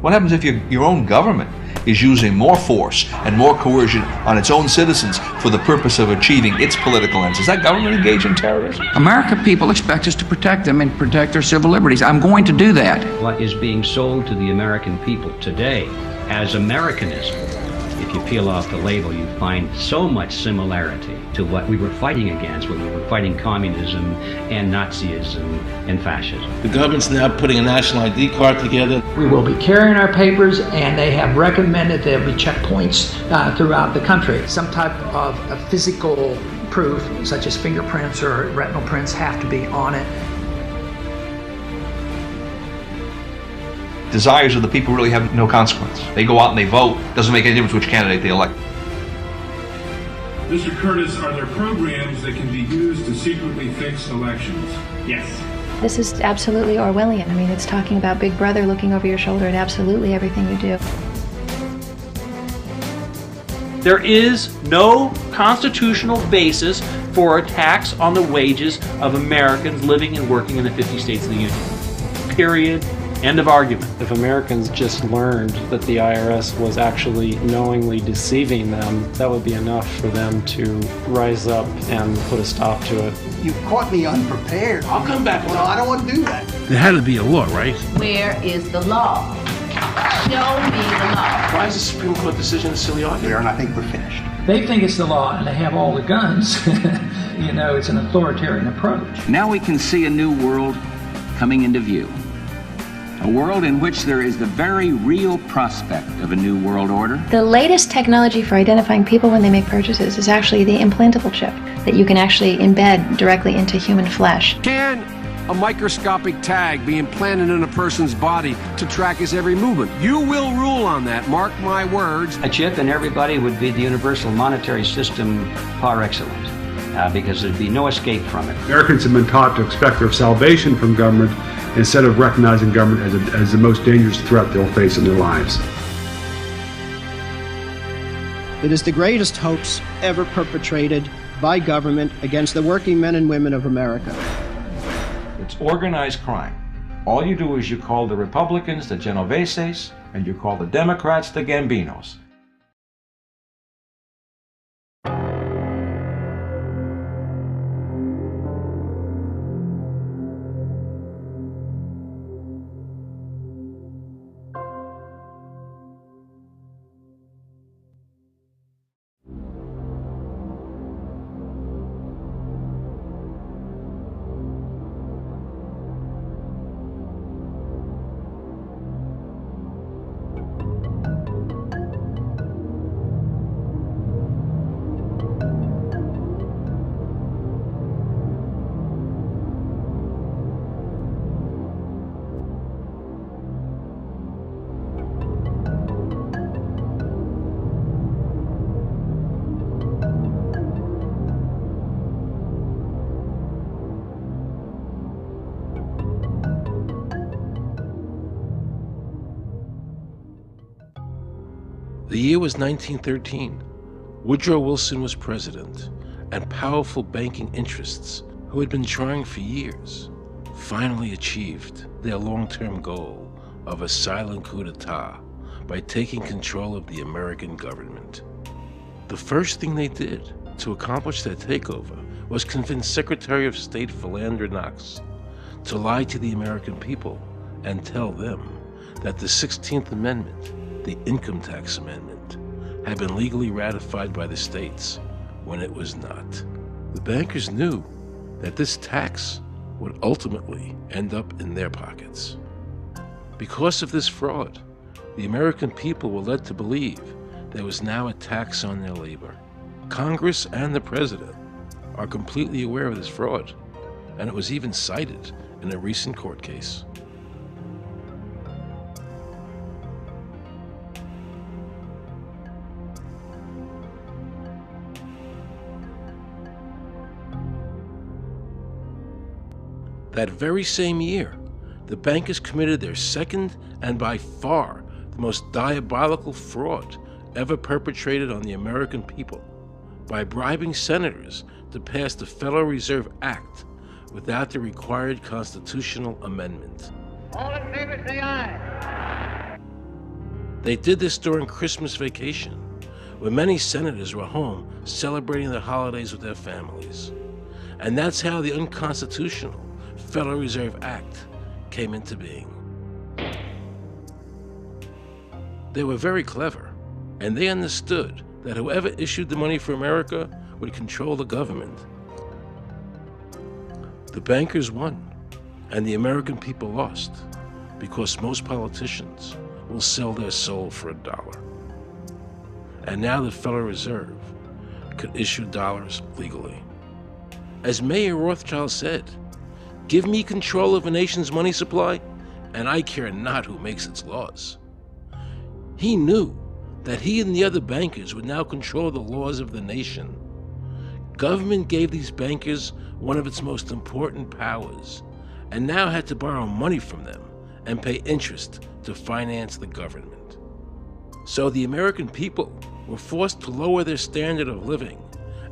What happens if your own government is using more force and more coercion on its own citizens for the purpose of achieving its political ends? Is that government engaged in terrorism? American people expect us to protect them and protect their civil liberties. I'm going to do that. What is being sold to the American people today as Americanism, if you peel off the label, you find so much similarity to what we were fighting against when we were fighting communism and Nazism and fascism. The government's now putting a national ID card together. We will be carrying our papers, and they have recommended there be checkpoints throughout the country. Some type of a physical proof, such as fingerprints or retinal prints, have to be on it. Desires of the people really have no consequence. They go out and they vote. Doesn't make any difference which candidate they elect. Mr. Curtis, are there programs that can be used to secretly fix elections? Yes. This is absolutely Orwellian. I mean, it's talking about Big Brother looking over your shoulder at absolutely everything you do. There is no constitutional basis for a tax on the wages of Americans living and working in the 50 states of the Union. Period. End of argument. If Americans just learned that the IRS was actually knowingly deceiving them, that would be enough for them to rise up and put a stop to it. You caught me unprepared. I'll come back. Well, I don't want to do that. There had to be a law, right? Where is the law? Show me the law. Why is the Supreme Court decision a silly argument? And I think we're finished. They think it's the law, and they have all the guns. You know, it's an authoritarian approach. Now we can see a new world coming into view. A world in which there is the very real prospect of a new world order. The latest technology for identifying people when they make purchases is actually the implantable chip that you can actually embed directly into human flesh. Can a microscopic tag be implanted in a person's body to track his every movement? You will rule on that, mark my words. A chip in everybody would be the universal monetary system par excellence, because there'd be no escape from it. Americans have been taught to expect their salvation from government instead of recognizing government as the most dangerous threat they'll face in their lives. It is the greatest hoax ever perpetrated by government against the working men and women of America. It's organized crime. All you do is you call the Republicans the Genoveses, and you call the Democrats the Gambinos. The year was 1913. Woodrow Wilson was president, and powerful banking interests, who had been trying for years, finally achieved their long-term goal of a silent coup d'etat by taking control of the American government. The first thing they did to accomplish their takeover was convince Secretary of State Philander Knox to lie to the American people and tell them that the 16th Amendment, the Income Tax Amendment, had been legally ratified by the states when it was not. The bankers knew that this tax would ultimately end up in their pockets. Because of this fraud, the American people were led to believe there was now a tax on their labor. Congress and the President are completely aware of this fraud, and it was even cited in a recent court case. That very same year, the bankers committed their second and by far the most diabolical fraud ever perpetrated on the American people by bribing senators to pass the Federal Reserve Act without the required constitutional amendment. All in favor, say aye. They did this during Christmas vacation, when many senators were home celebrating the holidays with their families. And that's how the unconstitutional Federal Reserve Act came into being. They were very clever, and they understood that whoever issued the money for America would control the government. The bankers won, and the American people lost, because most politicians will sell their soul for $1. And now the Federal Reserve could issue dollars legally. As Mayer Rothschild said, "Give me control of a nation's money supply, and I care not who makes its laws." He knew that he and the other bankers would now control the laws of the nation. Government gave these bankers one of its most important powers, and now had to borrow money from them and pay interest to finance the government. So the American people were forced to lower their standard of living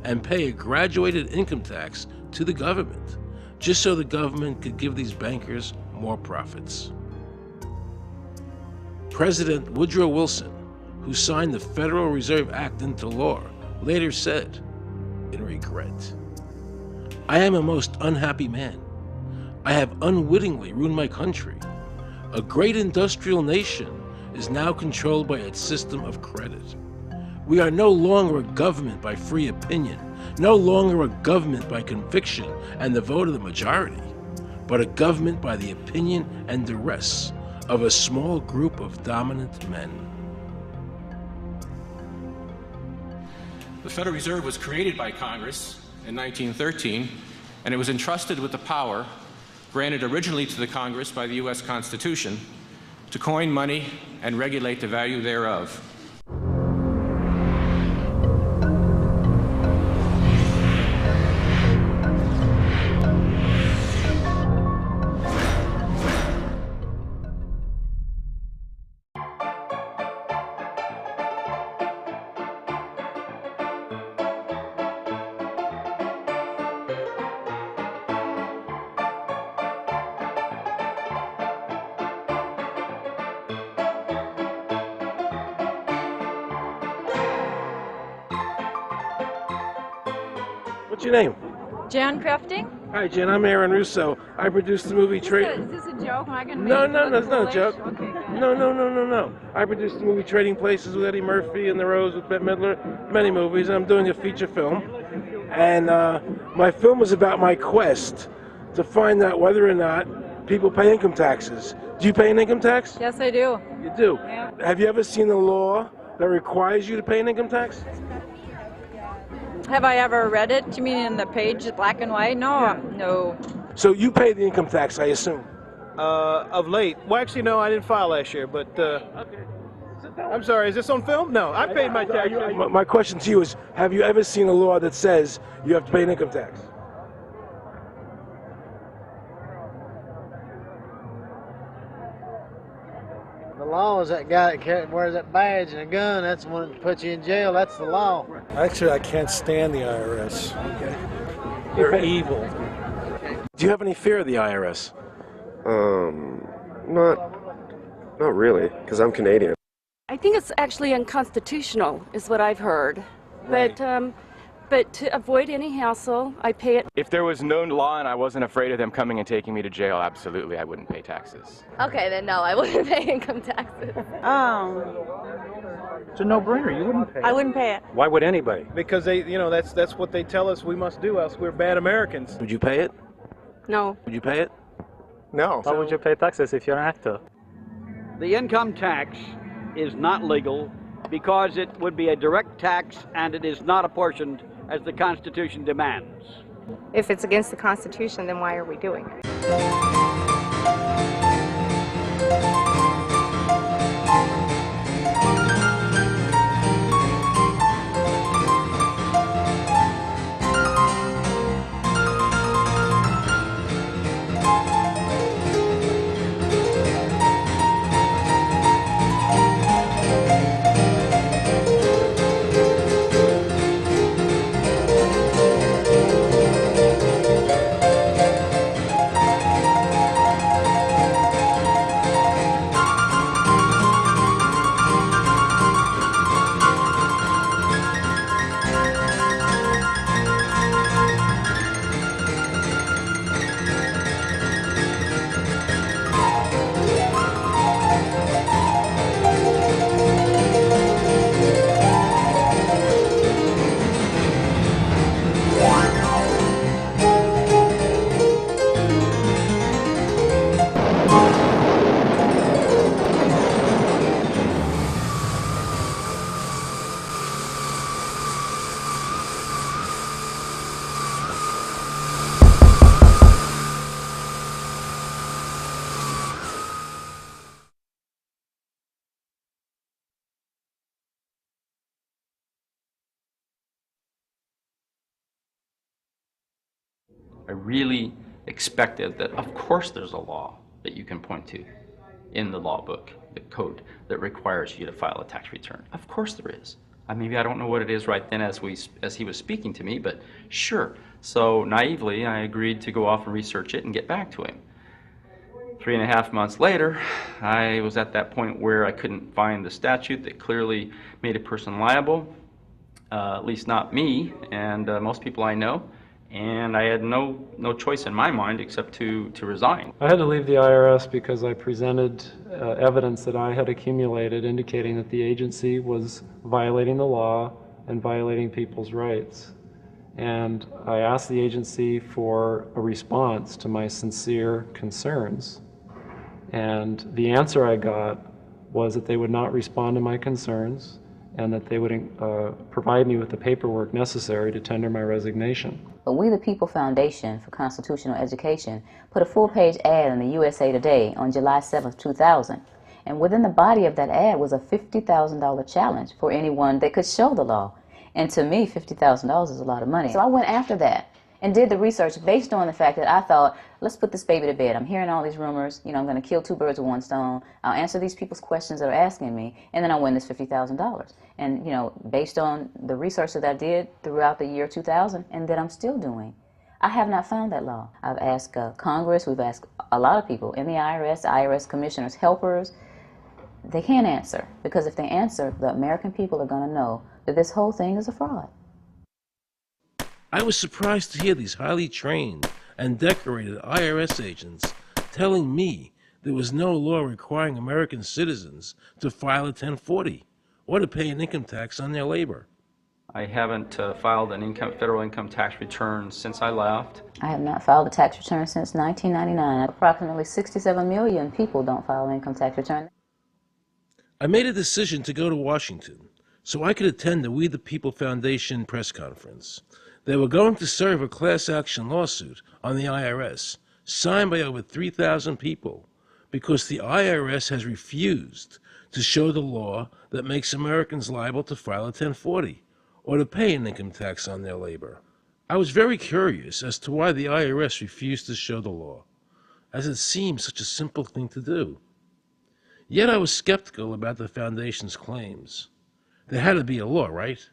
and pay a graduated income tax to the government, just so the government could give these bankers more profits. President Woodrow Wilson, who signed the Federal Reserve Act into law, later said, in regret, "I am a most unhappy man. I have unwittingly ruined my country. A great industrial nation is now controlled by its system of credit. We are no longer a government by free opinion, no longer a government by conviction and the vote of the majority, but a government by the opinion and duress of a small group of dominant men." The Federal Reserve was created by Congress in 1913, and it was entrusted with the power granted originally to the Congress by the U.S. Constitution to coin money and regulate the value thereof. What's your name? Jan Crafting? Hi, Jan. I'm Aaron Russo. I produced the movie Is this a joke? Am I gonna No, make no, it no, look it's not a foolish? joke. Okay, good. No. I produced the movie Trading Places with Eddie Murphy and The Rose with Bette Midler, many movies, and I'm doing a feature film. And my film is about my quest to find out whether or not people pay income taxes. Do you pay an income tax? Yes, I do. You do? Yeah. Have you ever seen a law that requires you to pay an income tax? Have I ever read it? You mean in the page, black and white? No, no. So you pay the income tax, I assume? Of late. Well, actually, no, I didn't file last year, but I'm sorry, is this on film? No, I paid my tax. My question to you is, have you ever seen a law that says you have to pay an income tax? The law is that guy that wears that badge and a gun. That's the one that puts you in jail. That's the law. Actually, I can't stand the IRS. They're evil. Do you have any fear of the IRS? Not really, because I'm Canadian. I think it's actually unconstitutional, is what I've heard. Right. But to avoid any hassle, I pay it. If there was no law and I wasn't afraid of them coming and taking me to jail, absolutely, I wouldn't pay taxes. Okay, then no, I wouldn't pay income taxes. It's a no-brainer. You wouldn't pay it. I wouldn't pay it. Why would anybody? Because that's what they tell us we must do, else we're bad Americans. Would you pay it? No. Would you pay it? No. Why would you pay taxes if you're an actor? The income tax is not legal because it would be a direct tax and it is not apportioned as the Constitution demands. If it's against the Constitution, then why are we doing it? I really expected that, of course, there's a law that you can point to in the law book, the code, that requires you to file a tax return. Of course there is. Maybe I don't know what it is right then as he was speaking to me, but sure. So naively, I agreed to go off and research it and get back to him. 3.5 months later, I was at that point where I couldn't find the statute that clearly made a person liable, at least not me and most people I know, and I had no choice in my mind except to resign. I had to leave the IRS because I presented evidence that I had accumulated indicating that the agency was violating the law and violating people's rights. And I asked the agency for a response to my sincere concerns. And the answer I got was that they would not respond to my concerns and that they would provide me with the paperwork necessary to tender my resignation. But We the People Foundation for Constitutional Education put a full-page ad in the USA Today on July 7, 2000. And within the body of that ad was a $50,000 challenge for anyone that could show the law. And to me, $50,000 is a lot of money. So I went after that and did the research based on the fact that I thought, let's put this baby to bed. I'm hearing all these rumors. I'm going to kill 2 birds with 1 stone. I'll answer these people's questions that are asking me, and then I'll win this $50,000. And, based on the research that I did throughout the year 2000 and that I'm still doing, I have not found that law. I've asked Congress, we've asked a lot of people in the IRS commissioners, helpers. They can't answer, because if they answer, the American people are going to know that this whole thing is a fraud. I was surprised to hear these highly trained and decorated IRS agents telling me there was no law requiring American citizens to file a 1040 or to pay an income tax on their labor. I haven't filed an federal income tax return since I left. I have not filed a tax return since 1999. Approximately 67 million people don't file an income tax return. I made a decision to go to Washington so I could attend the We the People Foundation press conference. They were going to serve a class action lawsuit on the IRS, signed by over 3,000 people, because the IRS has refused to show the law that makes Americans liable to file a 1040 or to pay an income tax on their labor. I was very curious as to why the IRS refused to show the law, as it seemed such a simple thing to do. Yet I was skeptical about the foundation's claims. There had to be a law, right?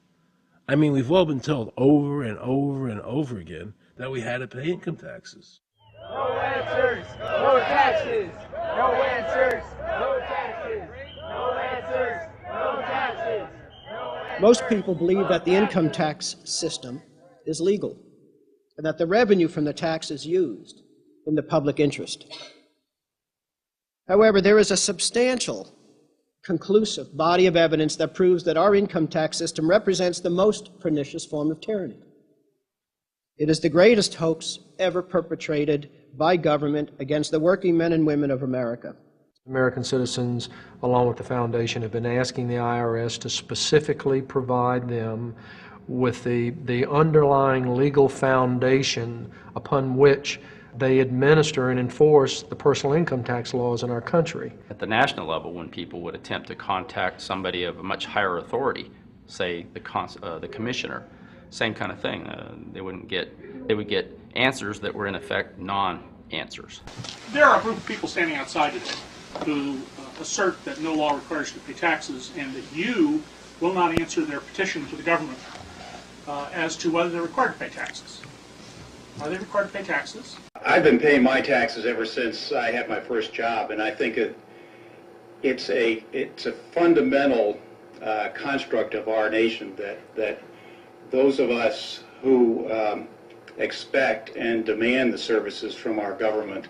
We've all been told over and over and over again that we had to pay income taxes. No answers, no taxes. No answers, no taxes. No answers, no taxes. Most people believe that the income tax system is legal and that the revenue from the tax is used in the public interest. However, there is a substantial, conclusive body of evidence that proves that our income tax system represents the most pernicious form of tyranny. It is the greatest hoax ever perpetrated by government against the working men and women of America. American citizens, along with the foundation, have been asking the IRS to specifically provide them with the underlying legal foundation upon which they administer and enforce the personal income tax laws in our country. At the national level, when people would attempt to contact somebody of a much higher authority, say the commissioner, same kind of thing. They would get answers that were in effect non-answers. There are a group of people standing outside today who assert that no law requires you to pay taxes and that you will not answer their petition to the government as to whether they're required to pay taxes. Are they required to pay taxes? I've been paying my taxes ever since I had my first job, and I think it's a fundamental construct of our nation that those of us who expect and demand the services from our government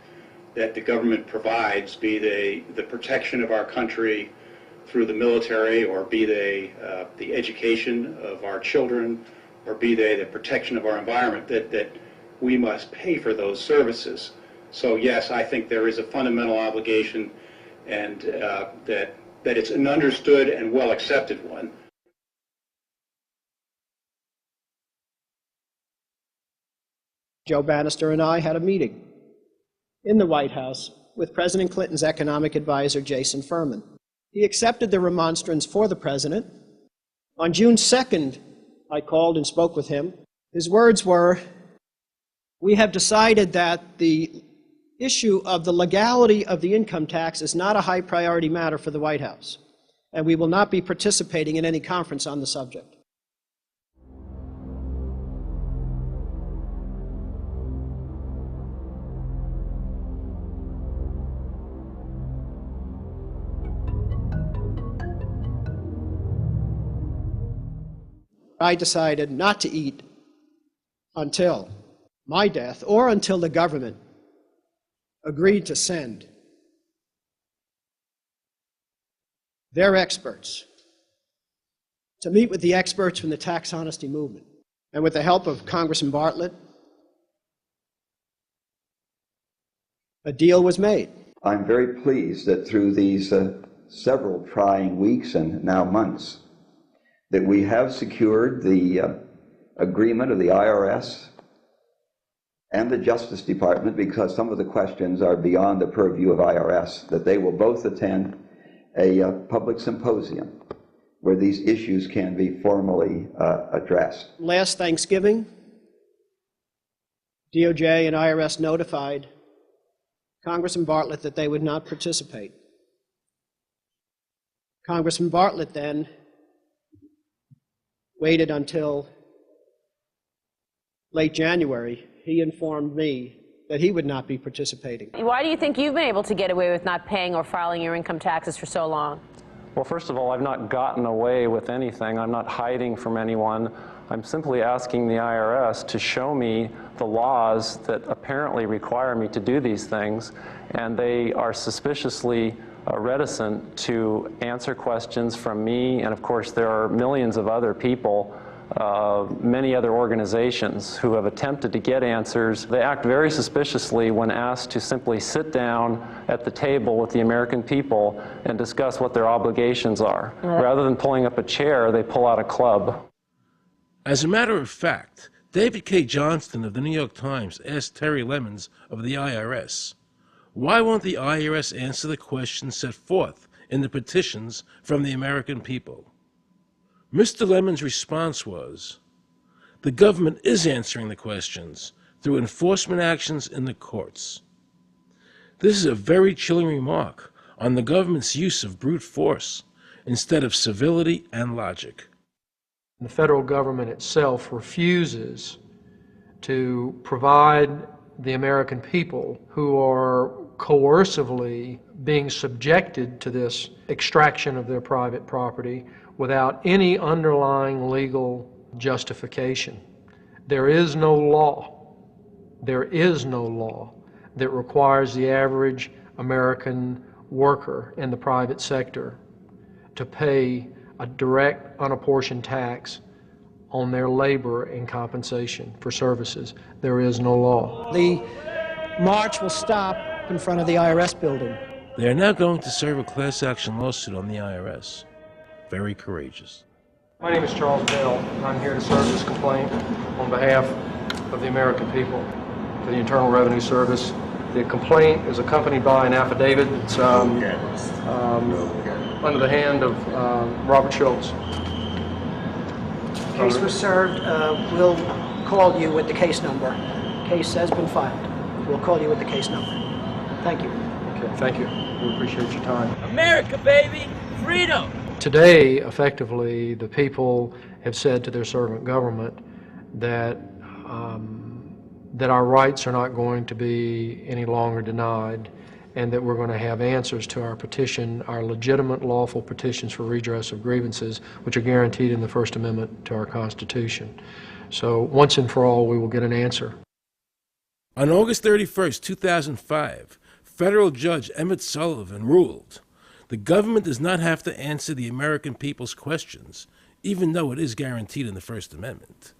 that the government provides, be they the protection of our country through the military, or be they the education of our children, or be they the protection of our environment, that we must pay for those services. So yes, I think there is a fundamental obligation, and that it's an understood and well accepted one. Joe Bannister and I had a meeting in the White House with President Clinton's economic advisor, Jason Furman. He accepted the remonstrance for the president. On June 2nd, I called and spoke with him. His words were, We have decided that the issue of the legality of the income tax is not a high priority matter for the White House, and we will not be participating in any conference on the subject. I decided not to eat until my death or until the government agreed to send their experts to meet with the experts from the tax honesty movement. And with the help of Congressman Bartlett, a deal was made. I'm very pleased that through these several trying weeks and now months, that we have secured the agreement of the IRS and the Justice Department, because some of the questions are beyond the purview of IRS, that they will both attend a public symposium where these issues can be formally addressed. Last Thanksgiving, DOJ and IRS notified Congressman Bartlett that they would not participate. Congressman Bartlett then waited until late January. He informed me that he would not be participating. Why do you think you've been able to get away with not paying or filing your income taxes for so long? Well, first of all, I've not gotten away with anything. I'm not hiding from anyone. I'm simply asking the IRS to show me the laws that apparently require me to do these things, and they are suspiciously reticent to answer questions from me, and of course there are millions of other people, many other organizations who have attempted to get answers. They act very suspiciously when asked to simply sit down at the table with the American people and discuss what their obligations are. Rather than pulling up a chair, they pull out a club. As a matter of fact, David K. Johnston of the New York Times asked Terry Lemons of the IRS, why won't the IRS answer the questions set forth in the petitions from the American people? Mr. Lemons' response was, the government is answering the questions through enforcement actions in the courts. This is a very chilling remark on the government's use of brute force instead of civility and logic. The federal government itself refuses to provide the American people who are coercively being subjected to this extraction of their private property without any underlying legal justification. There is no law that requires the average American worker in the private sector to pay a direct unapportioned tax on their labor and compensation for services. There is no law. The march will stop in front of the IRS building. They are now going to serve a class action lawsuit on the IRS. Very courageous. My name is Charles Bell, and I'm here to serve this complaint on behalf of the American people to the Internal Revenue Service. The complaint is accompanied by an affidavit that's under the hand of Robert Schultz. Case was served. We'll call you with the case number. Case has been filed. We'll call you with the case number. Thank you. Okay, thank you. We appreciate your time. America, baby! Freedom! Today, effectively, the people have said to their servant government that that our rights are not going to be any longer denied, and that we're going to have answers to our petition, our legitimate lawful petitions for redress of grievances, which are guaranteed in the First Amendment to our Constitution. So once and for all, we will get an answer. On August 31st, 2005, federal judge Emmett Sullivan ruled, the government does not have to answer the American people's questions, even though it is guaranteed in the First Amendment.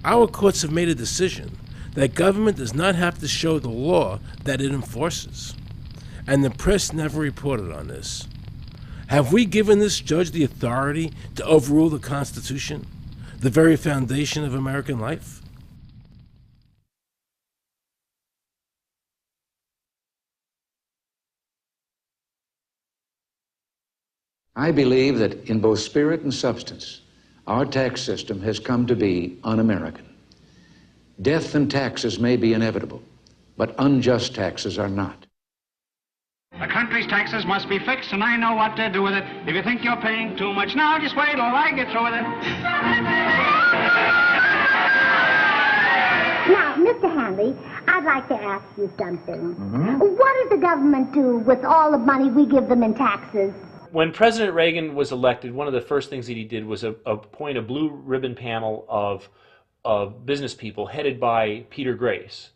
Our courts have made a decision that government does not have to show the law that it enforces. And the press never reported on this. Have we given this judge the authority to overrule the Constitution, the very foundation of American life? I believe that in both spirit and substance, our tax system has come to be un-American. Death and taxes may be inevitable, but unjust taxes are not. The country's taxes must be fixed, and I know what to do with it. If you think you're paying too much now, just wait till I get through with it. Now, Mr. Hanley, I'd like to ask you something. What does the government do with all the money we give them in taxes? When President Reagan was elected, one of the first things that he did was appoint a blue ribbon panel of business people headed by Peter Grace,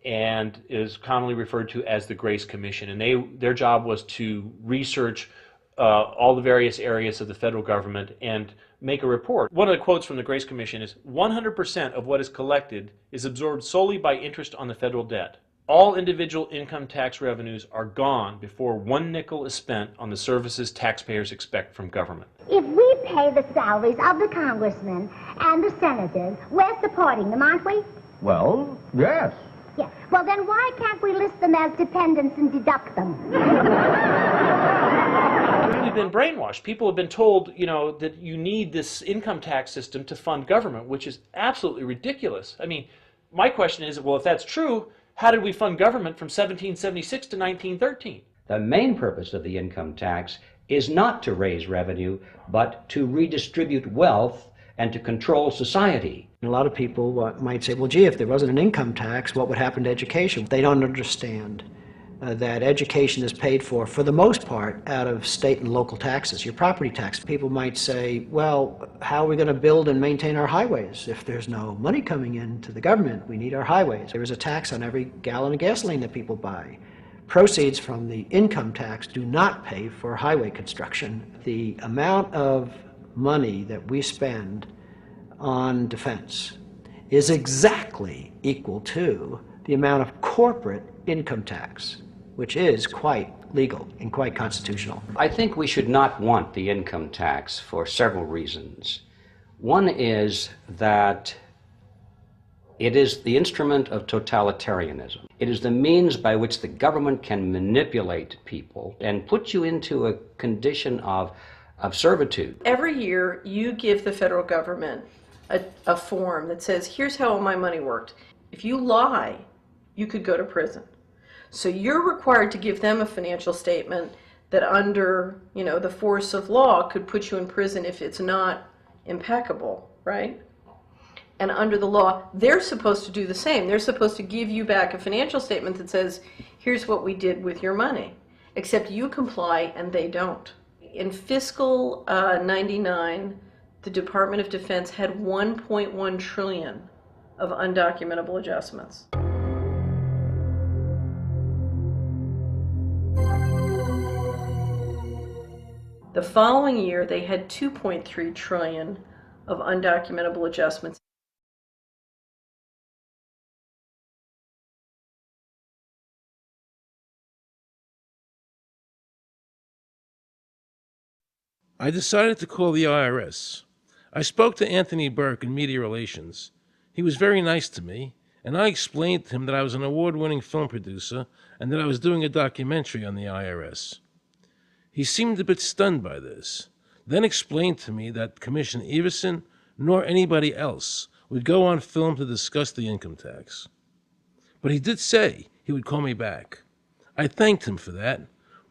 and is commonly referred to as the Grace Commission. And their job was to research all the various areas of the federal government and make a report. One of the quotes from the Grace Commission is, 100% of what is collected is absorbed solely by interest on the federal debt. All individual income tax revenues are gone before 1 nickel is spent on the services taxpayers expect from government. If we pay the salaries of the congressmen and the senators, we're supporting them, aren't we? Well, yes. Yeah. Well, then why can't we list them as dependents and deduct them? We've been brainwashed. People have been told, that you need this income tax system to fund government, which is absolutely ridiculous. I mean, my question is, well, if that's true, how did we fund government from 1776 to 1913? The main purpose of the income tax is not to raise revenue, but to redistribute wealth and to control society. A lot of people might say, well, gee, if there wasn't an income tax, what would happen to education? They don't understand that education is paid for the most part, out of state and local taxes, your property tax. People might say, well, how are we going to build and maintain our highways? If there's no money coming into the government, we need our highways. There is a tax on every gallon of gasoline that people buy. Proceeds from the income tax do not pay for highway construction. The amount of money that we spend on defense is exactly equal to the amount of corporate income tax, which is quite legal and quite constitutional. I think we should not want the income tax for several reasons. One is that it is the instrument of totalitarianism. It is the means by which the government can manipulate people and put you into a condition of servitude. Every year you give the federal government a form that says, here's how all my money worked. If you lie, you could go to prison. So you're required to give them a financial statement that under, the force of law could put you in prison if it's not impeccable, right? And under the law, they're supposed to do the same. They're supposed to give you back a financial statement that says, here's what we did with your money. Except you comply and they don't. In fiscal 99, the Department of Defense had 1.1 trillion of undocumentable adjustments. The following year, they had 2.3 trillion of undocumentable adjustments. I decided to call the IRS. I spoke to Anthony Burke in Media Relations. He was very nice to me, and I explained to him that I was an award-winning film producer and that I was doing a documentary on the IRS. He seemed a bit stunned by this, then explained to me that Commissioner Everson nor anybody else would go on film to discuss the income tax. But he did say he would call me back. I thanked him for that,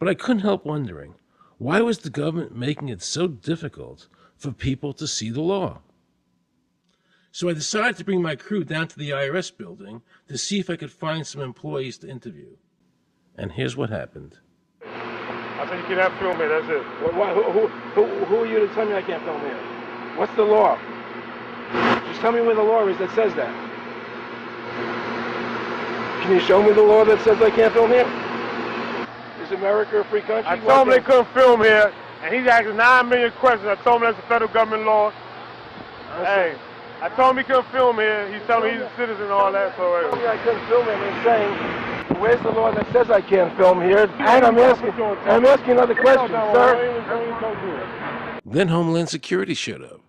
but I couldn't help wondering, why was the government making it so difficult for people to see the law? So I decided to bring my crew down to the IRS building to see if I could find some employees to interview. And here's what happened. I said you can't film here, that's it. Who are you to tell me I can't film here? What's the law? Just tell me where the law is that says that. Can you show me the law that says I can't film here? Is America a free country? I told him they couldn't film here, and he's asking 9 million questions. I told him that's a federal government law. Hey, I told him he couldn't film here. He's telling me he's a citizen and all that. So he told me I couldn't film him. He's saying, where's the law that says I can't film here? And I'm asking another question, sir. Then Homeland Security showed up,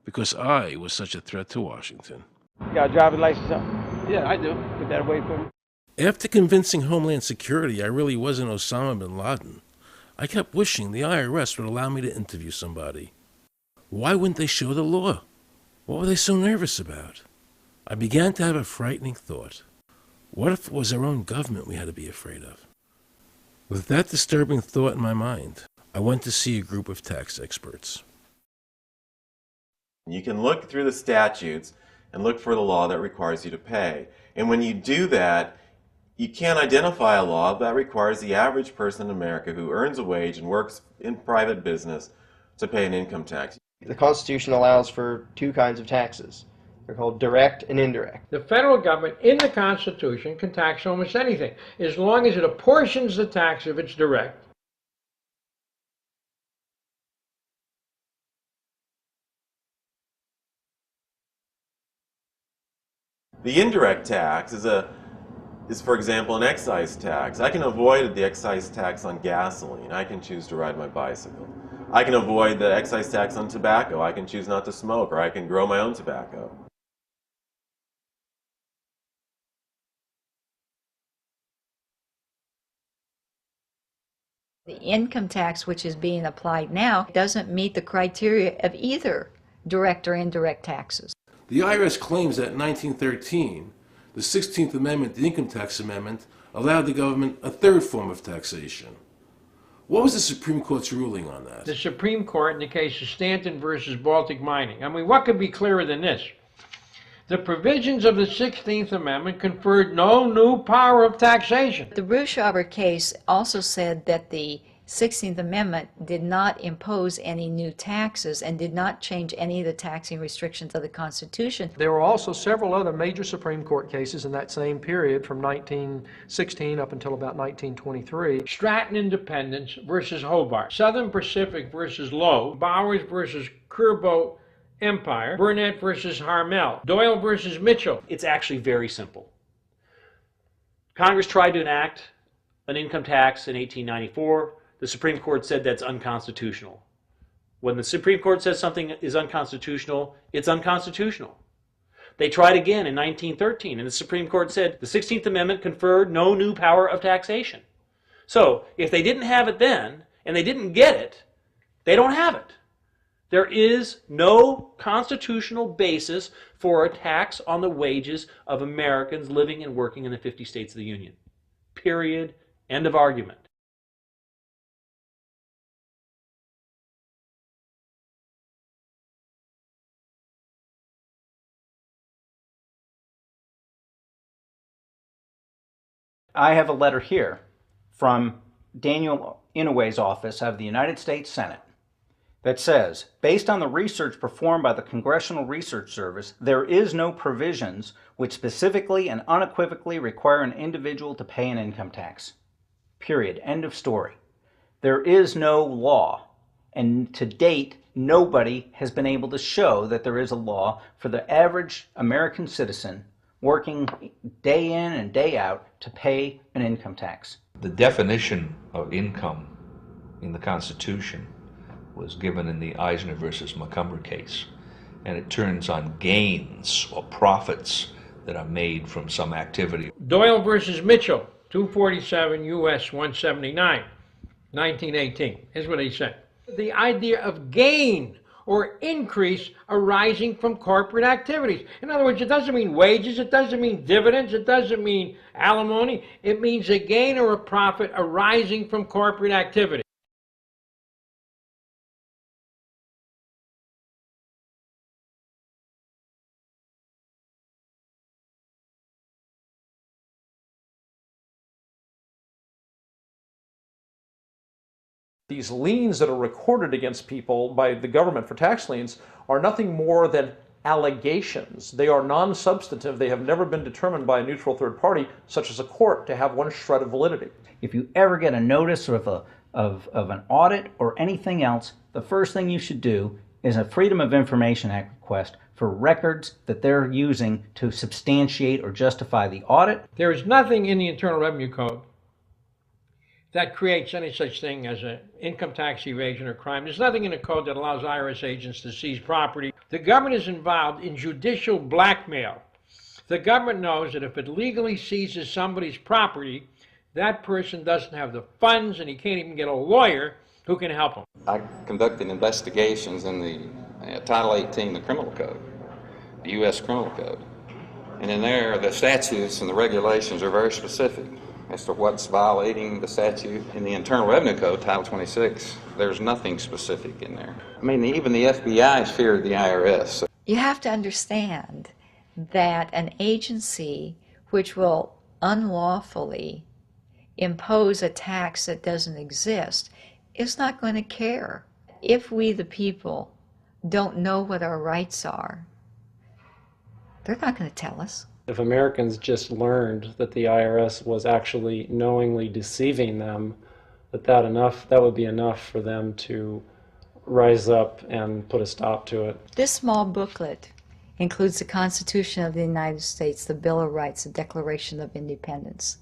because I was such a threat to Washington. You got a driver's license, huh? Yeah, I do. Put that away for me. After convincing Homeland Security I really wasn't Osama bin Laden, I kept wishing the IRS would allow me to interview somebody. Why wouldn't they show the law? What were they so nervous about? I began to have a frightening thought. What if it was our own government we had to be afraid of? With that disturbing thought in my mind, I went to see a group of tax experts. You can look through the statutes and look for the law that requires you to pay. And when you do that, you can't identify a law that requires the average person in America who earns a wage and works in private business to pay an income tax. The Constitution allows for two kinds of taxes. They're called direct and indirect. The federal government in the Constitution can tax almost anything, as long as it apportions the tax if it's direct. The indirect tax is, for example, an excise tax. I can avoid the excise tax on gasoline. I can choose to ride my bicycle. I can avoid the excise tax on tobacco. I can choose not to smoke, or I can grow my own tobacco. The income tax which is being applied now doesn't meet the criteria of either direct or indirect taxes. The IRS claims that in 1913, the 16th Amendment, the Income Tax Amendment, allowed the government a third form of taxation. What was the Supreme Court's ruling on that? The Supreme Court in the case of Stanton versus Baltic Mining. I mean, what could be clearer than this? The provisions of the 16th Amendment conferred no new power of taxation. The Russo case also said that the 16th Amendment did not impose any new taxes and did not change any of the taxing restrictions of the Constitution. There were also several other major Supreme Court cases in that same period from 1916 up until about 1923. Stratton Independence versus Hobart, Southern Pacific versus Lowe, Bowers versus Curbo Empire, Burnett versus Harmel, Doyle versus Mitchell. It's actually very simple. Congress tried to enact an income tax in 1894. The Supreme Court said that's unconstitutional. When the Supreme Court says something is unconstitutional, it's unconstitutional. They tried again in 1913, and the Supreme Court said the 16th Amendment conferred no new power of taxation. So, if they didn't have it then, and they didn't get it, they don't have it. There is no constitutional basis for a tax on the wages of Americans living and working in the 50 states of the Union. Period. End of argument. I have a letter here from Daniel Inouye's office out of the United States Senate that says, based on the research performed by the Congressional Research Service, there is no provisions which specifically and unequivocally require an individual to pay an income tax. Period. End of story. There is no law, and to date, nobody has been able to show that there is a law for the average American citizen working day in and day out to pay an income tax. The definition of income in the Constitution was given in the Eisner versus Macomber case, and it turns on gains or profits that are made from some activity. Doyle versus Mitchell, 247 U.S. 179, 1918. Here's what he said. The idea of gain or increase arising from corporate activities. In other words, it doesn't mean wages, it doesn't mean dividends, it doesn't mean alimony. It means a gain or a profit arising from corporate activity. These liens that are recorded against people by the government for tax liens are nothing more than allegations. They are non-substantive. They have never been determined by a neutral third party, such as a court, to have one shred of validity. If you ever get a notice of an audit or anything else, the first thing you should do is a Freedom of Information Act request for records that they're using to substantiate or justify the audit. There is nothing in the Internal Revenue Code that creates any such thing as an income tax evasion or crime. There's nothing in the code that allows IRS agents to seize property. The government is involved in judicial blackmail. The government knows that if it legally seizes somebody's property, that person doesn't have the funds and he can't even get a lawyer who can help him. I conducted investigations in the Title 18, the Criminal Code, the U.S. Criminal Code. And in there, the statutes and the regulations are very specific as to what's violating the statute. In the Internal Revenue Code, Title 26, there's nothing specific in there. I mean, even the FBI is feared of the IRS. You have to understand that an agency which will unlawfully impose a tax that doesn't exist is not going to care. If we, the people, don't know what our rights are, they're not going to tell us. If Americans just learned that the IRS was actually knowingly deceiving them, that would be enough for them to rise up and put a stop to it. This small booklet includes the Constitution of the United States, the Bill of Rights, the Declaration of Independence.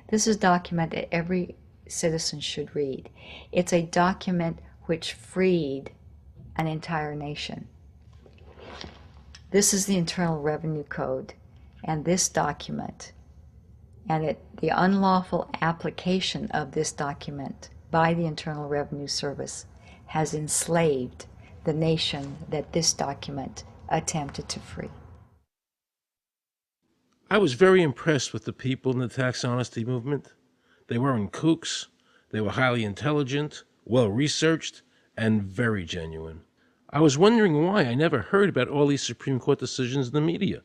This is a document that every citizen should read. It's a document which freed an entire nation. This is the Internal Revenue Code, and this document, and the unlawful application of this document by the Internal Revenue Service has enslaved the nation that this document attempted to free. I was very impressed with the people in the tax honesty movement. They weren't kooks. They were highly intelligent, well-researched, and very genuine. I was wondering why I never heard about all these Supreme Court decisions in the media.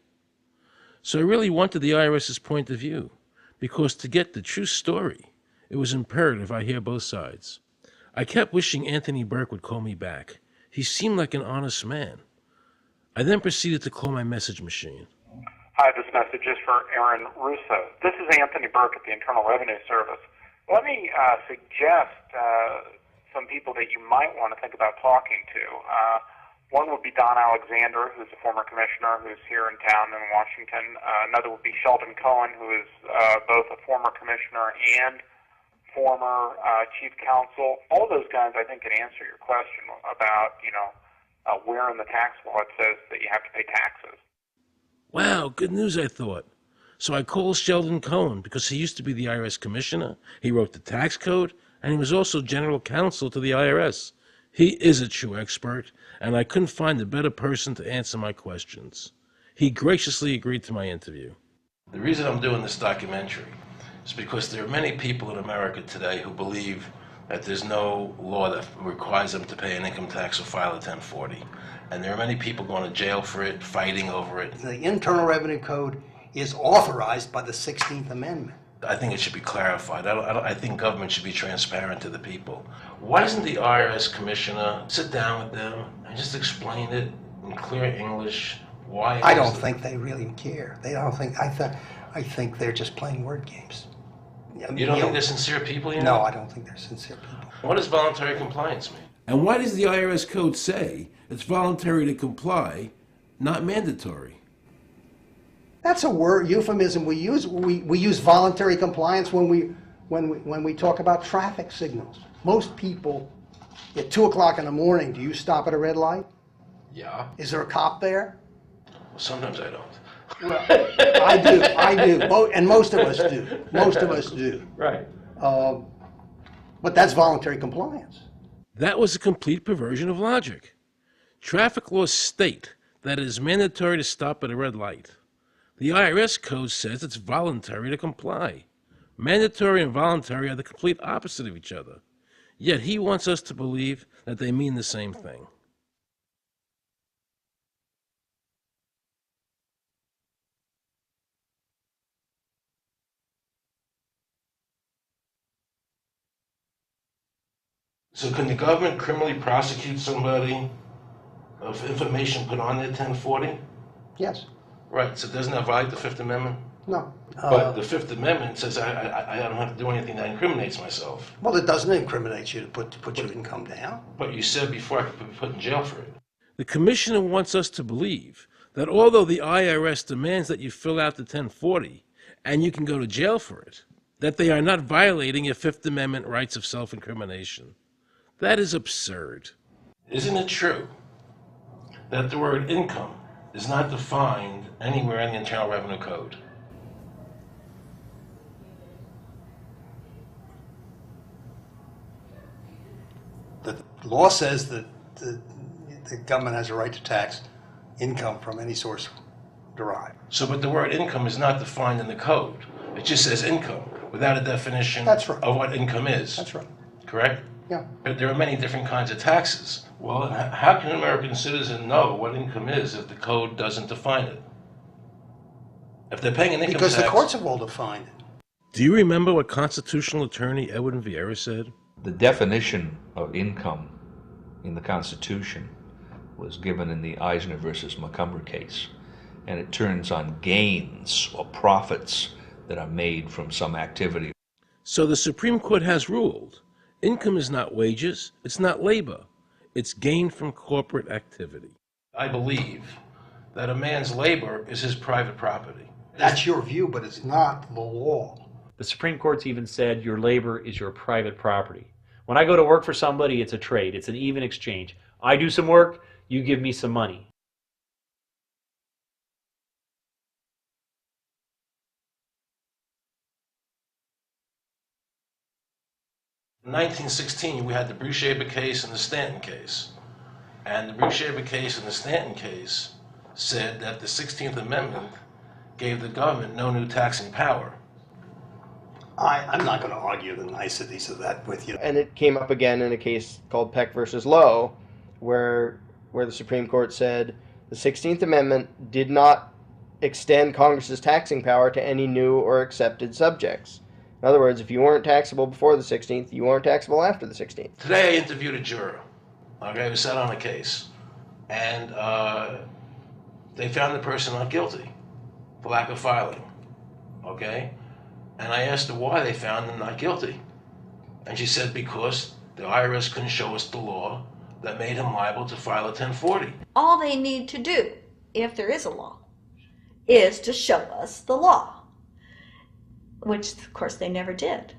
So I really wanted the IRS's point of view, because to get the true story, it was imperative I hear both sides. I kept wishing Anthony Burke would call me back. He seemed like an honest man. I then proceeded to call my message machine. Hi, this message is for Aaron Russo. This is Anthony Burke at the Internal Revenue Service. Let me suggest some people that you might want to think about talking to. One would be Don Alexander, who's a former commissioner who's here in town in Washington. Another would be Sheldon Cohen, who is both a former commissioner and former chief counsel. All those guys, I think, can answer your question about, where in the tax law it says that you have to pay taxes. Wow, good news, I thought. So I called Sheldon Cohen because he used to be the IRS commissioner, he wrote the tax code, and he was also general counsel to the IRS. He is a true expert, and I couldn't find a better person to answer my questions. He graciously agreed to my interview. The reason I'm doing this documentary is because there are many people in America today who believe that there's no law that requires them to pay an income tax or file a 1040. And there are many people going to jail for it, fighting over it. The Internal Revenue Code is authorized by the 16th Amendment. I think it should be clarified. I think government should be transparent to the people. Why doesn't the IRS commissioner sit down with them and just explain it in clear English? Why? I don't think they really care. They don't think. I think they're just playing word games. You don't think they're sincere people? No, I don't think they're sincere people. What does voluntary compliance mean? And why does the IRS code say it's voluntary to comply, not mandatory? That's a word euphemism we use. We use voluntary compliance when we talk about traffic signals. Most people, at 2 o'clock in the morning, do you stop at a red light? Yeah. Is there a cop there? Sometimes I don't. Well, I do, and most of us do. Most of us do. Right. But that's voluntary compliance. That was a complete perversion of logic. Traffic laws state that it is mandatory to stop at a red light. The IRS code says it's voluntary to comply. Mandatory and voluntary are the complete opposite of each other. Yet he wants us to believe that they mean the same thing. So can the government criminally prosecute somebody of information put on their 1040? Yes. Right, so doesn't that violate the Fifth Amendment? No. But the Fifth Amendment says I don't have to do anything that incriminates myself. Well, it doesn't incriminate you to put your income down. But you said before I could be put in jail for it. The commissioner wants us to believe that although the IRS demands that you fill out the 1040 and you can go to jail for it, that they are not violating your Fifth Amendment rights of self-incrimination. That is absurd. Isn't it true that the word income is not defined anywhere in the Internal Revenue Code? The law says that the government has a right to tax income from any source derive. So, but the word income is not defined in the code. It just says income without a definition That's right. of what income is. That's right. Correct? Yeah. But there are many different kinds of taxes. Well, how can an American citizen know what income is if the code doesn't define it? If they're paying an income Because tax... the courts have all defined it. Do you remember what constitutional attorney Edwin Vieira said? The definition of income in the Constitution was given in the Eisner versus Macomber case, and it turns on gains or profits that are made from some activity. So the Supreme Court has ruled income is not wages, it's not labor, it's gain from corporate activity. I believe that a man's labor is his private property. That's your view, but it's not the law. The Supreme Court's even said your labor is your private property. When I go to work for somebody, it's a trade. It's an even exchange. I do some work, you give me some money. In 1916, we had the Bruchaber case and the Stanton case. And the Bruchaber case and the Stanton case said that the 16th Amendment gave the government no new taxing power. I'm not going to argue the niceties of that with you. And it came up again in a case called Peck versus Lowe, where the Supreme Court said the 16th Amendment did not extend Congress's taxing power to any new or accepted subjects. In other words, if you weren't taxable before the 16th, you weren't taxable after the 16th. Today I interviewed a juror, okay, who sat on a case, and they found the person not guilty for lack of filing, okay? And I asked her why they found him not guilty. And she said because the IRS couldn't show us the law that made him liable to file a 1040. All they need to do, if there is a law, is to show us the law, which of course they never did,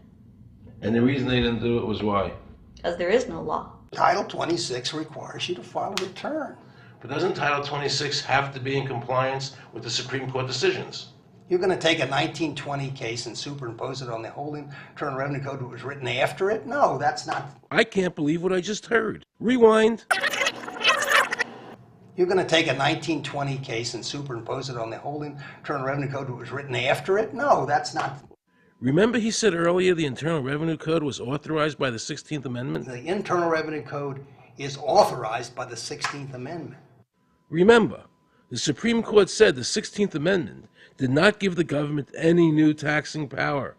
And the reason they didn't do it was why? because there is no law. Title 26 requires you to file a return. But doesn't Title 26 have to be in compliance with the Supreme Court decisions? You're going to take a 1920 case and superimpose it on the whole Internal Revenue Code that was written after it? No, that's not. I can't believe what I just heard. Rewind. You're going to take a 1920 case and superimpose it on the whole Internal Revenue Code that was written after it? No, that's not. Remember he said earlier the Internal Revenue Code was authorized by the 16th Amendment? The Internal Revenue Code is authorized by the 16th Amendment. Remember, the Supreme Court said the 16th Amendment did not give the government any new taxing power.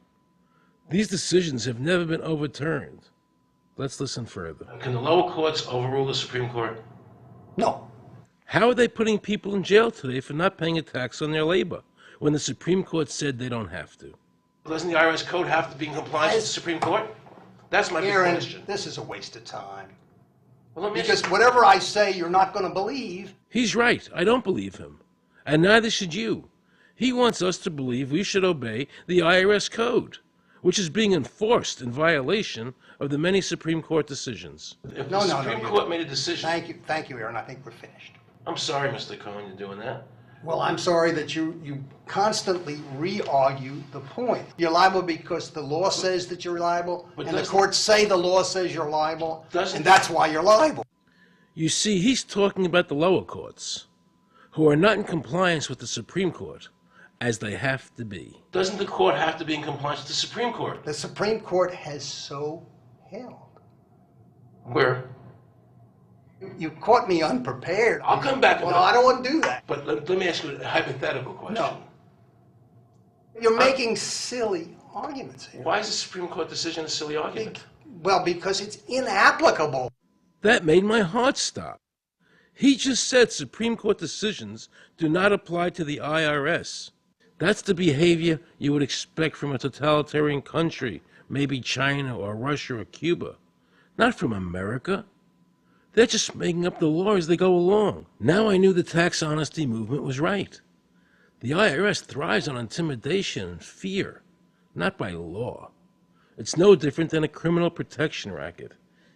These decisions have never been overturned. Let's listen further. Can the lower courts overrule the Supreme Court? No. How are they putting people in jail today for not paying a tax on their labor when the Supreme Court said they don't have to? Doesn't the IRS code have to be in compliance with the Supreme Court? That's my big Aaron, question. this is a waste of time. Well, let me Because whatever I say, you're not going to believe. He's right. I don't believe him. And neither should you. He wants us to believe we should obey the IRS code, which is being enforced in violation of the many Supreme Court decisions. If the Supreme Court made a decision... Thank you, Aaron. I think we're finished. I'm sorry, Mr. Cohen, you're doing that. Well, I'm sorry that you constantly re-argue the point. You're liable because the law says that you're liable, and the courts say the law says you're liable, and that's why you're liable. You see, he's talking about the lower courts, who are not in compliance with the Supreme Court, as they have to be. Doesn't the court have to be in compliance with the Supreme Court? The Supreme Court has so held. Where? You caught me unprepared. I'll come back. Well, I don't want to do that. But let me ask you a hypothetical question. No. You're making silly arguments here. Why is the Supreme Court decision a silly argument? Well, because it's inapplicable. That made my heart stop. He just said Supreme Court decisions do not apply to the IRS. That's the behavior you would expect from a totalitarian country, maybe China or Russia or Cuba, not from America. They're just making up the law as they go along. Now I knew the tax honesty movement was right. The IRS thrives on intimidation and fear, not by law. It's no different than a criminal protection racket,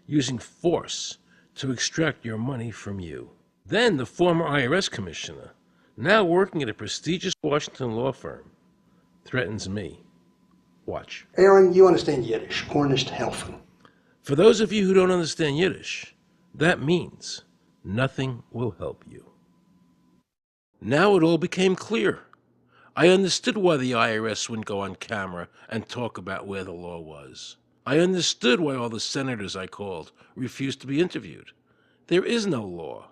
using force to extract your money from you. Then the former IRS commissioner, now working at a prestigious Washington law firm, threatens me. Watch. Aaron, you understand Yiddish, Cornish helfen. For those of you who don't understand Yiddish, that means nothing will help you. Now it all became clear. I understood why the IRS wouldn't go on camera and talk about where the law was. I understood why all the senators I called refused to be interviewed. There is no law.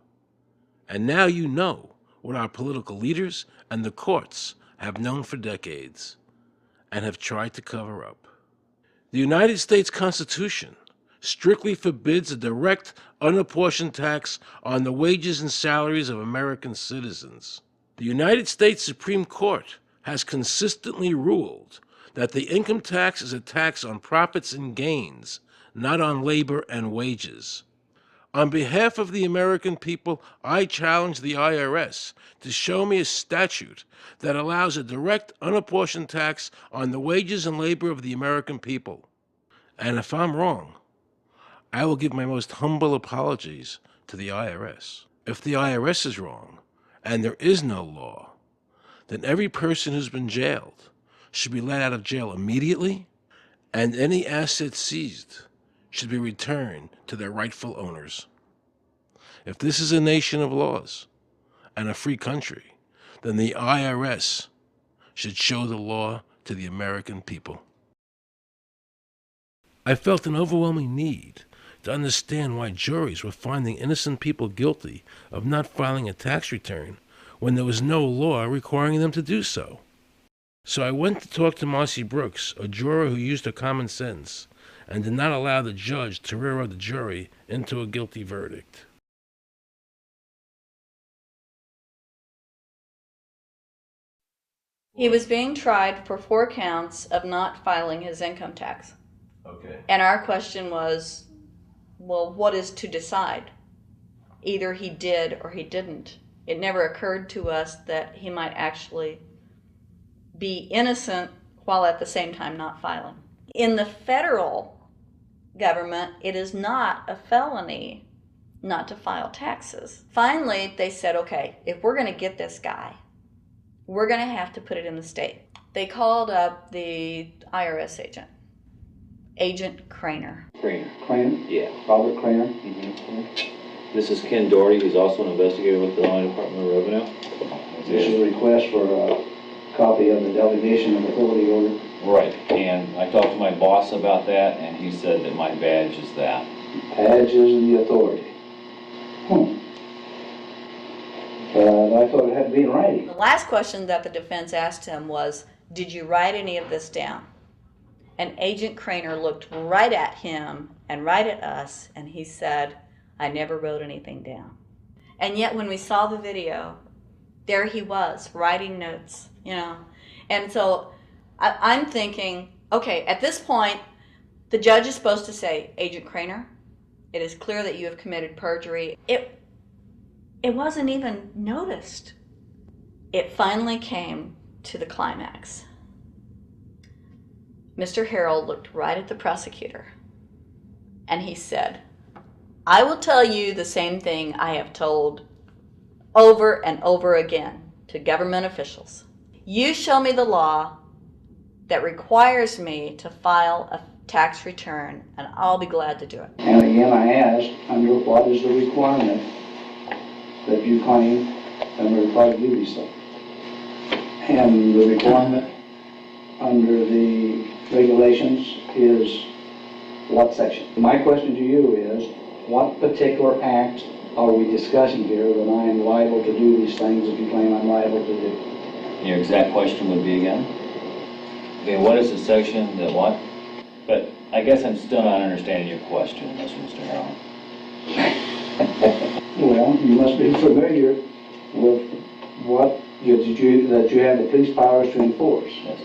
And now you know what our political leaders and the courts have known for decades and have tried to cover up. The United States Constitution strictly forbids a direct, unapportioned tax on the wages and salaries of American citizens. The United States Supreme Court has consistently ruled that the income tax is a tax on profits and gains, not on labor and wages. On behalf of the American people, I challenge the IRS to show me a statute that allows a direct, unapportioned tax on the wages and labor of the American people. And if I'm wrong, I will give my most humble apologies to the IRS. If the IRS is wrong, and there is no law, then every person who's been jailed should be let out of jail immediately, and any assets seized should be returned to their rightful owners. If this is a nation of laws and a free country, then the IRS should show the law to the American people. I felt an overwhelming need to understand why juries were finding innocent people guilty of not filing a tax return when there was no law requiring them to do so. So I went to talk to Marcy Brooks, a juror who used her common sense and did not allow the judge to railroad the jury into a guilty verdict. He was being tried for 4 counts of not filing his income tax. Okay. And our question was, well, what is to decide? Either he did or he didn't. It never occurred to us that he might actually be innocent while at the same time not filing. In the federal government, it is not a felony not to file taxes. Finally, they said, okay, if we're going to get this guy, we're going to have to put it in the state. They called up the IRS agent, Agent Craner. Craner? Yeah. Robert Craner? Mm-hmm. This is Ken Doherty, who's also an investigator with the Illinois Department of Revenue. This is a request for a copy of the delegation of authority order. Right, and I talked to my boss about that, and he said that my badge is that. Badge is the authority. I thought it had to be in writing. The last question that the defense asked him was, did you write any of this down? And Agent Craner looked right at him and right at us, and he said, I never wrote anything down. And yet when we saw the video, there he was, writing notes, you know. And so I'm thinking, okay, at this point, the judge is supposed to say, Agent Craner, it is clear that you have committed perjury. It wasn't even noticed. It finally came to the climax. Mr. Harrell looked right at the prosecutor and he said, I will tell you the same thing I have told over and over again to government officials. You show me the law that requires me to file a tax return and I'll be glad to do it. And again, I asked, under what is the requirement that you claim and are required to do these things? And the requirement under the regulations is what section? My question to you is, what particular act are we discussing here that I am liable to do these things if you claim I'm liable to do? Your exact question would be again? Okay, what is the section that what? But I guess I'm still not understanding your question, Mr. Harrell. Well, you must be familiar with what that you have the police powers to enforce. Yes.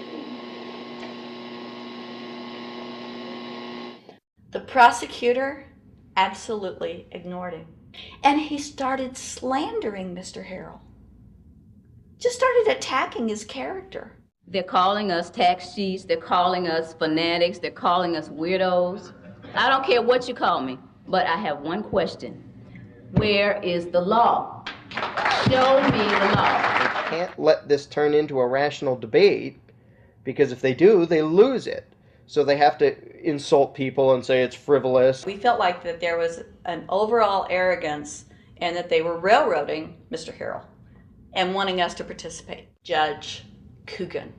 The prosecutor absolutely ignored him. And he started slandering Mr. Harrell. Just started attacking his character. They're calling us tax cheats, they're calling us fanatics, they're calling us weirdos. I don't care what you call me, but I have one question. Where is the law? Show me the law. They can't let this turn into a rational debate, because if they do, they lose it. So they have to insult people and say it's frivolous. We felt like that there was an overall arrogance and that they were railroading Mr. Harrell. and wanting us to participate. Judge Coogan.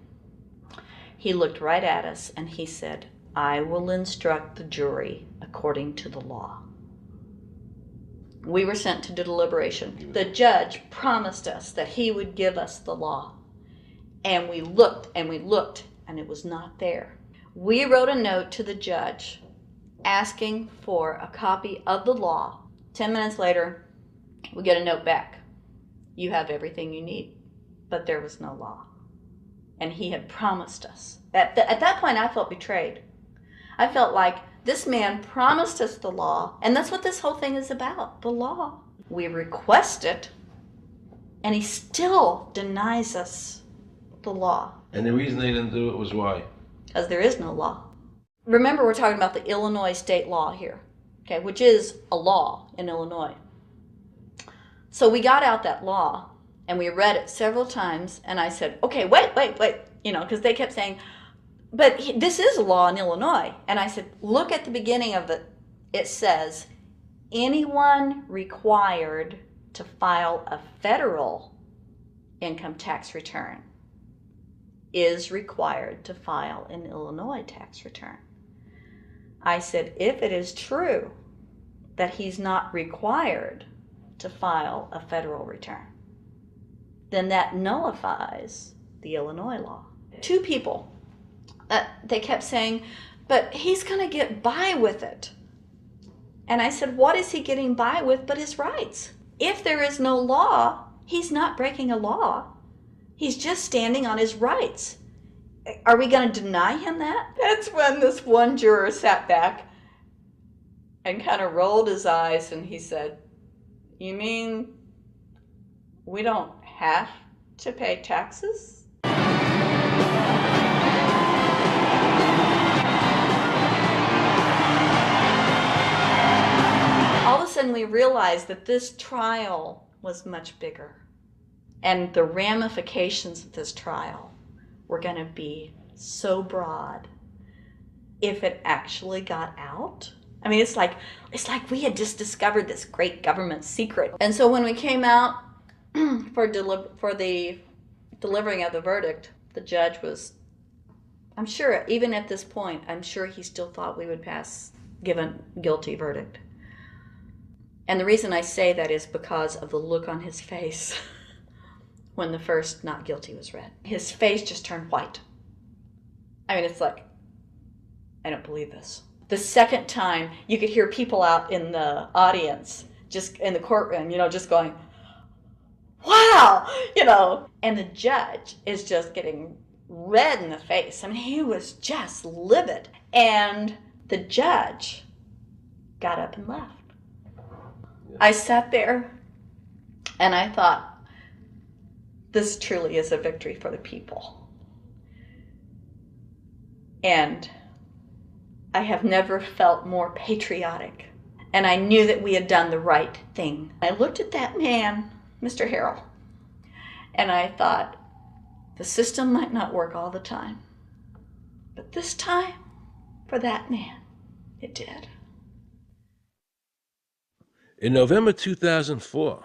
He looked right at us and he said, "I will instruct the jury according to the law." We were sent to deliberation. The judge promised us that he would give us the law. And we looked and we looked and it was not there. We wrote a note to the judge asking for a copy of the law. 10 minutes later, we get a note back. You have everything you need, but there was no law. And he had promised us. At that point, I felt betrayed. I felt like this man promised us the law, and that's what this whole thing is about, the law. We request it, and he still denies us the law. And the reason they didn't do it was why? Because there is no law. Remember, we're talking about the Illinois state law here, okay, which is a law in Illinois. So we got out that law, and we read it several times, and I said, okay, wait, because they kept saying, but this is a law in Illinois. And I said, look at the beginning of it. It says, anyone required to file a federal income tax return is required to file an Illinois tax return. I said, if it is true that he's not required to file a federal return, then that nullifies the Illinois law. Two people, they kept saying, but he's going to get by with it. And I said, what is he getting by with but his rights? If there is no law, he's not breaking a law. He's just standing on his rights. Are we going to deny him that? That's when this one juror sat back and kind of rolled his eyes and he said, you mean we don't have to pay taxes? All of a sudden we realized that this trial was much bigger. And the ramifications of this trial were going to be so broad if it actually got out. I mean, it's like we had just discovered this great government secret. And so when we came out for the delivering of the verdict, the judge was, I'm sure, even at this point, I'm sure he still thought we would give a guilty verdict. And the reason I say that is because of the look on his face when the first not guilty was read. His face just turned white. I mean, it's like, I don't believe this. The second time, you could hear people out in the audience, just in the courtroom, just going, wow, and the judge is just getting red in the face. I mean, he was just livid. And the judge got up and left. I sat there and I thought, this truly is a victory for the people. And I have never felt more patriotic. And I knew that we had done the right thing. I looked at that man, Mr. Harrell, and I thought, the system might not work all the time, but this time, for that man, it did. In November 2004,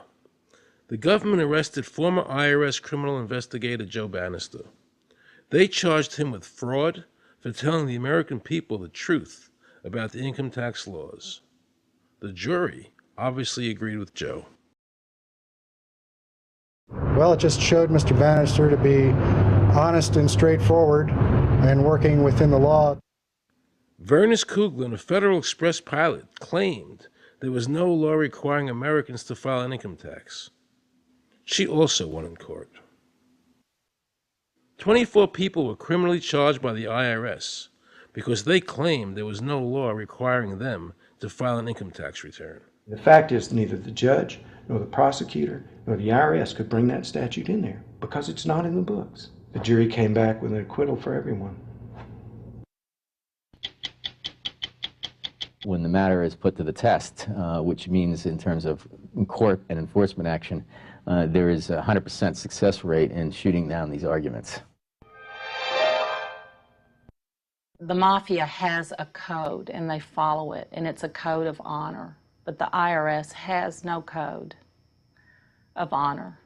the government arrested former IRS criminal investigator Joe Bannister. They charged him with fraud for telling the American people the truth about the income tax laws. The jury obviously agreed with Joe. Well, it just showed Mr. Bannister to be honest and straightforward and working within the law. Vernice Kuglin, a Federal Express pilot, claimed there was no law requiring Americans to file an income tax. She also won in court. 24 people were criminally charged by the IRS because they claimed there was no law requiring them to file an income tax return. The fact is, neither the judge, nor the prosecutor, nor the IRS could bring that statute in there because it's not in the books. The jury came back with an acquittal for everyone. When the matter is put to the test, which means in terms of court and enforcement action, there is a 100% success rate in shooting down these arguments. The mafia has a code and they follow it, and it's a code of honor. But the IRS has no code of honor.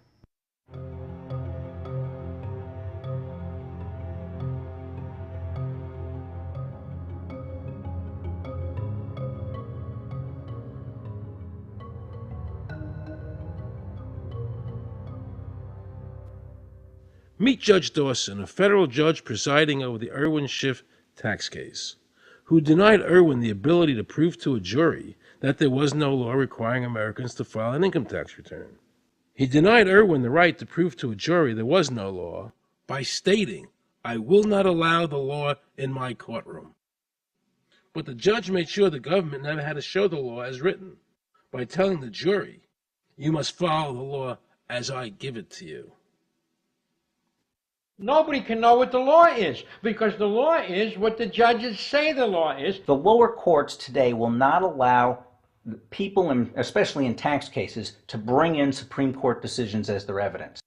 Meet Judge Dawson, a federal judge presiding over the Irwin Schiff tax case, who denied Irwin the ability to prove to a jury that there was no law requiring Americans to file an income tax return. He denied Irwin the right to prove to a jury there was no law by stating, "I will not allow the law in my courtroom." But the judge made sure the government never had to show the law as written by telling the jury, "You must follow the law as I give it to you." Nobody can know what the law is, because the law is what the judges say the law is. The lower courts today will not allow people, especially in tax cases, to bring in Supreme Court decisions as their evidence.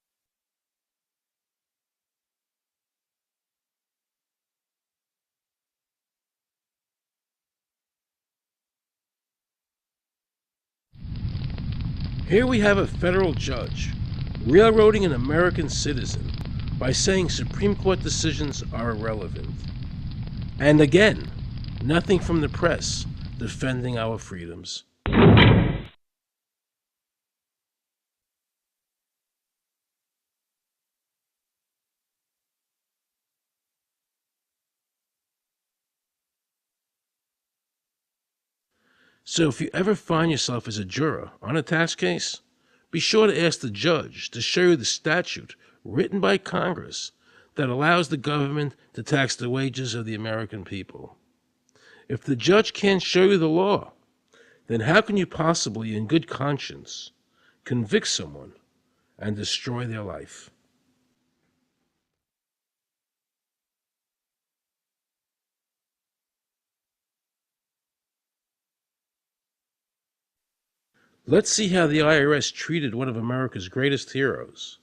Here we have a federal judge railroading an American citizen by saying Supreme Court decisions are irrelevant. And again, nothing from the press defending our freedoms. So if you ever find yourself as a juror on a tax case, be sure to ask the judge to show you the statute written by Congress that allows the government to tax the wages of the American people. If the judge can't show you the law, then how can you possibly, in good conscience, convict someone and destroy their life? Let's see how the IRS treated one of America's greatest heroes,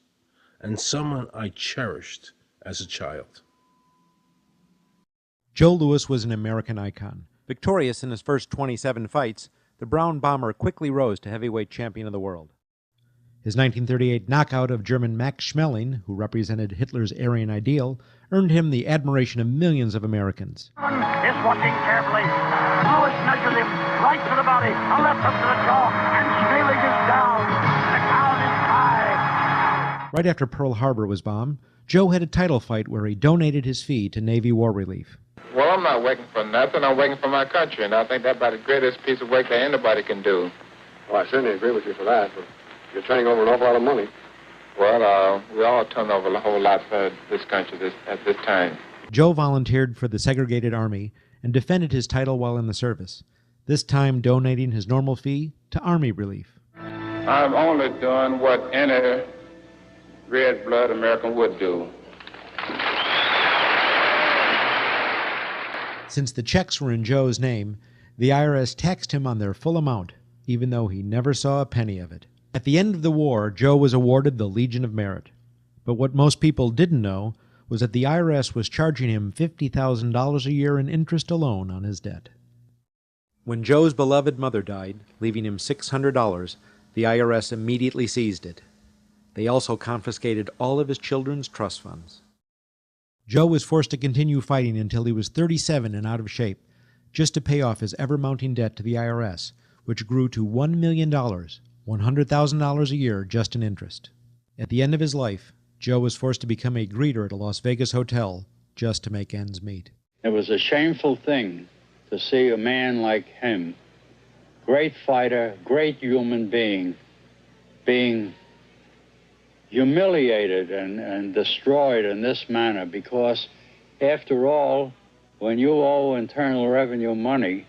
and someone I cherished as a child. Joe Louis was an American icon. Victorious in his first 27 fights, the Brown Bomber quickly rose to heavyweight champion of the world. His 1938 knockout of German Max Schmeling, who represented Hitler's Aryan ideal, earned him the admiration of millions of Americans. Is watching carefully. Louis measures him right to the body, a left hook to the jaw, and Schmeling is down. The count is high. Right after Pearl Harbor was bombed, Joe had a title fight where he donated his fee to Navy War Relief. Well, I'm not working for nothing. I'm working for my country, and I think that's about the greatest piece of work that anybody can do. Well, I certainly agree with you for that, but you're turning over an awful lot of money. Well, we all turn over a whole lot for this country at this time. Joe volunteered for the segregated army and defended his title while in the service, this time donating his normal fee to Army Relief. I'm only doing what any red-blood American would do. Since the checks were in Joe's name, the IRS taxed him on their full amount, even though he never saw a penny of it. At the end of the war, Joe was awarded the Legion of Merit. But what most people didn't know was that the IRS was charging him $50,000 a year in interest alone on his debt. When Joe's beloved mother died, leaving him $600, the IRS immediately seized it. They also confiscated all of his children's trust funds. Joe was forced to continue fighting until he was 37 and out of shape, just to pay off his ever-mounting debt to the IRS, which grew to $1 million, $100,000 a year just in interest. At the end of his life, Joe was forced to become a greeter at a Las Vegas hotel just to make ends meet. It was a shameful thing to see a man like him, great fighter, great human being, being humiliated and destroyed in this manner, because after all, when you owe Internal Revenue money,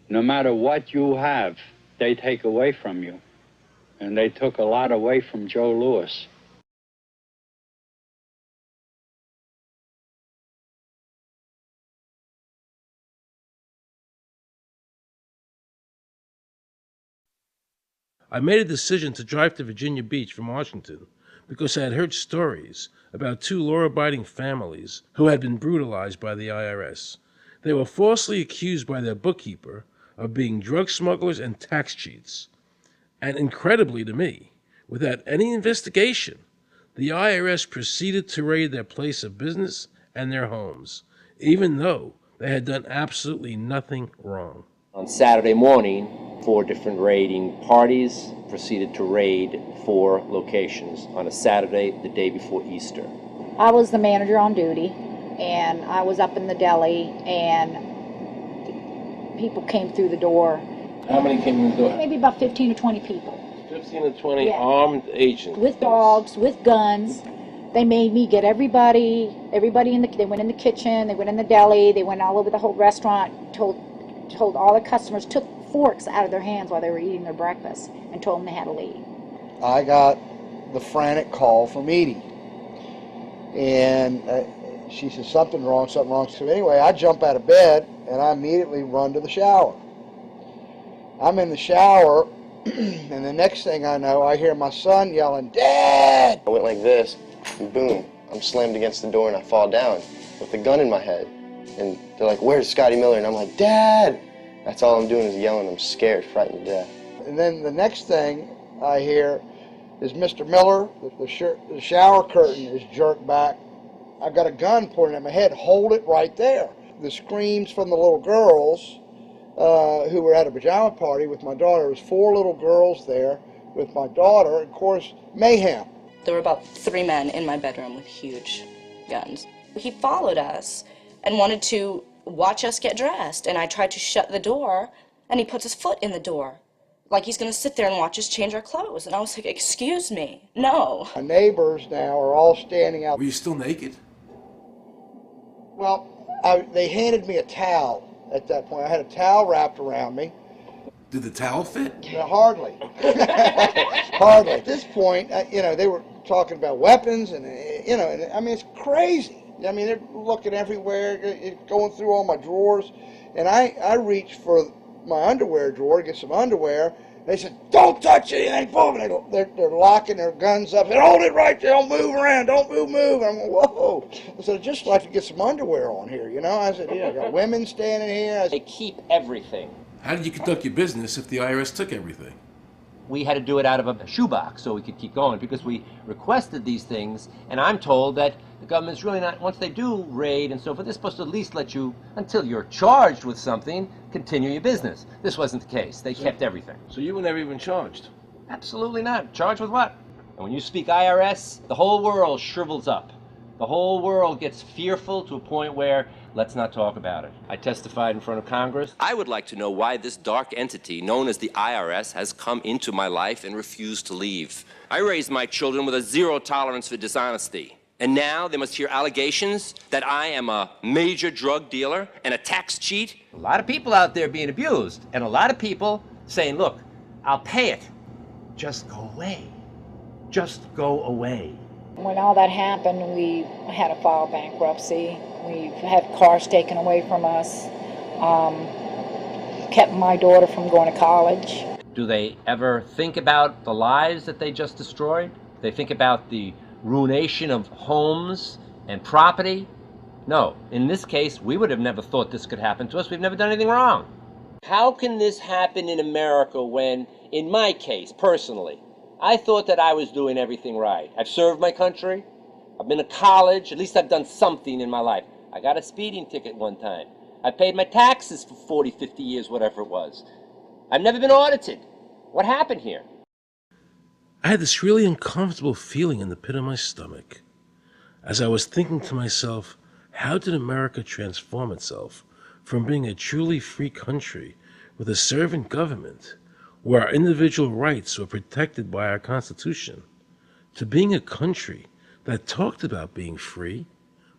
no matter what you have, they take away from you. And they took a lot away from Joe Louis. I made a decision to drive to Virginia Beach from Washington because I had heard stories about two law-abiding families who had been brutalized by the IRS. They were falsely accused by their bookkeeper of being drug smugglers and tax cheats. And incredibly to me, without any investigation, the IRS proceeded to raid their place of business and their homes, even though they had done absolutely nothing wrong. On Saturday morning, 4 different raiding parties proceeded to raid 4 locations on a Saturday, the day before Easter. I was the manager on duty, and I was up in the deli, and people came through the door. How many came in the door? Maybe about 15 or 20 people. 15 to 20 Yeah. armed agents. With dogs, with guns. They made me get everybody in they went in the kitchen, they went in the deli, they went all over the whole restaurant, told all the customers, took forks out of their hands while they were eating their breakfast, and told them they had to leave. I got the frantic call from Edie, and she said, something wrong. So anyway, I jump out of bed, and I immediately run to the shower. I'm in the shower, and the next thing I know, I hear my son yelling, "Dad!" I went like this, and boom, I'm slammed against the door, and I fall down with the gun in my head. And they're like, "Where's Scotty Miller?" And I'm like, "Dad!" That's all I'm doing is yelling. I'm scared, frightened to death. And then the next thing I hear is Mr. Miller, the shower curtain is jerked back. I've got a gun pointing at my head. Hold it right there. The screams from the little girls who were at a pajama party with my daughter. There was 4 little girls there with my daughter. Of course, mayhem. There were about 3 men in my bedroom with huge guns. He followed us and wanted to watch us get dressed, and I tried to shut the door, and he puts his foot in the door, like he's going to sit there and watch us change our clothes. And I was like, excuse me, no. My neighbors now are all standing out. Were you still naked? Well, they handed me a towel at that point. I had a towel wrapped around me. Did the towel fit? No, hardly. Hardly. At this point, they were talking about weapons, and, I mean, it's crazy. I mean, they're looking everywhere, going through all my drawers. And I reached for my underwear drawer to get some underwear. They said, "Don't touch anything." Boom. They're locking their guns up. They said, "Hold it right there. Don't move around. Don't move." I'm going, whoa. I said, "I'd just like to get some underwear on here, I said, I got women standing here. They keep everything. How did you conduct your business if the IRS took everything? We had to do it out of a shoebox so we could keep going because we requested these things, and I'm told that the government's really not, once they do raid and so forth, they're supposed to at least let you, until you're charged with something, continue your business. This wasn't the case. They kept everything. So you were never even charged? Absolutely not. Charged with what? And when you speak IRS, the whole world shrivels up. The whole world gets fearful to a point where, let's not talk about it. I testified in front of Congress. I would like to know why this dark entity, known as the IRS, has come into my life and refused to leave. I raised my children with a zero tolerance for dishonesty. And now they must hear allegations that I am a major drug dealer and a tax cheat? A lot of people out there being abused, and a lot of people saying, look, I'll pay it. Just go away. Just go away. When all that happened, we had to file bankruptcy. We've had cars taken away from us, kept my daughter from going to college. Do they ever think about the lives that they just destroyed? They think about the ruination of homes and property? No. In this case, we would have never thought this could happen to us. We've never done anything wrong. How can this happen in America when, in my case, personally, I thought that I was doing everything right? I've served my country. I've been to college. At least I've done something in my life. I got a speeding ticket one time. I paid my taxes for 40, 50 years, whatever it was. I've never been audited. What happened here? I had this really uncomfortable feeling in the pit of my stomach as I was thinking to myself, how did America transform itself from being a truly free country with a servant government where our individual rights were protected by our Constitution to being a country that talked about being free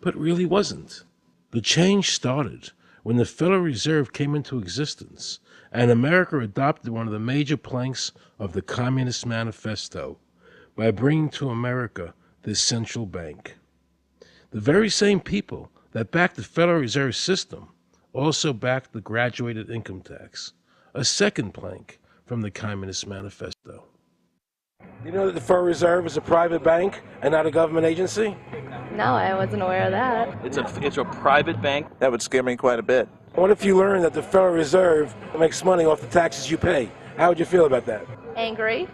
but really wasn't? The change started when the Federal Reserve came into existence and America adopted one of the major planks of the Communist Manifesto by bringing to America this central bank. The very same people that backed the Federal Reserve System also backed the graduated income tax, a second plank from the Communist Manifesto. You know that the Federal Reserve is a private bank and not a government agency? No, I wasn't aware of that. It's a private bank? That would scare me quite a bit. What if you learned that the Federal Reserve makes money off the taxes you pay? How would you feel about that? Angry.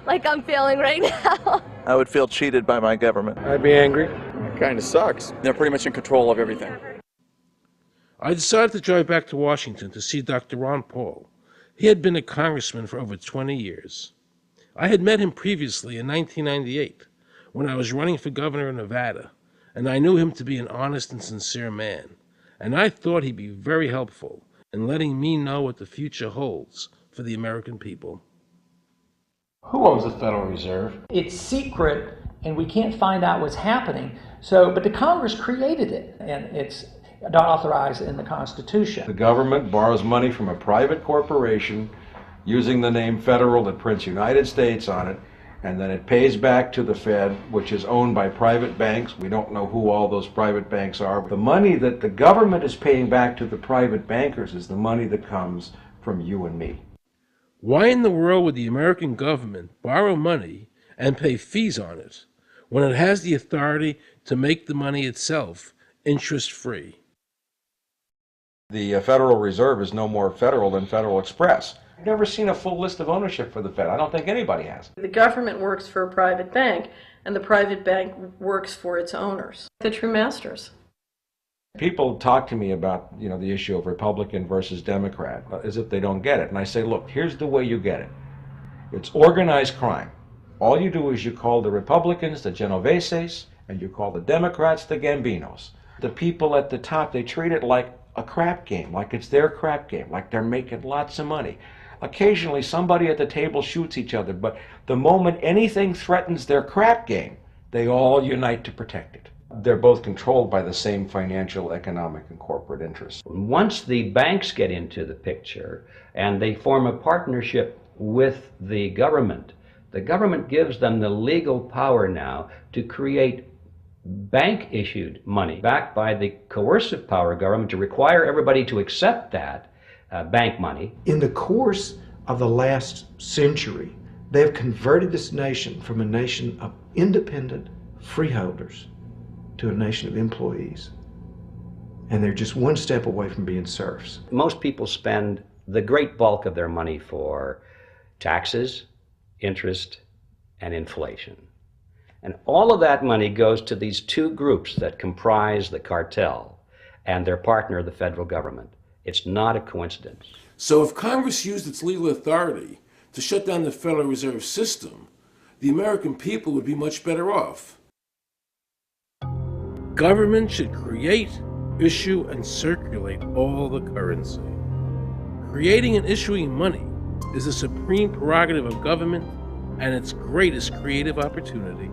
Like I'm feeling right now. I would feel cheated by my government. I'd be angry. It kind of sucks. They're pretty much in control of everything. I decided to drive back to Washington to see Dr. Ron Paul. He had been a congressman for over 20 years. I had met him previously in 1998 when I was running for governor of Nevada, and I knew him to be an honest and sincere man, and I thought he'd be very helpful in letting me know what the future holds for the American people. Who owns the Federal Reserve? It's secret, and we can't find out what's happening. But the Congress created it, and it's not authorized in the Constitution. The government borrows money from a private corporation using the name Federal that prints United States on it, and then it pays back to the Fed, which is owned by private banks. We don't know who all those private banks are. The money that the government is paying back to the private bankers is the money that comes from you and me. Why in the world would the American government borrow money and pay fees on it when it has the authority to make the money itself interest-free? The Federal Reserve is no more federal than Federal Express. I've never seen a full list of ownership for the Fed. I don't think anybody has. The government works for a private bank, and the private bank works for its owners, the true masters. People talk to me about, the issue of Republican versus Democrat, as if they don't get it. And I say, look, here's the way you get it. It's organized crime. All you do is you call the Republicans the Genoveses, and you call the Democrats the Gambinos. The people at the top, they treat it like a crap game, like it's their crap game, like they're making lots of money. Occasionally, somebody at the table shoots each other, but the moment anything threatens their crap game, they all unite to protect it. They're both controlled by the same financial, economic, and corporate interests. Once the banks get into the picture and they form a partnership with the government gives them the legal power now to create bank-issued money backed by the coercive power of government to require everybody to accept that bank money. In the course of the last century, they have converted this nation from a nation of independent freeholders to a nation of employees. And they're just one step away from being serfs. Most people spend the great bulk of their money for taxes, interest, and inflation. And all of that money goes to these two groups that comprise the cartel and their partner, the federal government. It's not a coincidence. So if Congress used its legal authority to shut down the Federal Reserve System, the American people would be much better off. Government should create, issue, and circulate all the currency. Creating and issuing money is the supreme prerogative of government and its greatest creative opportunity.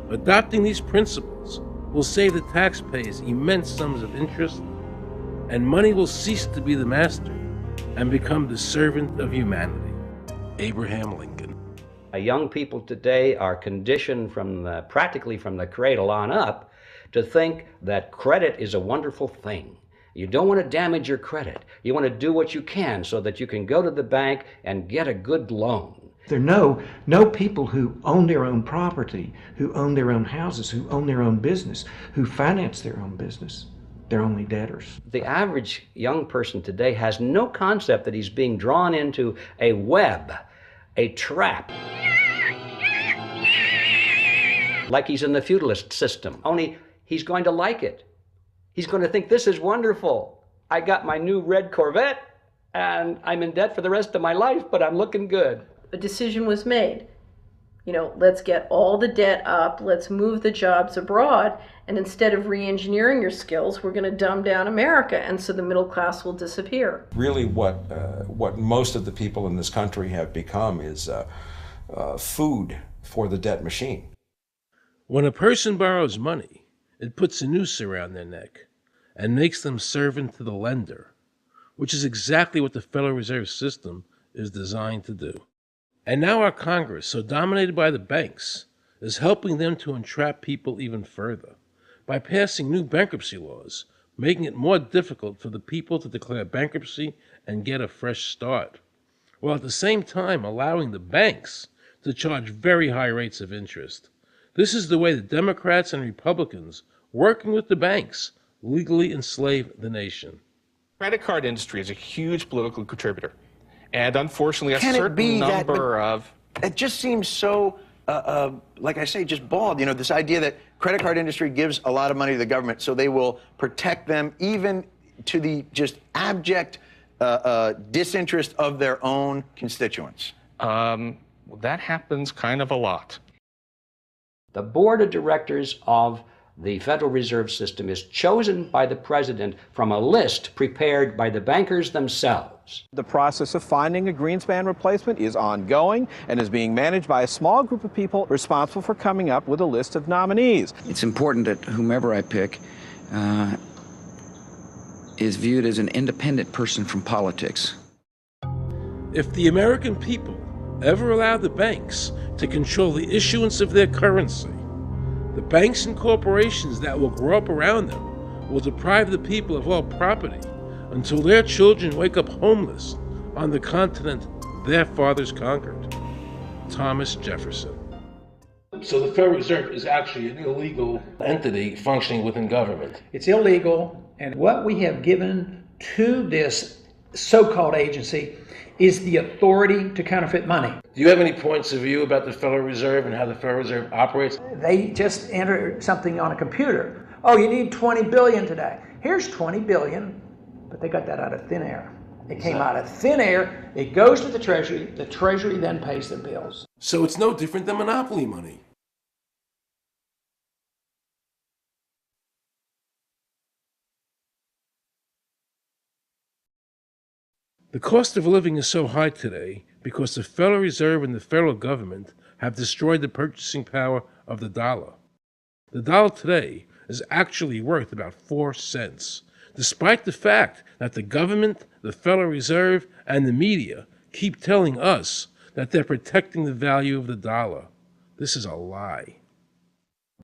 Adopting these principles will save the taxpayers immense sums of interest, and money will cease to be the master and become the servant of humanity. Abraham Lincoln. Young people today are conditioned practically from the cradle on up to think that credit is a wonderful thing. You don't want to damage your credit. You want to do what you can so that you can go to the bank and get a good loan. There are no people who own their own property, who own their own houses, who own their own business, who finance their own business. They're only debtors. The average young person today has no concept that he's being drawn into a web, a trap. Like he's in the feudalist system, only he's going to like it. He's going to think, this is wonderful. I got my new red Corvette, and I'm in debt for the rest of my life, but I'm looking good. A decision was made. Let's get all the debt up, let's move the jobs abroad, and instead of re-engineering your skills, we're going to dumb down America, and so the middle class will disappear. Really what most of the people in this country have become is food for the debt machine. When a person borrows money, it puts a noose around their neck and makes them servant to the lender, which is exactly what the Federal Reserve System is designed to do. And now our Congress, so dominated by the banks, is helping them to entrap people even further by passing new bankruptcy laws, making it more difficult for the people to declare bankruptcy and get a fresh start, while at the same time allowing the banks to charge very high rates of interest. This is the way the Democrats and Republicans, working with the banks, legally enslave the nation. Credit card industry is a huge political contributor. And unfortunately, a certain number of... It just seems so, like I say, just bald. This idea that credit card industry gives a lot of money to the government, so they will protect them even to the just abject disinterest of their own constituents. That happens kind of a lot. The board of directors of the Federal Reserve System is chosen by the president from a list prepared by the bankers themselves. The process of finding a Greenspan replacement is ongoing and is being managed by a small group of people responsible for coming up with a list of nominees. It's important that whomever I pick is viewed as an independent person from politics. If the American people ever allow the banks to control the issuance of their currency, the banks and corporations that will grow up around them will deprive the people of all property until their children wake up homeless on the continent their fathers conquered. Thomas Jefferson. So the Federal Reserve is actually an illegal entity functioning within government. It's illegal, and what we have given to this so-called agency is the authority to counterfeit money. Do you have any points of view about the Federal Reserve and how the Federal Reserve operates? They just enter something on a computer. Oh, you need 20 billion today. Here's 20 billion, but they got that out of thin air. It came out of thin air, it goes to the Treasury then pays their bills. So it's no different than monopoly money. The cost of living is so high today because the Federal Reserve and the federal government have destroyed the purchasing power of the dollar. The dollar today is actually worth about 4 cents, despite the fact that the government, the Federal Reserve, and the media keep telling us that they're protecting the value of the dollar. This is a lie.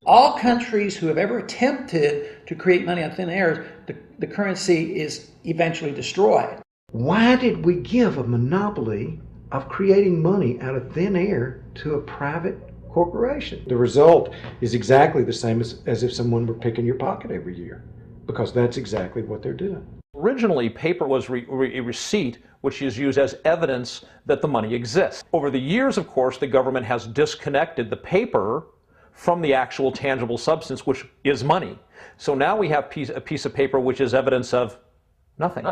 All countries who have ever attempted to create money on thin air, the currency is eventually destroyed. Why did we give a monopoly of creating money out of thin air to a private corporation? The result is exactly the same as if someone were picking your pocket every year, because that's exactly what they're doing. Originally, paper was a receipt which is used as evidence that the money exists. Over the years, of course, the government has disconnected the paper from the actual tangible substance, which is money. So now we have a piece of paper which is evidence of nothing.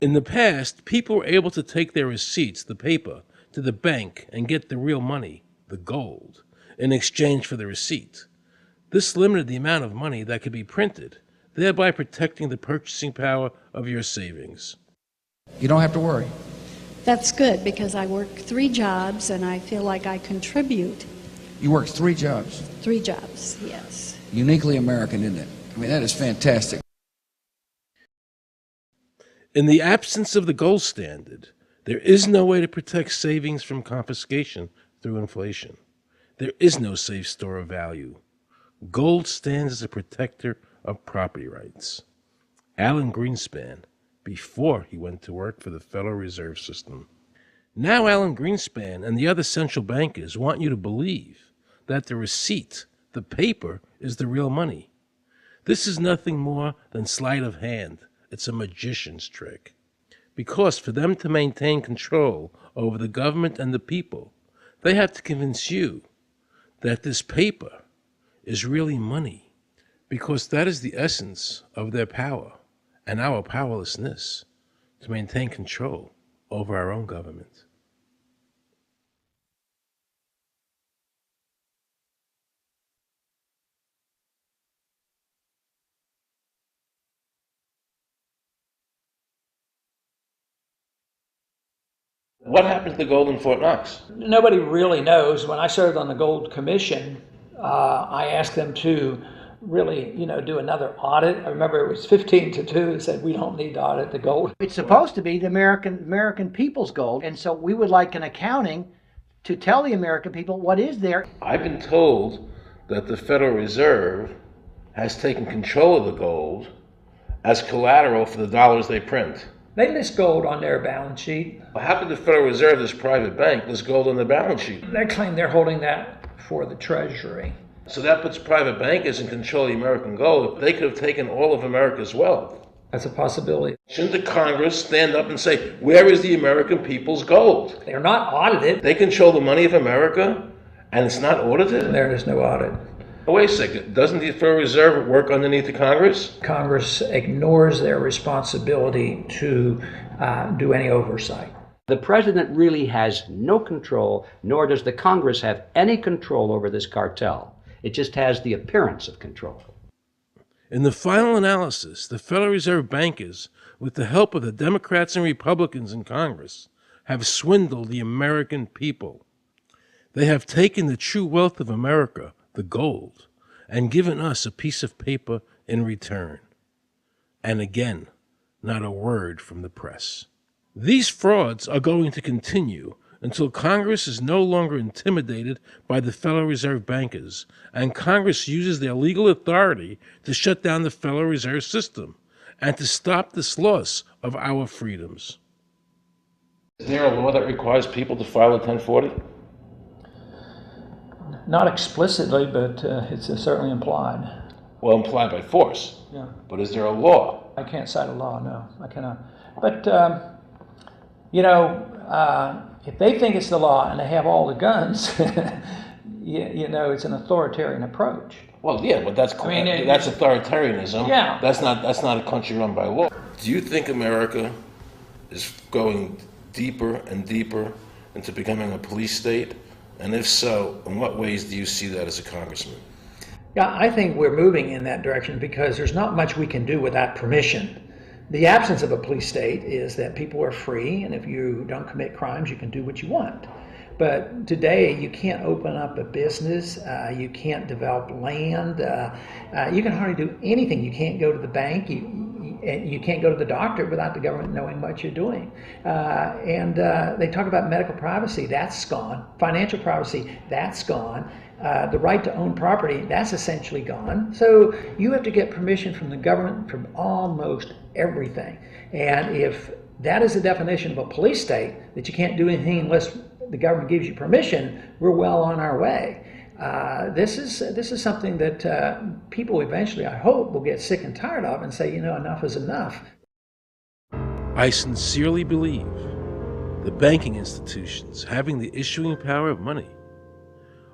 In the past, people were able to take their receipts, the paper, to the bank and get the real money, the gold, in exchange for the receipt. This limited the amount of money that could be printed, thereby protecting the purchasing power of your savings. You don't have to worry. That's good, because I work 3 jobs and I feel like I contribute. You work 3 jobs. 3 jobs, yes. Uniquely American, isn't it? I mean, that is fantastic. In the absence of the gold standard, there is no way to protect savings from confiscation through inflation. There is no safe store of value. Gold stands as a protector of property rights. Alan Greenspan, before he went to work for the Federal Reserve System. Now Alan Greenspan and the other central bankers want you to believe that the receipt, the paper, is the real money. This is nothing more than sleight of hand. It's a magician's trick. Because for them to maintain control over the government and the people, they have to convince you that this paper is really money, because that is the essence of their power and our powerlessness to maintain control over our own government. What happened to the gold in Fort Knox? Nobody really knows. When I served on the Gold Commission, I asked them to really, do another audit. I remember it was 15-2. They said, we don't need to audit the gold. It's supposed to be the American people's gold, and so we would like an accounting to tell the American people what is there. I've been told that the Federal Reserve has taken control of the gold as collateral for the dollars they print. They list gold on their balance sheet. How could the Federal Reserve, this private bank, list gold on the balance sheet? They claim they're holding that for the Treasury. So that puts private bankers in control of the American gold. They could have taken all of America's wealth. That's a possibility. Shouldn't the Congress stand up and say, where is the American people's gold? They're not audited. They control the money of America, and it's not audited? There is no audit. Oh, wait a second. Doesn't the Federal Reserve work underneath the Congress? Congress ignores their responsibility to do any oversight. The president really has no control, nor does the Congress have any control over this cartel. It just has the appearance of control. In the final analysis, the Federal Reserve bankers, with the help of the Democrats and Republicans in Congress, have swindled the American people. They have taken the true wealth of America, the gold, and given us a piece of paper in return. And again, not a word from the press. These frauds are going to continue until Congress is no longer intimidated by the Federal Reserve bankers, and Congress uses their legal authority to shut down the Federal Reserve System and to stop this loss of our freedoms. Is there a law that requires people to file a 1040? Not explicitly, but it's certainly implied. Well, implied by force. Yeah. But is there a law? I can't cite a law, no, I cannot. But, if they think it's the law and they have all the guns, it's an authoritarian approach. Well, yeah, but that's authoritarianism. Yeah. That's not a country run by law. Do you think America is going deeper and deeper into becoming a police state? And if so, in what ways do you see that as a congressman? Yeah, I think we're moving in that direction because there's not much we can do without permission. The absence of a police state is that people are free, and if you don't commit crimes, you can do what you want. But today, you can't open up a business, you can't develop land, you can hardly do anything. You can't go to the bank, you can't go to the doctor without the government knowing what you're doing. And they talk about medical privacy, that's gone. Financial privacy, that's gone. The right to own property, that's essentially gone. So you have to get permission from the government from almost everything. And if that is the definition of a police state, that you can't do anything unless the government gives you permission, we're well on our way. This is something that people eventually, I hope, will get sick and tired of and say, enough is enough. I sincerely believe the banking institutions having the issuing power of money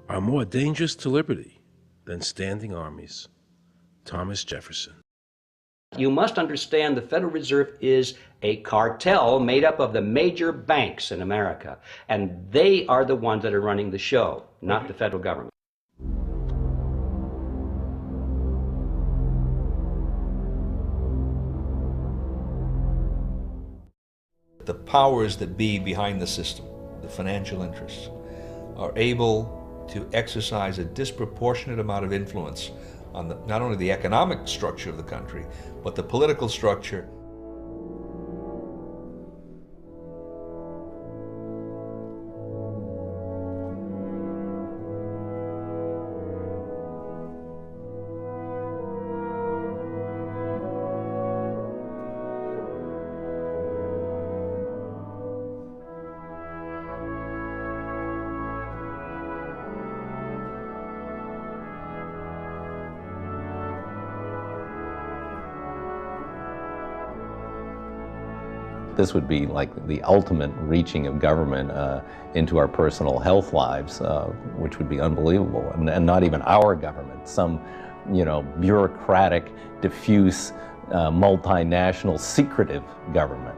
are more dangerous to liberty than standing armies. Thomas Jefferson. You must understand the Federal Reserve is a cartel made up of the major banks in America, and they are the ones that are running the show, not the federal government. The powers that be behind the system, the financial interests, are able to exercise a disproportionate amount of influence on not only the economic structure of the country, but the political structure. This would be like the ultimate reaching of government into our personal health lives, which would be unbelievable. And not even our government, some, bureaucratic, diffuse, multinational, secretive government.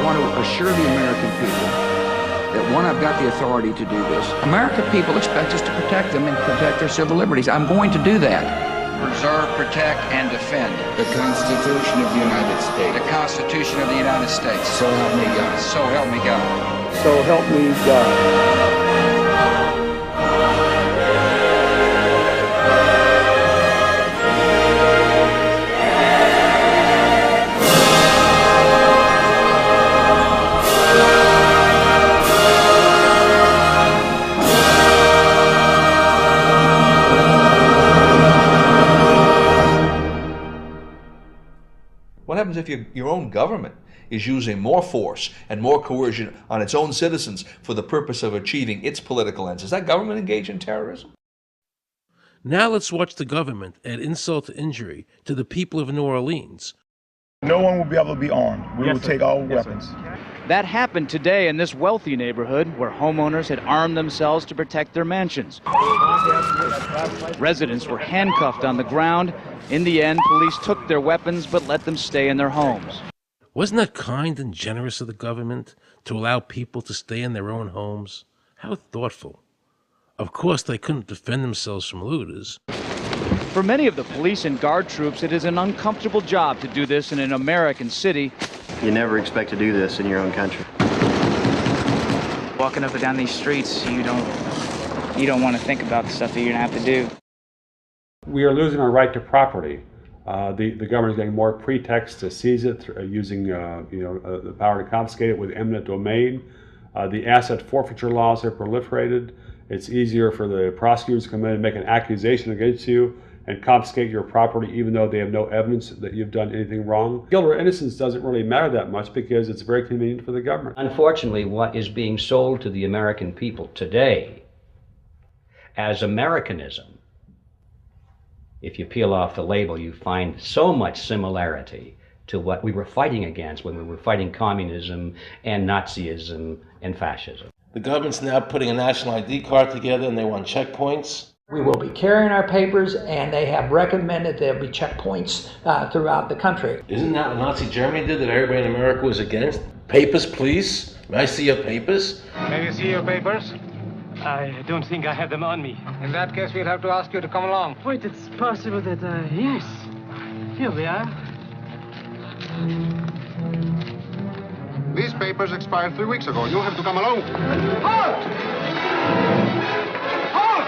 want to assure the American people that, one, I've got the authority to do this. American people expect us to protect them and protect their civil liberties. I'm going to do that. Preserve, protect, and defend the Constitution of the United States. The Constitution of the United States. So help me God. So help me God. So help me God. What happens if your own government is using more force and more coercion on its own citizens for the purpose of achieving its political ends? Is that government engaged in terrorism? Now let's watch the government add insult to injury to the people of New Orleans. No one will be able to be armed. We will take all weapons. That happened today in this wealthy neighborhood where homeowners had armed themselves to protect their mansions. Residents were handcuffed on the ground. In the end, police took their weapons but let them stay in their homes. Wasn't that kind and generous of the government to allow people to stay in their own homes? How thoughtful. Of course, they couldn't defend themselves from looters. For many of the police and guard troops, it is an uncomfortable job to do this in an American city. You never expect to do this in your own country. Walking up and down these streets, you don't want to think about the stuff that you're going to have to do. We are losing our right to property. The government is getting more pretexts to seize it, using the power to confiscate it with eminent domain. The asset forfeiture laws have proliferated. It's easier for the prosecutors to come in and make an accusation against you and confiscate your property even though they have no evidence that you've done anything wrong. Guilt or innocence doesn't really matter that much because it's very convenient for the government. Unfortunately, what is being sold to the American people today as Americanism, if you peel off the label, you find so much similarity to what we were fighting against when we were fighting communism and Nazism and fascism. The government's now putting a national ID card together and they want checkpoints. We will be carrying our papers, and they have recommended there'll be checkpoints throughout the country. Isn't that what Nazi Germany did that everybody in America was against? Papers, please. May I see your papers? May we see your papers? I don't think I have them on me. In that case, we'll have to ask you to come along. Wait, it's possible that, yes. Here we are. These papers expired 3 weeks ago. You'll have to come along. Halt! Halt!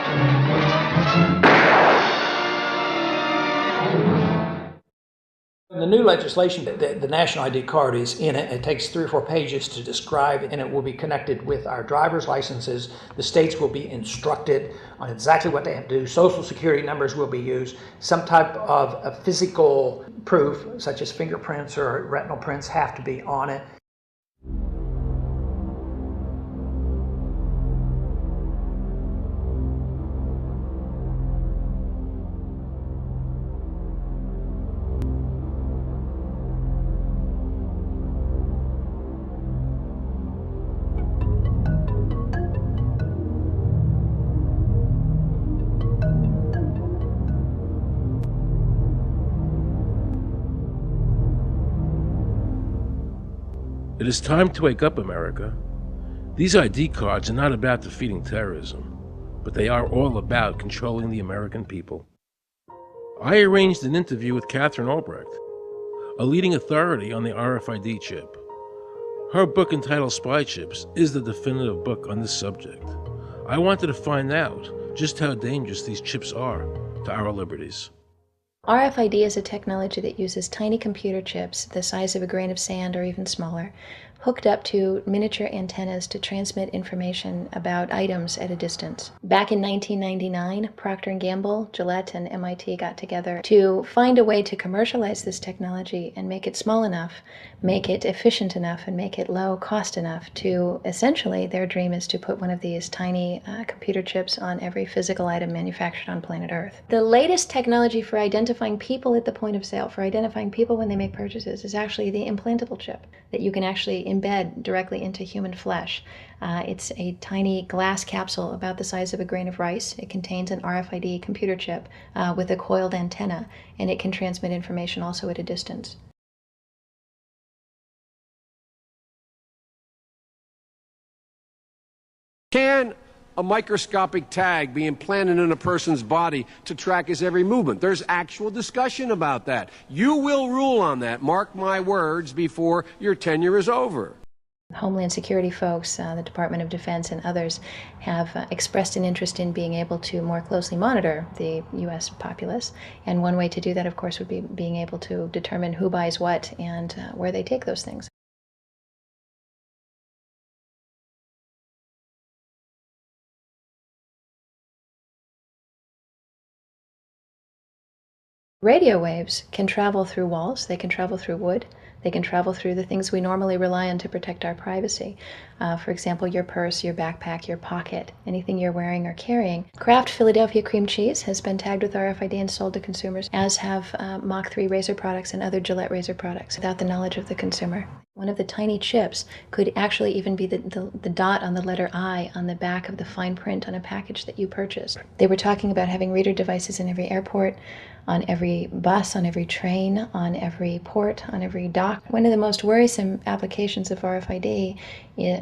In the new legislation, the national ID card is in it. It takes 3 or 4 pages to describe, and it will be connected with our driver's licenses. The states will be instructed on exactly what they have to do. Social security numbers will be used. Some type of a physical proof, such as fingerprints or retinal prints, have to be on it. It is time to wake up, America. These ID cards are not about defeating terrorism, but they are all about controlling the American people. I arranged an interview with Catherine Albrecht, a leading authority on the RFID chip. Her book entitled Spy Chips is the definitive book on this subject. I wanted to find out just how dangerous these chips are to our liberties. RFID is a technology that uses tiny computer chips the size of a grain of sand or even smaller, hooked up to miniature antennas to transmit information about items at a distance. Back in 1999, Procter & Gamble, Gillette, and MIT got together to find a way to commercialize this technology and make it small enough, make it efficient enough, and make it low cost enough to, essentially, their dream is to put one of these tiny computer chips on every physical item manufactured on planet Earth. The latest technology for identifying people at the point of sale, for identifying people when they make purchases, is actually the implantable chip that you can actually embed directly into human flesh. It's a tiny glass capsule about the size of a grain of rice. It contains an RFID computer chip with a coiled antenna, and it can transmit information also at a distance. Can a microscopic tag be implanted in a person's body to track his every movement? There's actual discussion about that. You will rule on that, mark my words, before your tenure is over. Homeland Security folks, the Department of Defense and others have expressed an interest in being able to more closely monitor the U.S. populace. And one way to do that, of course, would be being able to determine who buys what and where they take those things. Radio waves can travel through walls, they can travel through wood, they can travel through the things we normally rely on to protect our privacy. For example, your purse, your backpack, your pocket, anything you're wearing or carrying. Kraft Philadelphia cream cheese has been tagged with RFID and sold to consumers, as have Mach 3 razor products and other Gillette razor products, without the knowledge of the consumer. One of the tiny chips could actually even be the dot on the letter I on the back of the fine print on a package that you purchased. They were talking about having reader devices in every airport, on every bus, on every train, on every port, on every dock. One of the most worrisome applications of RFID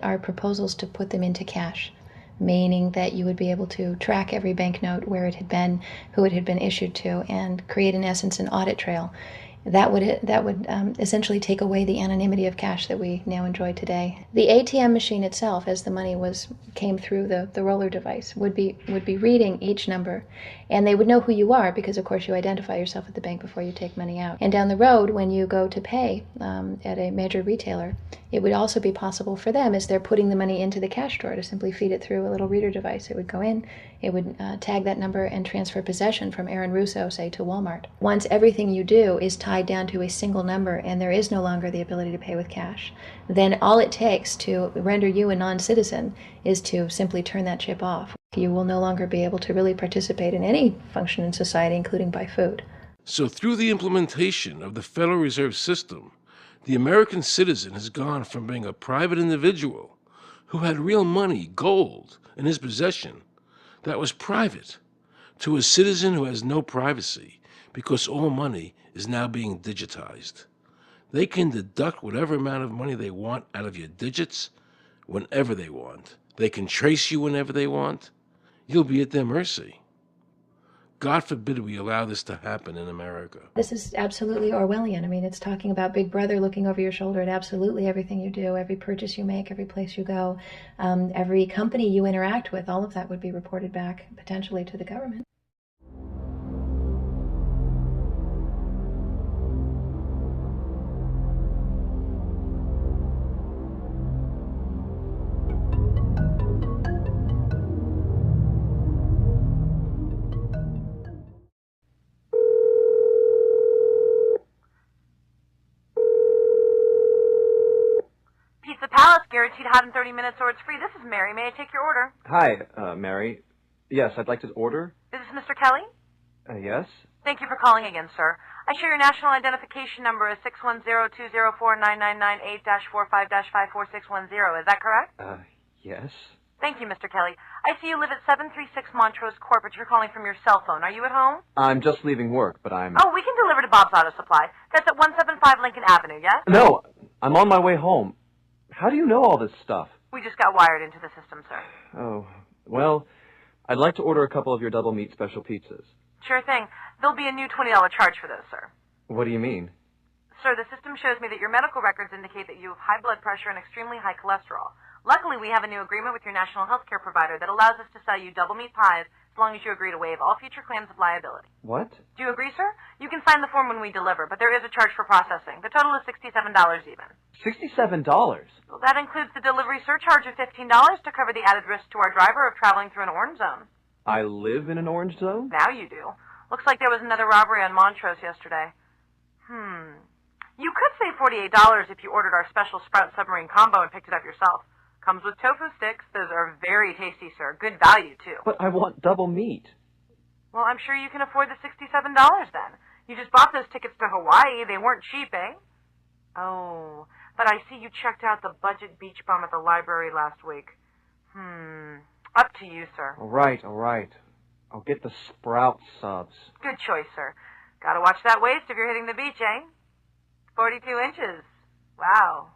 are proposals to put them into cash, meaning that you would be able to track every banknote, where it had been, who it had been issued to, and create, in essence, an audit trail. That would essentially take away the anonymity of cash that we now enjoy today. The ATM machine itself, as the money came through the roller device, would be reading each number, and they would know who you are because, of course, you identify yourself at the bank before you take money out. And down the road, when you go to pay at a major retailer, it would also be possible for them, as they're putting the money into the cash drawer, to simply feed it through a little reader device. It would go in, it would tag that number and transfer possession from Aaron Russo, say, to Walmart. Once everything you do is tied down to a single number and there is no longer the ability to pay with cash, then all it takes to render you a non-citizen is to simply turn that chip off. You will no longer be able to really participate in any function in society, including buy food. So through the implementation of the Federal Reserve System, the American citizen has gone from being a private individual who had real money, gold, in his possession that was private, to a citizen who has no privacy because all money is now being digitized. They can deduct whatever amount of money they want out of your digits whenever they want. They can trace you whenever they want. You'll be at their mercy. God forbid we allow this to happen in America. This is absolutely Orwellian. I mean, it's talking about Big Brother looking over your shoulder at absolutely everything you do, every purchase you make, every place you go, every company you interact with. All of that would be reported back potentially to the government. Palace, guaranteed hot in 30 minutes or it's free. This is Mary. May I take your order? Hi, Mary. Yes, I'd like to order. Is this Mr. Kelly? Yes? Thank you for calling again, sir. I show your national identification number as 610-204-999-8-45-5461. Is that correct? Yes. Thank you, Mr. Kelly. I see you live at 736 Montrose Court, but you're calling from your cell phone. Are you at home? I'm just leaving work, but I'm... Oh, we can deliver to Bob's Auto Supply. That's at 175 Lincoln Avenue, yes? No, I'm on my way home. How do you know all this stuff? We just got wired into the system, sir. Oh, well, I'd like to order a couple of your double meat special pizzas. Sure thing. There'll be a new $20 charge for those, sir. What do you mean? Sir, the system shows me that your medical records indicate that you have high blood pressure and extremely high cholesterol. Luckily, we have a new agreement with your national health care provider that allows us to sell you double meat pies as long as you agree to waive all future claims of liability. What? Do you agree, sir? You can sign the form when we deliver, but there is a charge for processing. The total is $67 even. $67? Well, that includes the delivery surcharge of $15 to cover the added risk to our driver of traveling through an orange zone. I live in an orange zone? Now you do. Looks like there was another robbery on Montrose yesterday. You could save $48 if you ordered our special Sprout Submarine Combo and picked it up yourself. Comes with tofu sticks. Those are very tasty, sir. Good value, too. But I want double meat. Well, I'm sure you can afford the $67 then. You just bought those tickets to Hawaii. They weren't cheap, eh? Oh, but I see you checked out the budget beach bum at the library last week. Up to you, sir. All right. I'll get the Sprout subs. Good choice, sir. Gotta watch that waist if you're hitting the beach, eh? 42 inches. Wow.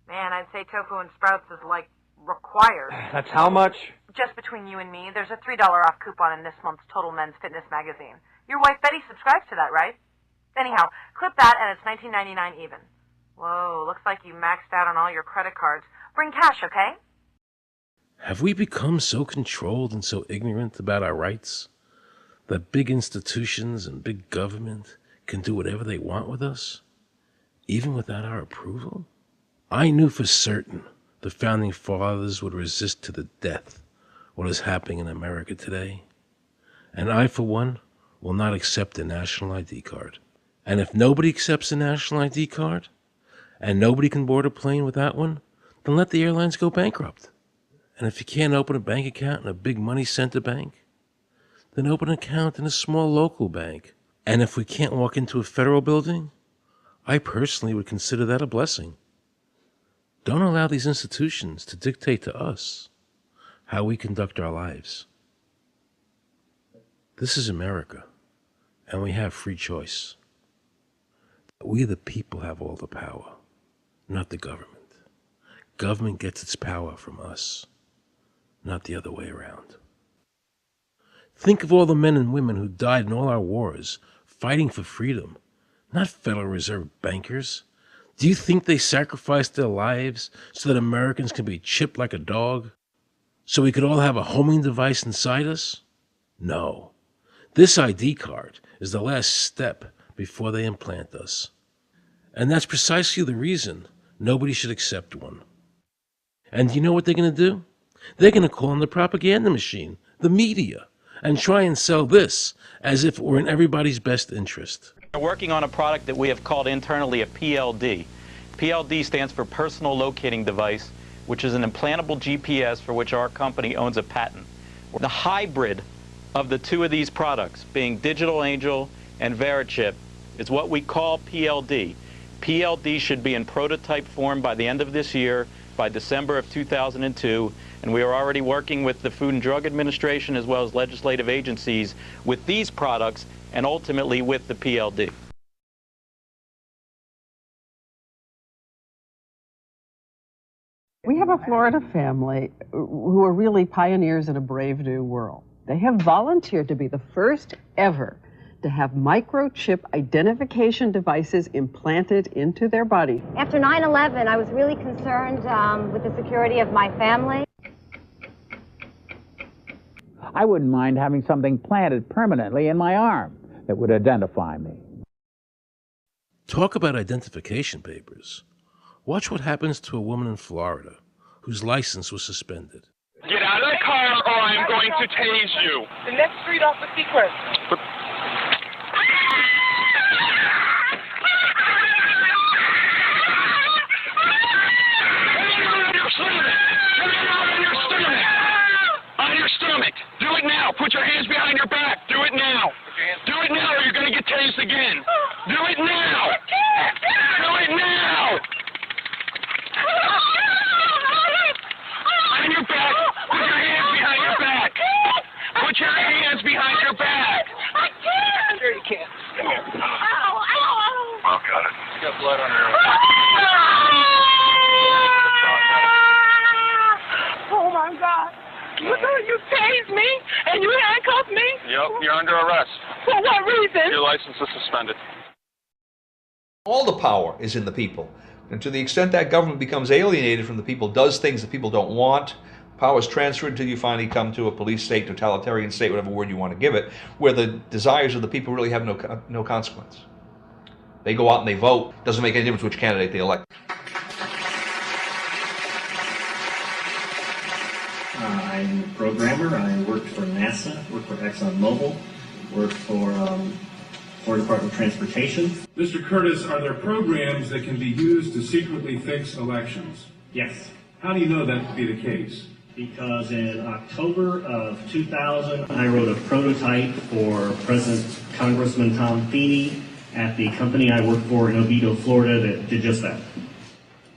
Man, I'd say tofu and sprouts is like required. That's how much? Just between you and me, there's a $3 off coupon in this month's Total Men's Fitness magazine. Your wife Betty subscribes to that, right? Anyhow, clip that and it's $19.99 even. Whoa, looks like you maxed out on all your credit cards. Bring cash, okay? Have we become so controlled and so ignorant about our rights that big institutions and big government can do whatever they want with us, even without our approval? I knew for certain the Founding Fathers would resist to the death what is happening in America today. And I, for one, will not accept a national ID card. And if nobody accepts a national ID card, and nobody can board a plane without one, then let the airlines go bankrupt. And if you can't open a bank account in a big money center bank, then open an account in a small local bank. And if we can't walk into a federal building, I personally would consider that a blessing. Don't allow these institutions to dictate to us how we conduct our lives. This is America, and we have free choice. We the people have all the power, not the government. Government gets its power from us, not the other way around. Think of all the men and women who died in all our wars, fighting for freedom, not Federal Reserve bankers. Do you think they sacrificed their lives so that Americans can be chipped like a dog? So we could all have a homing device inside us? No. This ID card is the last step before they implant us. And that's precisely the reason nobody should accept one. And do you know what they're going to do? They're going to call in the propaganda machine, the media, and try and sell this as if it were in everybody's best interest. We're working on a product that we have called internally a PLD. PLD stands for Personal Locating Device, which is an implantable GPS for which our company owns a patent. The hybrid of the two of these products, being Digital Angel and Verichip, is what we call PLD. PLD should be in prototype form by the end of this year, by December of 2002, and we are already working with the Food and Drug Administration as well as legislative agencies with these products and ultimately with the PLD. We have a Florida family who are really pioneers in a brave new world. They have volunteered to be the first ever to have microchip identification devices implanted into their body. After 9/11, I was really concerned with the security of my family. I wouldn't mind having something planted permanently in my arm that would identify me. Talk about identification papers. Watch what happens to a woman in Florida whose license was suspended. Get out of the car or I'm going to tase you. The next street off the Seacrest. On your stomach. Do it now. Put your hands behind your back. Do it now. Do it now or you're going to get tased again. Do it now. Do it now. On your back. Put your hands behind your back. Put your hands behind your back. I can't. Sure you can. Come here. Ow, ow. Oh, got it. You got blood on your Oh, my God. You tased me and you handcuffed me? Yep, you're under arrest. For what reason? Your license is suspended. All the power is in the people. And to the extent that government becomes alienated from the people, does things that people don't want, power is transferred until you finally come to a police state, totalitarian state, whatever word you want to give it, where the desires of the people really have no consequence. They go out and they vote. Doesn't make any difference which candidate they elect. I'm a programmer. I worked for NASA, worked for ExxonMobil, worked for Florida Department of Transportation. Mr. Curtis, are there programs that can be used to secretly fix elections? Yes. How do you know that to be the case? Because in October of 2000, I wrote a prototype for Congressman Tom Feeney at the company I worked for in Oviedo, Florida, that did just that.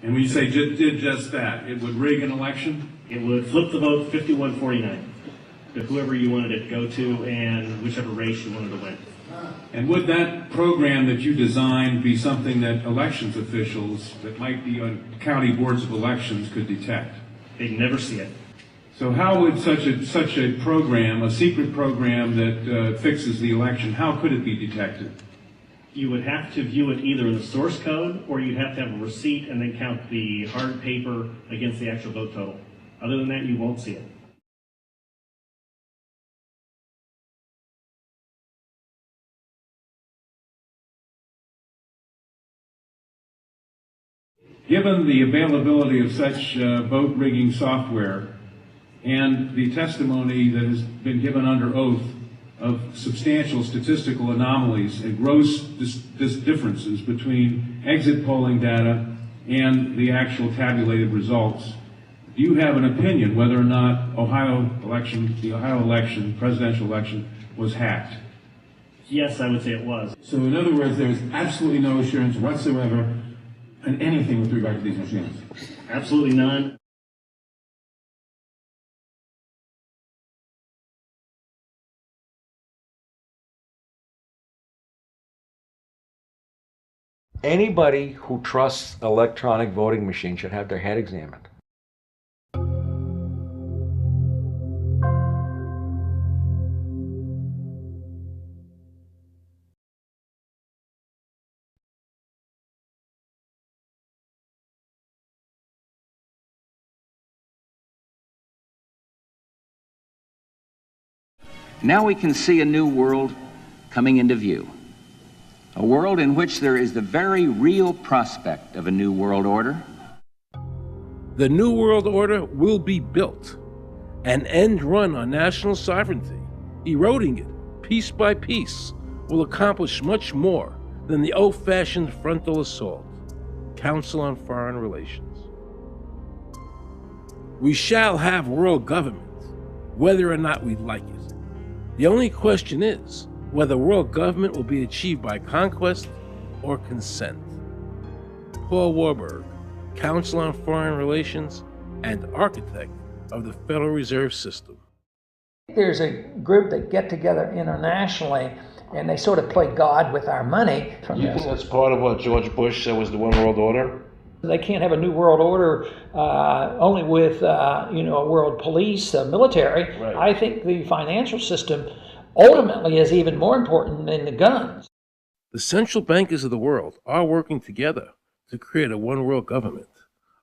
And when you say did just that, it would rig an election? It would flip the vote 51-49 to whoever you wanted it to go to and whichever race you wanted to win. And would that program that you designed be something that elections officials that might be on county boards of elections could detect? They'd never see it. So how would such a program, a secret program that fixes the election, how could it be detected? You would have to view it either in the source code, or you'd have to have a receipt and then count the hard paper against the actual vote total. Other than that, you won't see it. Given the availability of such vote rigging software and the testimony that has been given under oath of substantial statistical anomalies and gross differences between exit polling data and the actual tabulated results, do you have an opinion whether or not the Ohio election, presidential election, was hacked? Yes, I would say it was. So in other words, there's absolutely no assurance whatsoever in anything with regard to these machines? Absolutely none. Anybody who trusts electronic voting machines should have their head examined. Now we can see a new world coming into view. A world in which there is the very real prospect of a new world order. The New World Order will be built, an end run on national sovereignty, eroding it piece by piece, will accomplish much more than the old-fashioned frontal assault. Council on Foreign Relations. We shall have world government, whether or not we like it. The only question is whether world government will be achieved by conquest or consent. Paul Warburg, Council on Foreign Relations and architect of the Federal Reserve System. There's a group that get together internationally and they sort of play God with our money. You think that's part of what George Bush said was the one world order? They can't have a new world order only with a world police, military. Right. I think the financial system ultimately is even more important than the guns. The central bankers of the world are working together to create a one world government,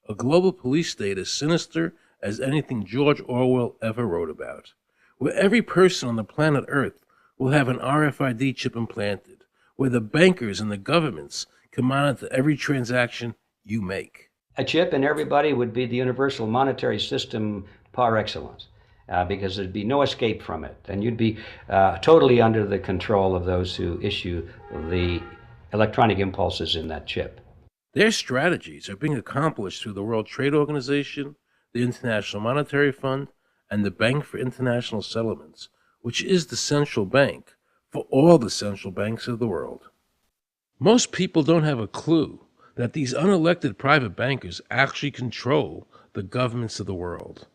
a global police state as sinister as anything George Orwell ever wrote about, where every person on the planet Earth will have an RFID chip implanted, where the bankers and the governments can monitor every transaction you make. A chip in everybody would be the universal monetary system par excellence. Because there'd be no escape from it, and you'd be totally under the control of those who issue the electronic impulses in that chip. Their strategies are being accomplished through the World Trade Organization, the International Monetary Fund, and the Bank for International Settlements, which is the central bank for all the central banks of the world. Most people don't have a clue that these unelected private bankers actually control the governments of the world.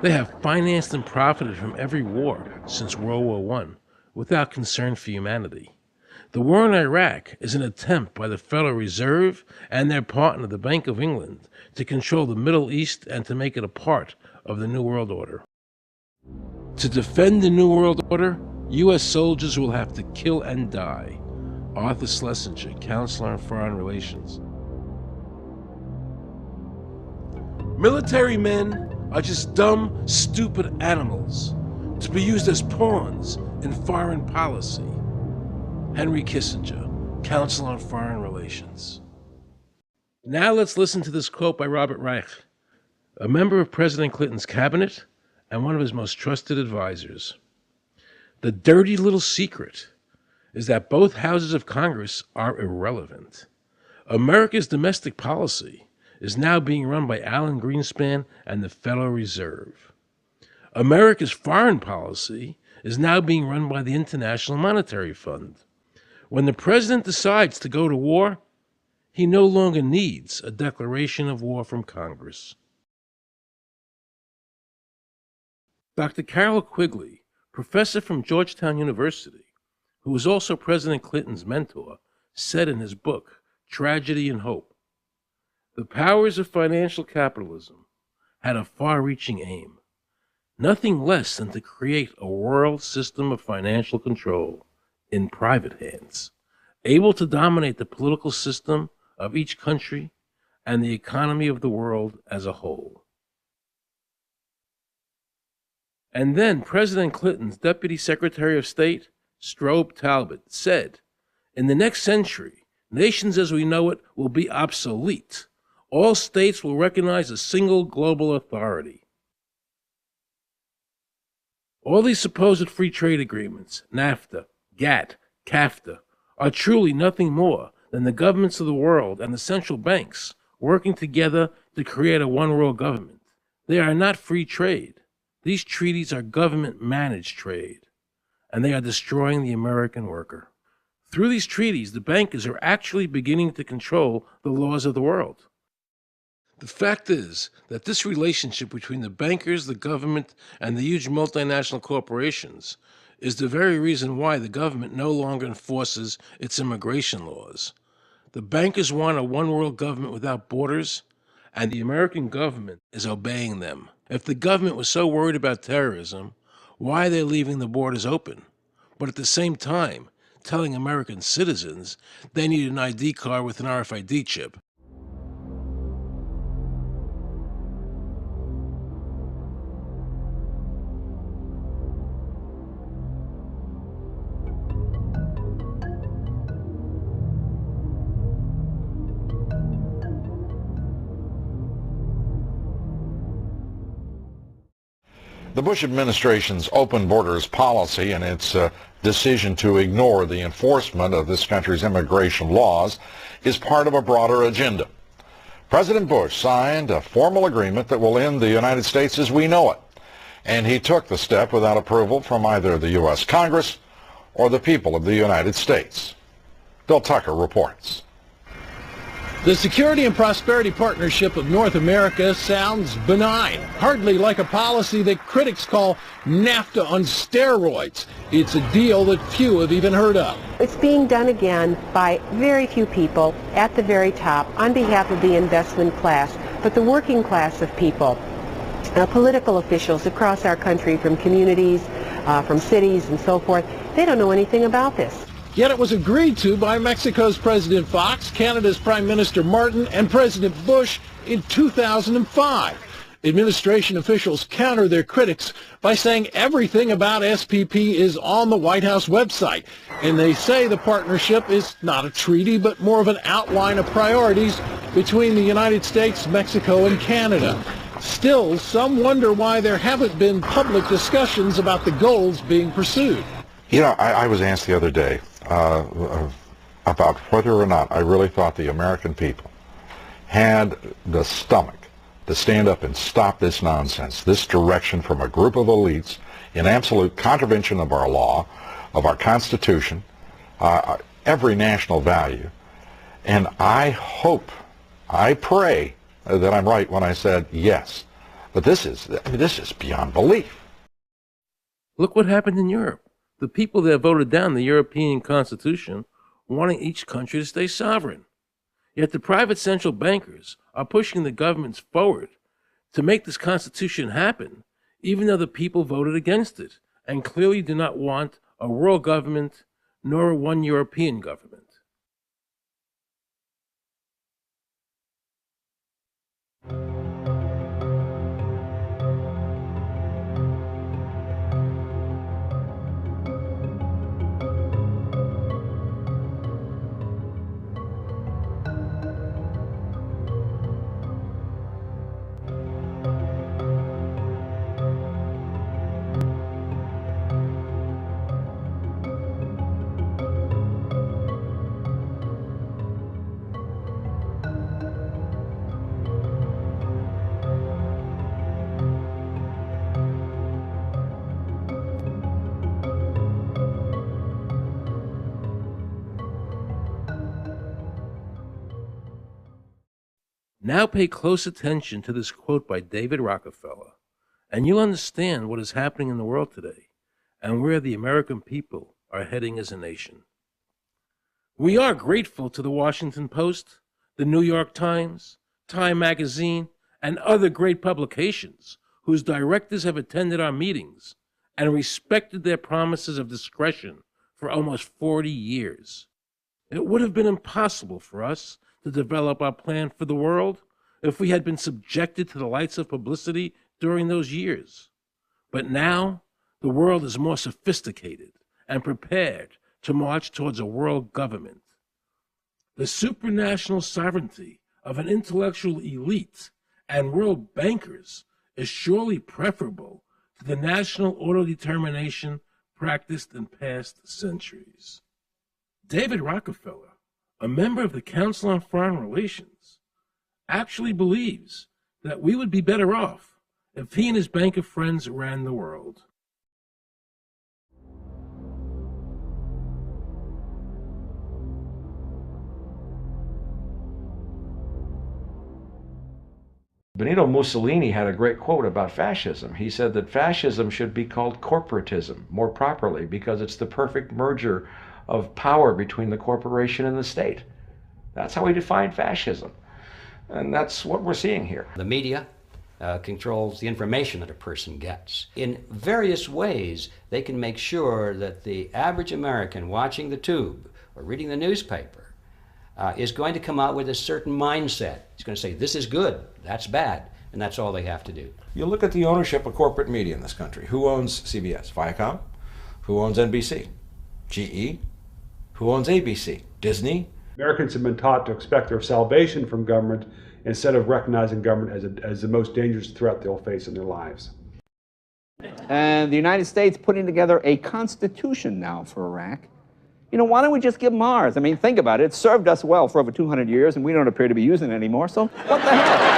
They have financed and profited from every war since World War I without concern for humanity. The war in Iraq is an attempt by the Federal Reserve and their partner, the Bank of England, to control the Middle East and to make it a part of the New World Order. To defend the New World Order, U.S. soldiers will have to kill and die. Arthur Schlesinger, Counselor on Foreign Relations. Military men are just dumb, stupid animals to be used as pawns in foreign policy. Henry Kissinger, Council on Foreign Relations. Now let's listen to this quote by Robert Reich, a member of President Clinton's cabinet and one of his most trusted advisors. The dirty little secret is that both houses of Congress are irrelevant. America's domestic policy is now being run by Alan Greenspan and the Federal Reserve. America's foreign policy is now being run by the International Monetary Fund. When the president decides to go to war, he no longer needs a declaration of war from Congress. Dr. Carol Quigley, professor from Georgetown University, who was also President Clinton's mentor, said in his book, Tragedy and Hope, the powers of financial capitalism had a far-reaching aim, nothing less than to create a world system of financial control in private hands, able to dominate the political system of each country and the economy of the world as a whole. And then President Clinton's Deputy Secretary of State, Strobe Talbot, said, "In the next century, nations as we know it will be obsolete. All states will recognize a single global authority." All these supposed free trade agreements, NAFTA, GATT, CAFTA, are truly nothing more than the governments of the world and the central banks working together to create a one-world government. They are not free trade. These treaties are government-managed trade, and they are destroying the American worker. Through these treaties, the bankers are actually beginning to control the laws of the world. The fact is that this relationship between the bankers, the government, and the huge multinational corporations is the very reason why the government no longer enforces its immigration laws. The bankers want a one-world government without borders, and the American government is obeying them. If the government was so worried about terrorism, why are they leaving the borders open? But at the same time, telling American citizens they need an ID card with an RFID chip. The Bush administration's open borders policy and its decision to ignore the enforcement of this country's immigration laws is part of a broader agenda. President Bush signed a formal agreement that will end the United States as we know it, and he took the step without approval from either the U.S. Congress or the people of the United States. Bill Tucker reports. The Security and Prosperity Partnership of North America sounds benign, hardly like a policy that critics call NAFTA on steroids. It's a deal that few have even heard of. It's being done again by very few people at the very top on behalf of the investment class, but the working class of people, political officials across our country, from communities, from cities and so forth, they don't know anything about this. Yet it was agreed to by Mexico's President Fox, Canada's Prime Minister Martin, and President Bush in 2005. Administration officials counter their critics by saying everything about SPP is on the White House website. And they say the partnership is not a treaty, but more of an outline of priorities between the United States, Mexico, and Canada. Still, some wonder why there haven't been public discussions about the goals being pursued. You know, I was asked the other day about whether or not I really thought the American people had the stomach to stand up and stop this nonsense, this direction from a group of elites in absolute contravention of our law, of our Constitution, every national value. And I hope, I pray that I'm right when I said yes. But this is beyond belief. Look what happened in Europe. The people that voted down the European Constitution wanting each country to stay sovereign. Yet the private central bankers are pushing the governments forward to make this Constitution happen, even though the people voted against it and clearly do not want a world government nor one European government. Now pay close attention to this quote by David Rockefeller, and you'll understand what is happening in the world today and where the American people are heading as a nation. We are grateful to the Washington Post, the New York Times, Time Magazine, and other great publications whose directors have attended our meetings and respected their promises of discretion for almost 40 years. It would have been impossible for us to develop our plan for the world if we had been subjected to the lights of publicity during those years. But now, the world is more sophisticated and prepared to march towards a world government. The supranational sovereignty of an intellectual elite and world bankers is surely preferable to the national autodetermination practiced in past centuries. David Rockefeller, a member of the Council on Foreign Relations, actually believes that we would be better off if he and his bank of friends ran the world. Benito Mussolini had a great quote about fascism. He said that fascism should be called corporatism more properly because it's the perfect merger of power between the corporation and the state. That's how he defined fascism. And that's what we're seeing here. The media controls the information that a person gets. In various ways, they can make sure that the average American watching the tube or reading the newspaper is going to come out with a certain mindset. He's going to say, this is good, that's bad, and that's all they have to do. You look at the ownership of corporate media in this country. Who owns CBS? Viacom? Who owns NBC? GE? Who owns ABC? Disney? Americans have been taught to expect their salvation from government instead of recognizing government as the most dangerous threat they'll face in their lives. And the United States putting together a constitution now for Iraq. You know, why don't we just give them ours? I mean, think about it. It served us well for over 200 years, and we don't appear to be using it anymore, so what the hell?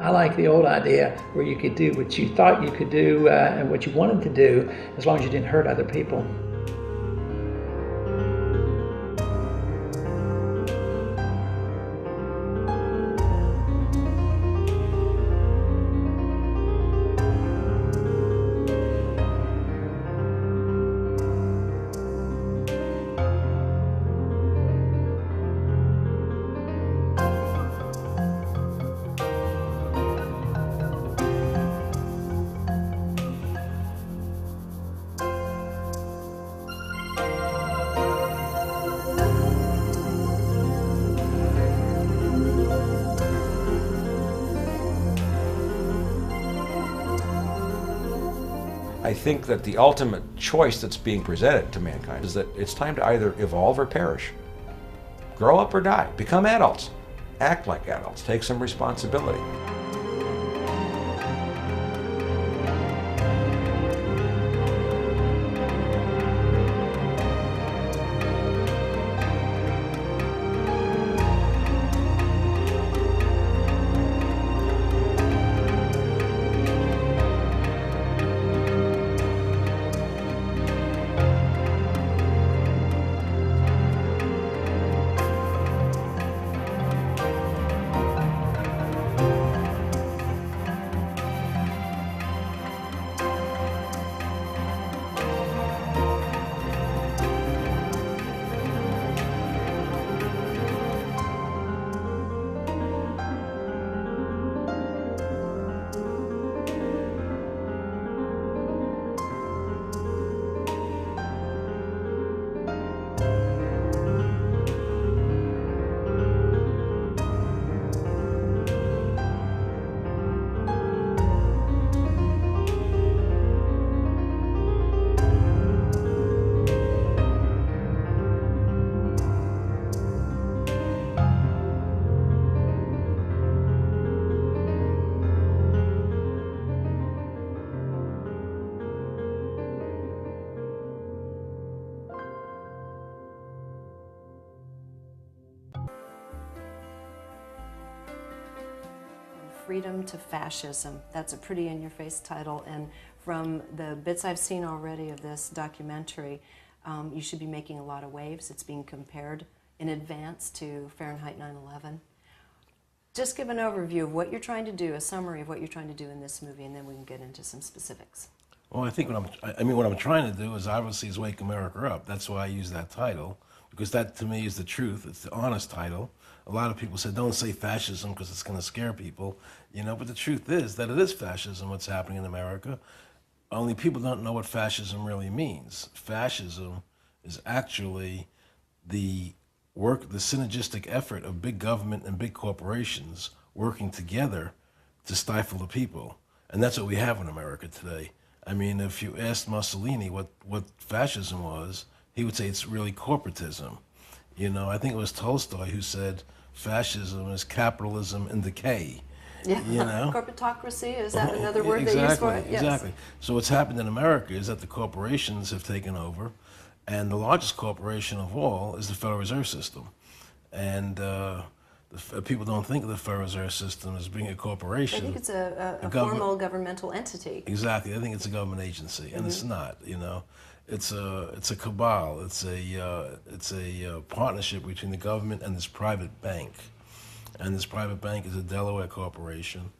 I like the old idea where you could do what you thought you could do and what you wanted to do as long as you didn't hurt other people. I think that the ultimate choice that's being presented to mankind is that it's time to either evolve or perish. Grow up or die. Become adults. Act like adults. Take some responsibility. Freedom to Fascism. That's a pretty in-your-face title, and from the bits I've seen already of this documentary, you should be making a lot of waves. It's being compared in advance to Fahrenheit 9/11. Just give an overview of what you're trying to do, a summary of what you're trying to do in this movie, and then we can get into some specifics. Well, I think what I'm trying to do is obviously is wake America up. That's why I use that title, because that to me is the truth. It's the honest title. A lot of people say, don't say fascism because it's going to scare people, you know, but the truth is that it is fascism what's happening in America. Only people don't know what fascism really means. Fascism is actually the synergistic effort of big government and big corporations working together to stifle the people. And that's what we have in America today. I mean, if you asked Mussolini what fascism was, he would say it's really corporatism. You know, I think it was Tolstoy who said fascism is capitalism in decay. Yeah, you know? Corporatocracy, is that another word exactly, they use for it? Yes. Exactly. So what's happened in America is that the corporations have taken over, and the largest corporation of all is the Federal Reserve System. And people don't think of the Federal Reserve System as being a corporation. I think it's a formal governmental entity. Exactly. I think it's a government agency, and it's not, you know. It's a cabal. It's a partnership between the government and this private bank, and this private bank is a Delaware corporation,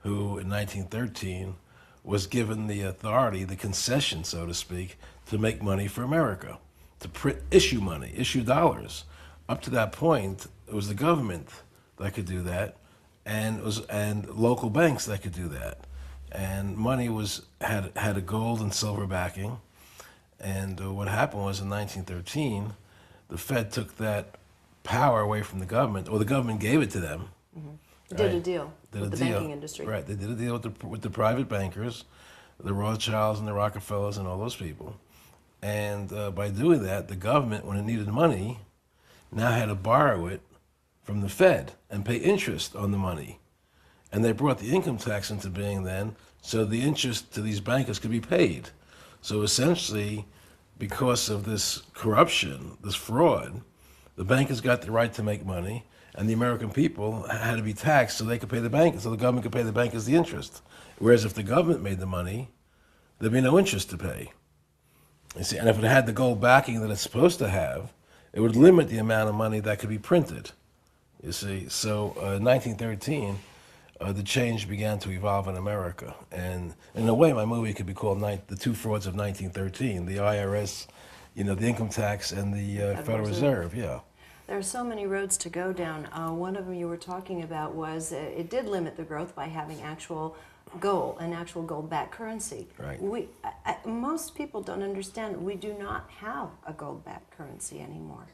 who in 1913 was given the authority, the concession, so to speak, to make money for America, to issue money, issue dollars. Up to that point, it was the government that could do that, and local banks that could do that, and money had a gold and silver backing. And what happened was in 1913, the Fed took that power away from the government, or the government gave it to them. Mm-hmm. Did a deal with the banking industry. Right, they did a deal with the private bankers, the Rothschilds and the Rockefellers and all those people. And by doing that, the government, when it needed money, now had to borrow it from the Fed and pay interest on the money. And they brought the income tax into being then, so the interest to these bankers could be paid. So essentially, because of this corruption, this fraud, the bankers got the right to make money, and the American people had to be taxed so they could pay the bankers, so the government could pay the bankers the interest. Whereas if the government made the money, there'd be no interest to pay. You see, and if it had the gold backing that it's supposed to have, it would limit the amount of money that could be printed. You see, so in 1913, the change began to evolve in America. And in a way, my movie could be called The Two Frauds of 1913, the IRS, the income tax, and the Federal Reserve, yeah. There are so many roads to go down. One of them you were talking about was it did limit the growth by having actual gold, an actual gold-backed currency. Right. Most people don't understand we do not have a gold-backed currency anymore.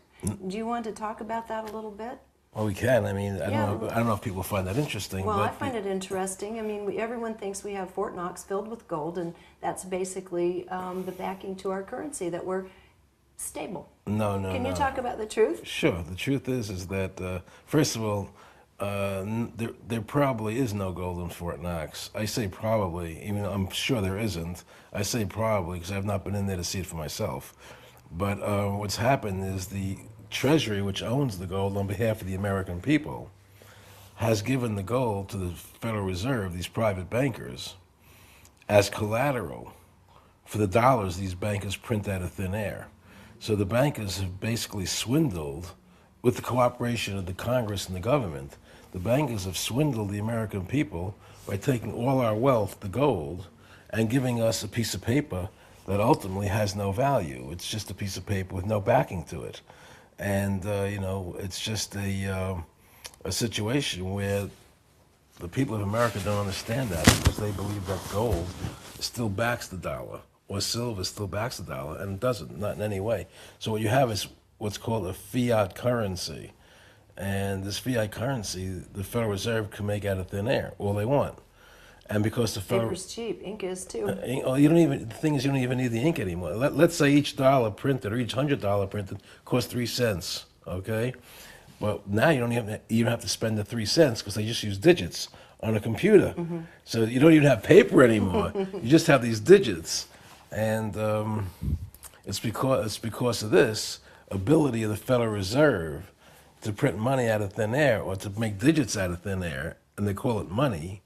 Do you want to talk about that a little bit? Well, we can. I mean, I don't know if people find that interesting. Well, but I find it interesting. I mean, everyone thinks we have Fort Knox filled with gold, and that's basically the backing to our currency, that we're stable. No. Can you talk about the truth? Sure. The truth is that, first of all, there probably is no gold in Fort Knox. I say probably, even though I'm sure there isn't. I say probably because I've not been in there to see it for myself. But what's happened is the Treasury, which owns the gold on behalf of the American people, has given the gold to the Federal Reserve, these private bankers, as collateral for the dollars these bankers print out of thin air. So the bankers have basically swindled, with the cooperation of the Congress and the government, the bankers have swindled the American people by taking all our wealth, the gold, and giving us a piece of paper that ultimately has no value. It's just a piece of paper with no backing to it. And, it's just a situation where the people of America don't understand that because they believe that gold still backs the dollar or silver still backs the dollar, and it doesn't, not in any way. So what you have is what's called a fiat currency. And this fiat currency, the Federal Reserve can make out of thin air all they want. And because the Federal... Paper's cheap, ink is too. The thing is, you don't even need the ink anymore. Let's say each dollar printed or each $100 printed costs 3 cents, okay? But now you don't even have to spend the 3 cents because they just use digits on a computer. Mm-hmm. So you don't even have paper anymore. You just have these digits. And it's because of this ability of the Federal Reserve to print money out of thin air or to make digits out of thin air, and they call it money.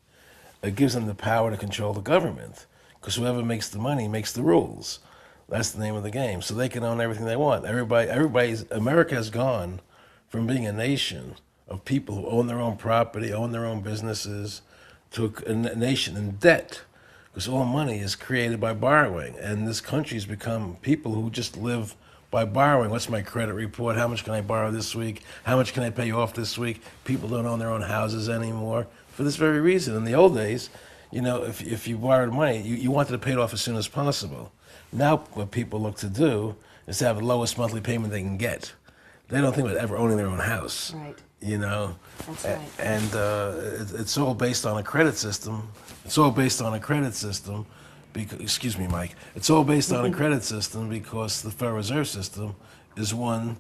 It gives them the power to control the government, because whoever makes the money makes the rules. That's the name of the game. So they can own everything they want. America has gone from being a nation of people who own their own property, own their own businesses, to a nation in debt, because all money is created by borrowing. And this country's become people who just live by borrowing. What's my credit report? How much can I borrow this week? How much can I pay off this week? People don't own their own houses anymore for this very reason. In the old days, if you borrowed money, you wanted to pay it off as soon as possible. Now what people look to do is to have the lowest monthly payment they can get. They don't think about ever owning their own house. Right. That's right. And it's all based on a credit system. It's all based on a credit system. Excuse me, Mike. It's all based on a credit system because the Federal Reserve System is one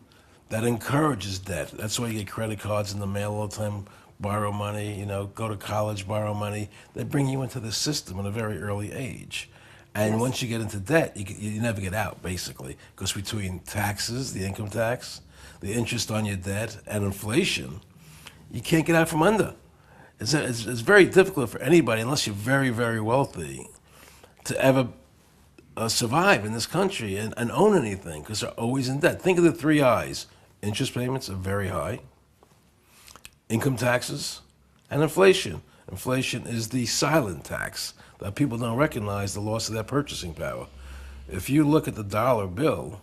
that encourages debt. That's why you get credit cards in the mail all the time, borrow money, go to college, borrow money. They bring you into the system at a very early age. And once you get into debt, you never get out, basically, because between taxes, the income tax, the interest on your debt, and inflation, you can't get out from under. It's very difficult for anybody, unless you're very, very wealthy, to ever survive in this country and own anything, because they're always in debt. Think of the 3 I's. Interest payments are very high, income taxes, and inflation. Inflation is the silent tax that people don't recognize, the loss of their purchasing power. If you look at the dollar bill,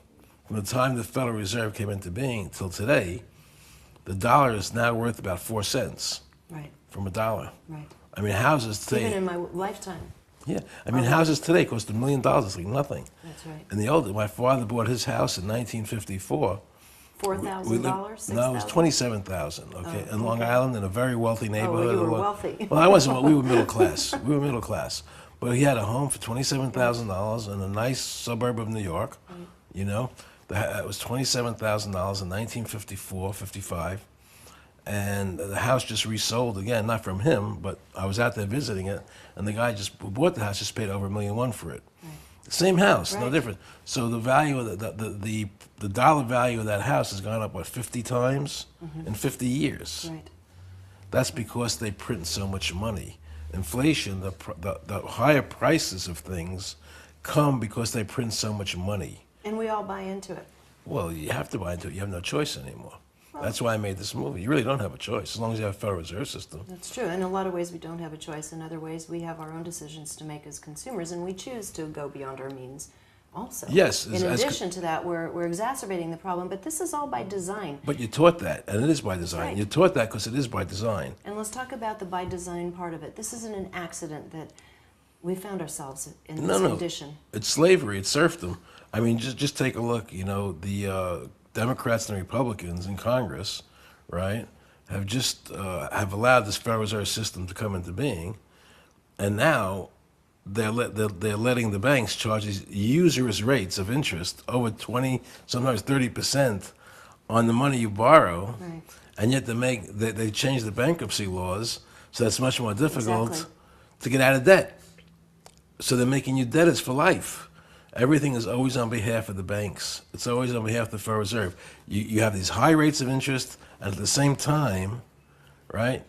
from the time the Federal Reserve came into being till today, the dollar is now worth about 4 cents from a dollar. Right. I mean, houses today... Even in my lifetime. Yeah, I mean, houses today cost $1 million. It's like nothing. That's right. In the old days, my father bought his house in 1954. $4,000? No, it was $27,000. Okay, in Long Island, in a very wealthy neighborhood. Oh, well, you were wealthy. Well, I wasn't. We were middle class. We were middle class, but he had a home for $27,000 in a nice suburb of New York. It was $27,000 in 1954, 55. And the house just resold again, not from him, but I was out there visiting it, and the guy who bought the house just paid over $1.1 million for it. Same house, no Right. different. So the value of the dollar value of that house has gone up, what, 50 times in 50 years? Right. That's because they print so much money. Inflation, the higher prices of things come because they print so much money. And we all buy into it. Well, you have to buy into it. You have no choice anymore. That's why I made this movie. You really don't have a choice as long as you have a Federal Reserve System. That's true. In a lot of ways, we don't have a choice. In other ways, we have our own decisions to make as consumers, and we choose to go beyond our means also. Yes. In addition to that, we're exacerbating the problem, but this is all by design. But you're taught that, and it is by design. Right. You're taught that because it is by design. And let's talk about the by design part of it. This isn't an accident that we found ourselves in this condition. It's slavery. It's serfdom. I mean, just take a look. You know, the Democrats and Republicans in Congress, right, have just have allowed this Federal Reserve System to come into being, and now they're letting the banks charge these usurious rates of interest over 20, sometimes 30% on the money you borrow, Right. and yet they change the bankruptcy laws so that's much more difficult Exactly. to get out of debt. So they're making you debtors for life. Everything is always on behalf of the banks. It's always on behalf of the Federal Reserve. You have these high rates of interest, and at the same time, right,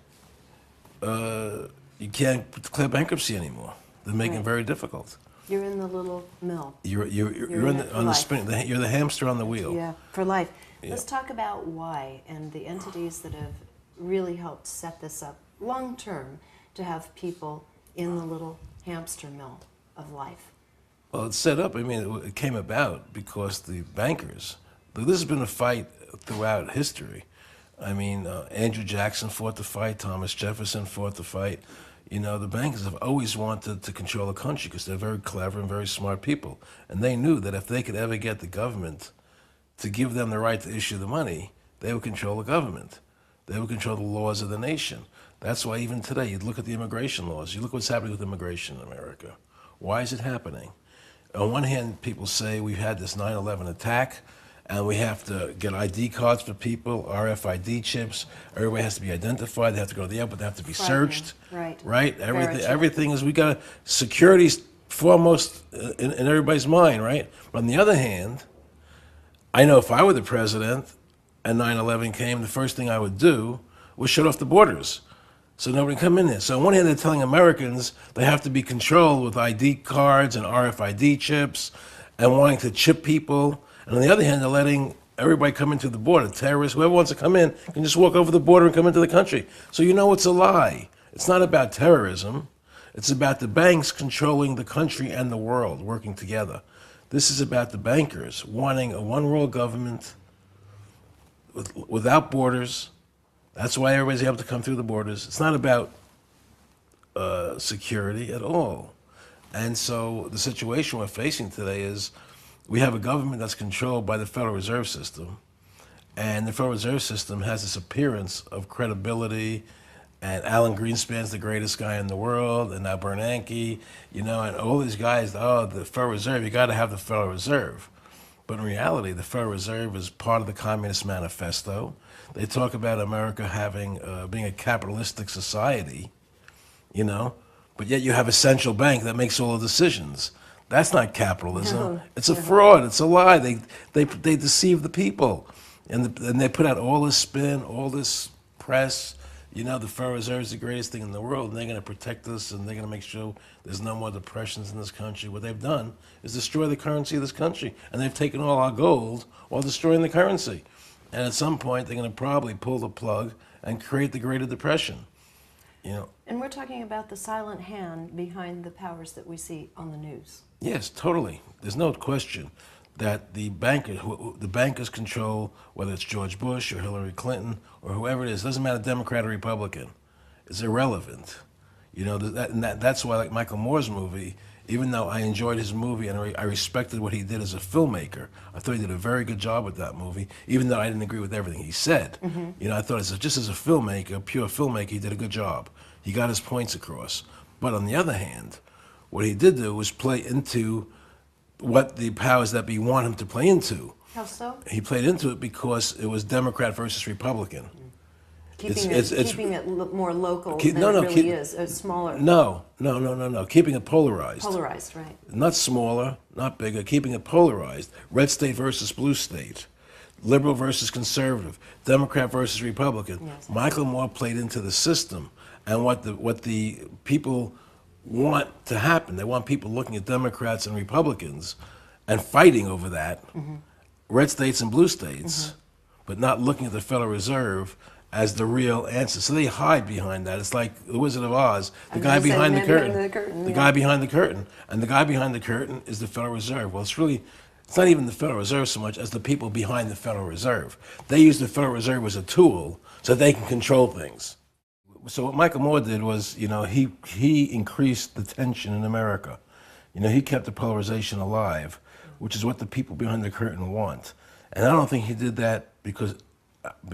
you can't declare bankruptcy anymore. They're making it very difficult. You're in the little mill. You're in it for on the life. spin. You're the hamster on the wheel. Yeah, for life. Yeah. Let's talk about why and the entities that have really helped set this up long term to have people in the little hamster mill of life. Well, it's set up. I mean, it came about because the bankers. This has been a fight throughout history. I mean, Andrew Jackson fought the fight. Thomas Jefferson fought the fight. You know, the bankers have always wanted to control the country because they're very clever and very smart people. And they knew that if they could ever get the government to give them the right to issue the money, they would control the government. They would control the laws of the nation. That's why even today, you look at the immigration laws. You look what's happening with immigration in America. Why is it happening? On one hand, people say we've had this 9/11 attack, and we have to get ID cards for people, RFID chips. Everybody has to be identified. They have to go to the airport. They have to be searched. Right. Right. Very true. Everything is. We got security's foremost in everybody's mind. Right. But on the other hand, I know if I were the president and 9/11 came, the first thing I would do was shut off the borders. So nobody can come in there. So on one hand, they're telling Americans they have to be controlled with ID cards and RFID chips and wanting to chip people. And on the other hand, they're letting everybody come into the border. Terrorists, whoever wants to come in, can just walk over the border and come into the country. So you know it's a lie. It's not about terrorism. It's about the banks controlling the country and the world, working together. This is about the bankers wanting a one world government without borders. That's why everybody's able to come through the borders. It's not about security at all. And so the situation we're facing today is we have a government that's controlled by the Federal Reserve System. And the Federal Reserve System has this appearance of credibility. And Alan Greenspan's the greatest guy in the world. And now Bernanke, you know, and all these guys, oh, the Federal Reserve, you got to have the Federal Reserve. But in reality, the Federal Reserve is part of the Communist Manifesto. They talk about America having being a capitalistic society, you know, but yet you have a central bank that makes all the decisions. That's not capitalism. No. It's a fraud. It's a lie. They deceive the people, and they put out all this spin, all this press. You know, the Federal Reserve is the greatest thing in the world, and they're going to protect us, and they're going to make sure there's no more depressions in this country. What they've done is destroy the currency of this country, and they've taken all our gold while destroying the currency. And at some point, they're going to probably pull the plug and create the Great Depression. You know. And we're talking about the silent hand behind the powers that we see on the news. Yes, totally. There's no question that the bankers control, whether it's George Bush or Hillary Clinton or whoever it is. It doesn't matter, Democrat or Republican. It's irrelevant. You know, that's why, like Michael Moore's movie, even though I enjoyed his movie and I respected what he did as a filmmaker, I thought he did a very good job with that movie, even though I didn't agree with everything he said. Mm-hmm. You know, I thought just as a filmmaker, pure filmmaker, he did a good job. He got his points across. But on the other hand, what he did do was play into what the powers that be want him to play into. How so? He played into it because it was Democrat versus Republican. Keeping it more local than no, it really is, smaller. No. Keeping it polarized. Polarized, right. Not smaller, not bigger, keeping it polarized. Red state versus blue state. Liberal versus conservative. Democrat versus Republican. Yes. Michael Moore played into the system and what the people want to happen. They want people looking at Democrats and Republicans and fighting over that. Mm-hmm. Red states and blue states, but not looking at the Federal Reserve as the real answer. So they hide behind that. It's like the Wizard of Oz, the guy behind the curtain. The guy behind the curtain. And the guy behind the curtain is the Federal Reserve. Well, it's not even the Federal Reserve so much as the people behind the Federal Reserve. They use the Federal Reserve as a tool so they can control things. So what Michael Moore did was, he increased the tension in America. He kept the polarization alive, which is what the people behind the curtain want. And I don't think he did that because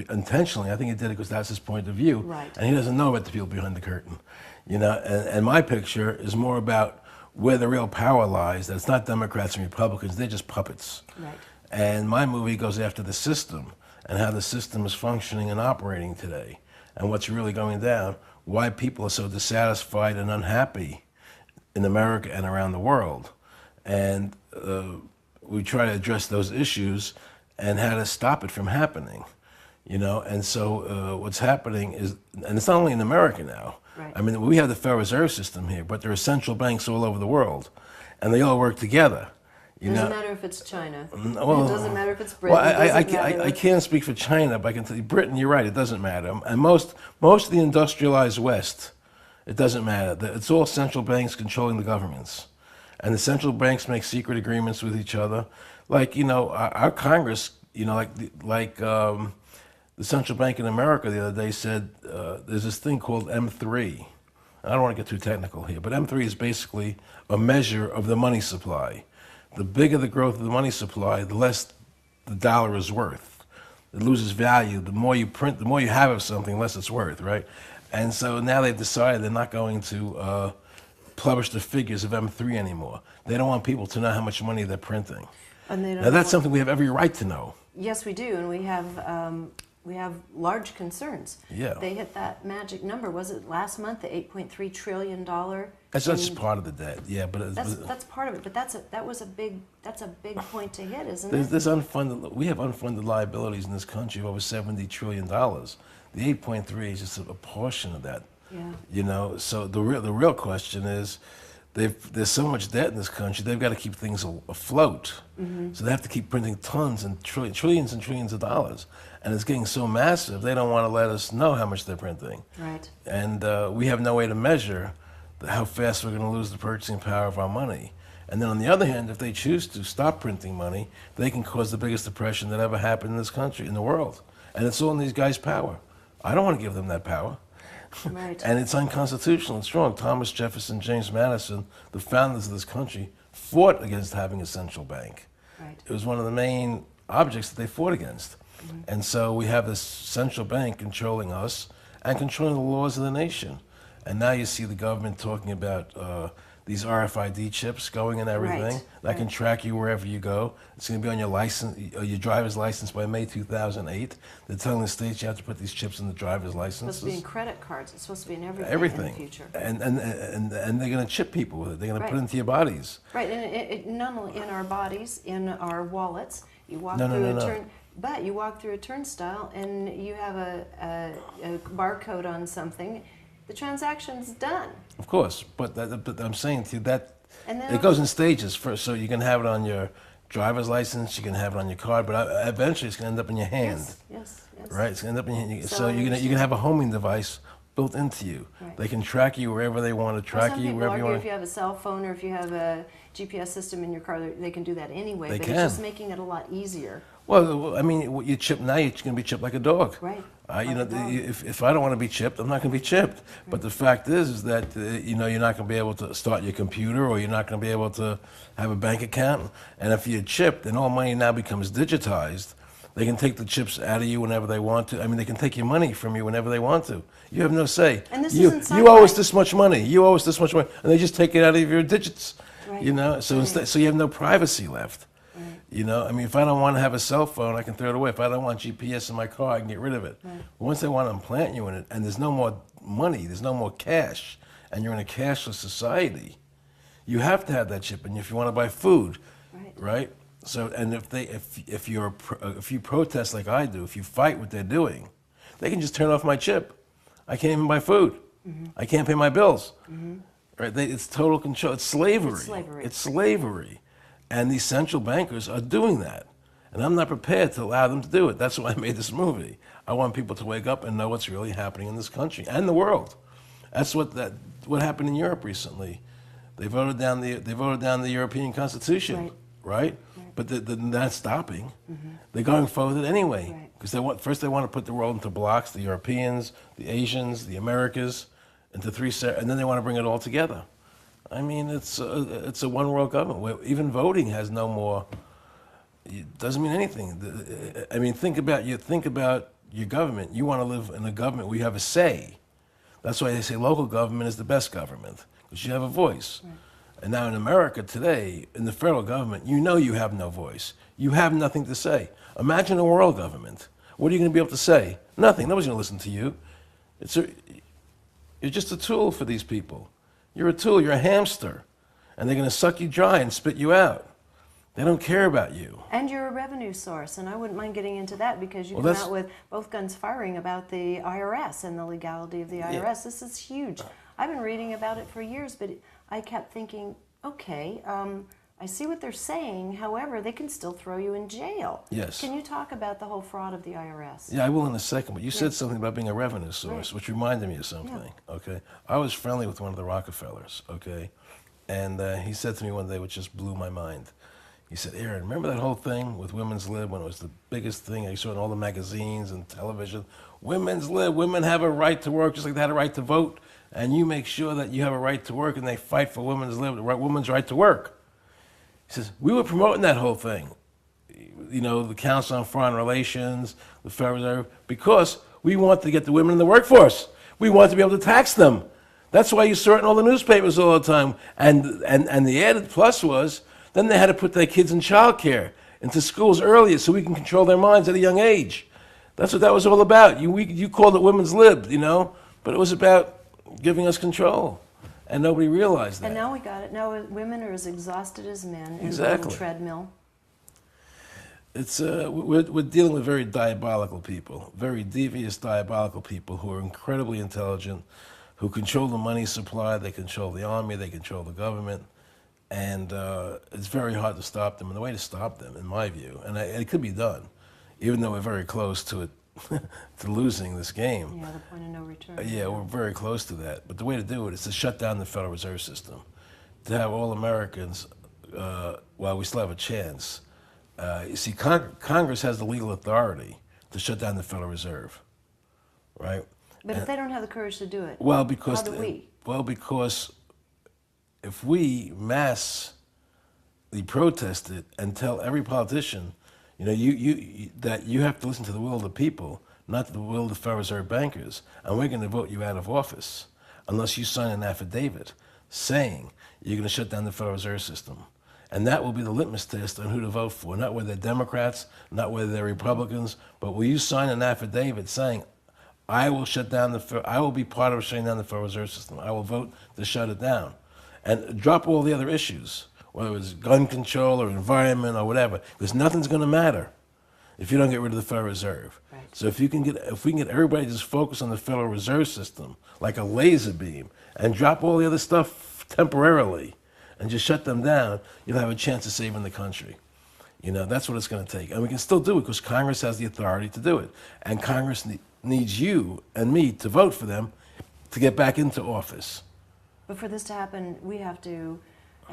intentionally. I think he did it because that's his point of view. Right. And he doesn't know about the people behind the curtain. And my picture is more about where the real power lies. That it's not Democrats and Republicans, they're just puppets. Right. And my movie goes after the system and how the system is functioning and operating today and what's really going down, why people are so dissatisfied and unhappy in America and around the world. And we try to address those issues and how to stop it from happening. And so what's happening is, and it's not only in America now. Right. I mean, we have the Federal Reserve System here, but there are central banks all over the world, and they all work together. It doesn't matter if it's China. Well, it doesn't matter if it's Britain. Well, I can't speak for China, but I can tell you, Britain, you're right, it doesn't matter. And most of the industrialized West, it doesn't matter. It's all central banks controlling the governments. And the central banks make secret agreements with each other. Like, our Congress, the central bank in America the other day said there's this thing called M3. I don't want to get too technical here, but M3 is basically a measure of the money supply. The bigger the growth of the money supply, the less the dollar is worth. It loses value. The more you print, the more you have of something, the less it's worth, right? And so now they've decided they're not going to publish the figures of M3 anymore. They don't want people to know how much money they're printing. And they don't now that's something we have every right to know. Yes, we do, and we have large concerns. Yeah. They hit that magic number. Was it last month, the $8.3 trillion? That's just part of the debt, yeah. But that's part of it. But that's a big point to hit, isn't it? There's unfunded. We have unfunded liabilities in this country of over $70 trillion. The 8.3 is just a portion of that. Yeah. So the real question is, there's so much debt in this country. They've got to keep things afloat. Mm-hmm. So they have to keep printing tons and trillions and trillions of dollars. And it's getting so massive, they don't want to let us know how much they're printing. Right. And we have no way to measure how fast we're going to lose the purchasing power of our money. And then on the other hand, if they choose to stop printing money, they can cause the biggest depression that ever happened in this country, in the world. And it's all in these guys' power. I don't want to give them that power. Right. And it's unconstitutional. It's wrong. Thomas Jefferson, James Madison, the founders of this country, fought against having a central bank. Right. It was one of the main objects that they fought against. Mm-hmm. And so we have this central bank controlling us and controlling the laws of the nation. And now you see the government talking about these RFID chips going and everything that can track you wherever you go. It's going to be on your license, your driver's license by May 2008. They're telling the states you have to put these chips in the driver's licenses. It's supposed to be in credit cards. It's supposed to be in everything in the future. And they're going to chip people with it. They're going to put it into your bodies. Right, and it not only in our bodies, in our wallets. You walk but you walk through a turnstile and you have a barcode on something. The transaction's done. Of course, but I'm saying to you that And it goes in stages first. So you can have it on your driver's license, you can have it on your card, but eventually it's going to end up in your hand. Yes. Right? It's going to end up in your hand. So you can have a homing device built into you. Right. They can track you wherever they want to track you, wherever you want. If you have a cell phone or if you have a GPS system in your car, they can do that anyway. They but can. It's just making it a lot easier. Well, I mean, you chip now, you're going to be chipped like a dog. Right. If I don't want to be chipped, I'm not going to be chipped. Right. But the fact is that you're not going to be able to start your computer, or you're not going to be able to have a bank account. And if you're chipped, and all money now becomes digitized, they can take the chips out of you whenever they want to. I mean, they can take your money from you whenever they want to. You have no say. And this you owe us this much money. You owe us this much money, and they just take it out of your digits. Right. So you have no privacy left. Right. You know, I mean, if I don't want to have a cell phone, I can throw it away. If I don't want GPS in my car, I can get rid of it. Right. But once they want to implant you in it, and there's no more money, there's no more cash, and you're in a cashless society, you have to have that chip in you if you want to buy food, right? So, and if you protest like I do, if you fight what they're doing, they can just turn off my chip. I can't even buy food. I can't pay my bills. Right? It's total control. It's slavery. It's slavery. It's slavery. And these central bankers are doing that. And I'm not prepared to allow them to do it. That's why I made this movie. I want people to wake up and know what's really happening in this country and the world. That's what happened in Europe recently. They voted down the European Constitution, right? But they're not stopping. They're going forward with it anyway. Because first they want to put the world into blocks: the Europeans, the Asians, the Americas, into three, and then they want to bring it all together. I mean, it's a one world government where even voting has no more. It doesn't mean anything. I mean, think about your government. You want to live in a government where you have a say. That's why they say local government is the best government, because you have a voice. And now in America today, in the federal government, you know you have no voice. You have nothing to say. Imagine a world government. What are you going to be able to say? Nothing. Nobody's going to listen to you. You're just a tool for these people. You're a tool. You're a hamster. And they're going to suck you dry and spit you out. They don't care about you. And you're a revenue source, and I wouldn't mind getting into that because you Well, come that's- out with both guns firing about the IRS and the legality of the IRS. This is huge. I've been reading about it for years, but I kept thinking, okay, I see what they're saying. However, they can still throw you in jail. Yes. Can you talk about the whole fraud of the IRS? Yeah, I will in a second, but you said something about being a revenue source, which reminded me of something, okay? I was friendly with one of the Rockefellers, okay? And he said to me one day, which just blew my mind. He said, Aaron, remember that whole thing with Women's Lib when it was the biggest thing I saw in all the magazines and television? Women's Lib, women have a right to work just like they had a right to vote, and you make sure that you have a right to work, and they fight for women's lib, women's right to work. He says, we were promoting that whole thing, you know, the Council on Foreign Relations, the Federal Reserve, because we want to get the women in the workforce. We want to be able to tax them. That's why you saw it in all the newspapers all the time. And the added plus was, then they had to put their kids in childcare, into schools earlier so we can control their minds at a young age. That's what that was all about. You called it women's lib, you know, but it was about giving us control. And nobody realized that. And now we got it. Now women are as exhausted as men in Exactly. the treadmill. It's we're dealing with very diabolical people, very devious diabolical people who are incredibly intelligent, who control the money supply, they control the army, they control the government, and it's very hard to stop them. And the way to stop them, in my view, and it could be done, even though we're very close to it, to losing this game. Yeah, the point of no return. Yeah, we're very close to that. But the way to do it is to shut down the Federal Reserve System, to have all Americans, while we still have a chance. You see, Congress has the legal authority to shut down the Federal Reserve, right? But if they don't have the courage to do it, well, because how do we? Well, because if we massively protest it and tell every politician, you know, that you have to listen to the will of the people, not the will of the Federal Reserve bankers, and we're going to vote you out of office unless you sign an affidavit saying you're going to shut down the Federal Reserve System. And that will be the litmus test on who to vote for, not whether they're Democrats, not whether they're Republicans, but will you sign an affidavit saying, I will be part of shutting down the Federal Reserve System. I will vote to shut it down. And drop all the other issues, whether it's gun control or environment or whatever, because nothing's going to matter if you don't get rid of the Federal Reserve. Right. So if we can get everybody to just focus on the Federal Reserve System like a laser beam and drop all the other stuff temporarily and just shut them down, you'll have a chance of saving the country. You know, that's what it's going to take. And we can still do it because Congress has the authority to do it. And Congress needs you and me to vote for them to get back into office. But for this to happen, we have to,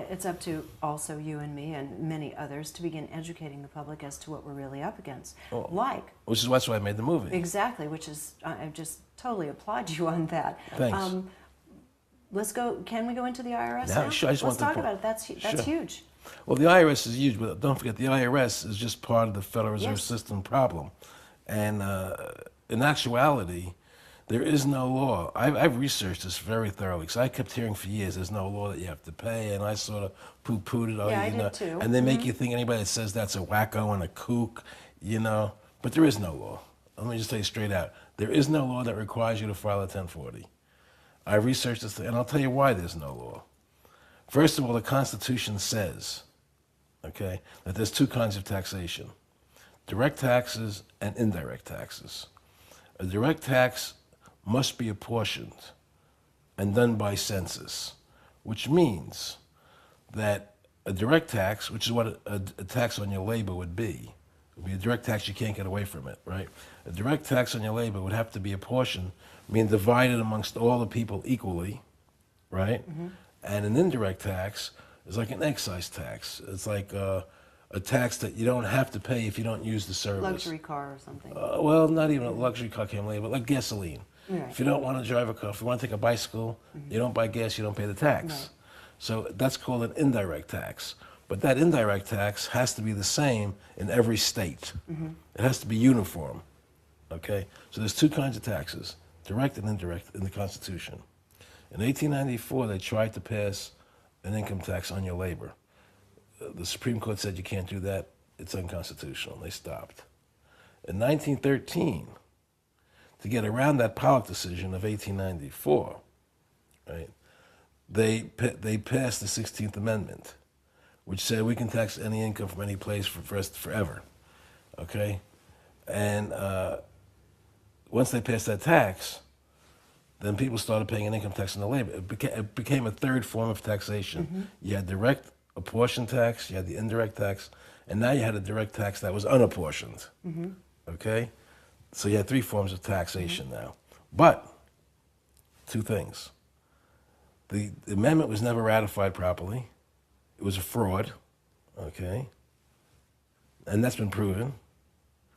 it's up to also you and me and many others to begin educating the public as to what we're really up against. Which is that's why I made the movie. Exactly, which is, I just totally applaud you on that. Thanks. Let's go, can we go into the IRS now? now? Sure, Let's talk about it, that's sure. huge. Well, the IRS is huge, but don't forget the IRS is just part of the Federal Reserve System problem. And in actuality, There is no law. I've researched this very thoroughly because I kept hearing for years there's no law that you have to pay, and I sort of poo-pooed it. Yeah, I did too. And they make you think anybody that says that's a wacko and a kook, you know. But there is no law. Let me just tell you straight out. There is no law that requires you to file a 1040. I researched this, and I'll tell you why there's no law. First of all, the Constitution says, okay, that there's two kinds of taxation: direct taxes and indirect taxes. A direct tax must be apportioned and done by census, which means that a direct tax, which is what a tax on your labor would be a direct tax, you can't get away from it, right? A direct tax on your labor would have to be apportioned, meaning divided amongst all the people equally, right? Mm-hmm. And an indirect tax is like an excise tax. It's like a tax that you don't have to pay if you don't use the service. Luxury car or something. Well, not even a luxury car can't label, but like gasoline. Right. If you don't want to drive a car, if you want to take a bicycle, you don't buy gas, you don't pay the tax. Right. So that's called an indirect tax. But that indirect tax has to be the same in every state. Mm-hmm. It has to be uniform, okay? So there's two kinds of taxes, direct and indirect, in the Constitution. In 1894, they tried to pass an income tax on your labor. The Supreme Court said you can't do that. It's unconstitutional. They stopped. In 1913, to get around that Pollock decision of 1894, right, they passed the 16th Amendment, which said we can tax any income from any place forever, okay? And once they passed that tax, then people started paying an income tax on the labor. It became a third form of taxation. Mm-hmm. You had direct apportioned tax, you had the indirect tax, and now you had a direct tax that was unapportioned, mm-hmm. okay? So you had three forms of taxation mm-hmm. now. But, two things. The amendment was never ratified properly. It was a fraud, okay? And that's been proven.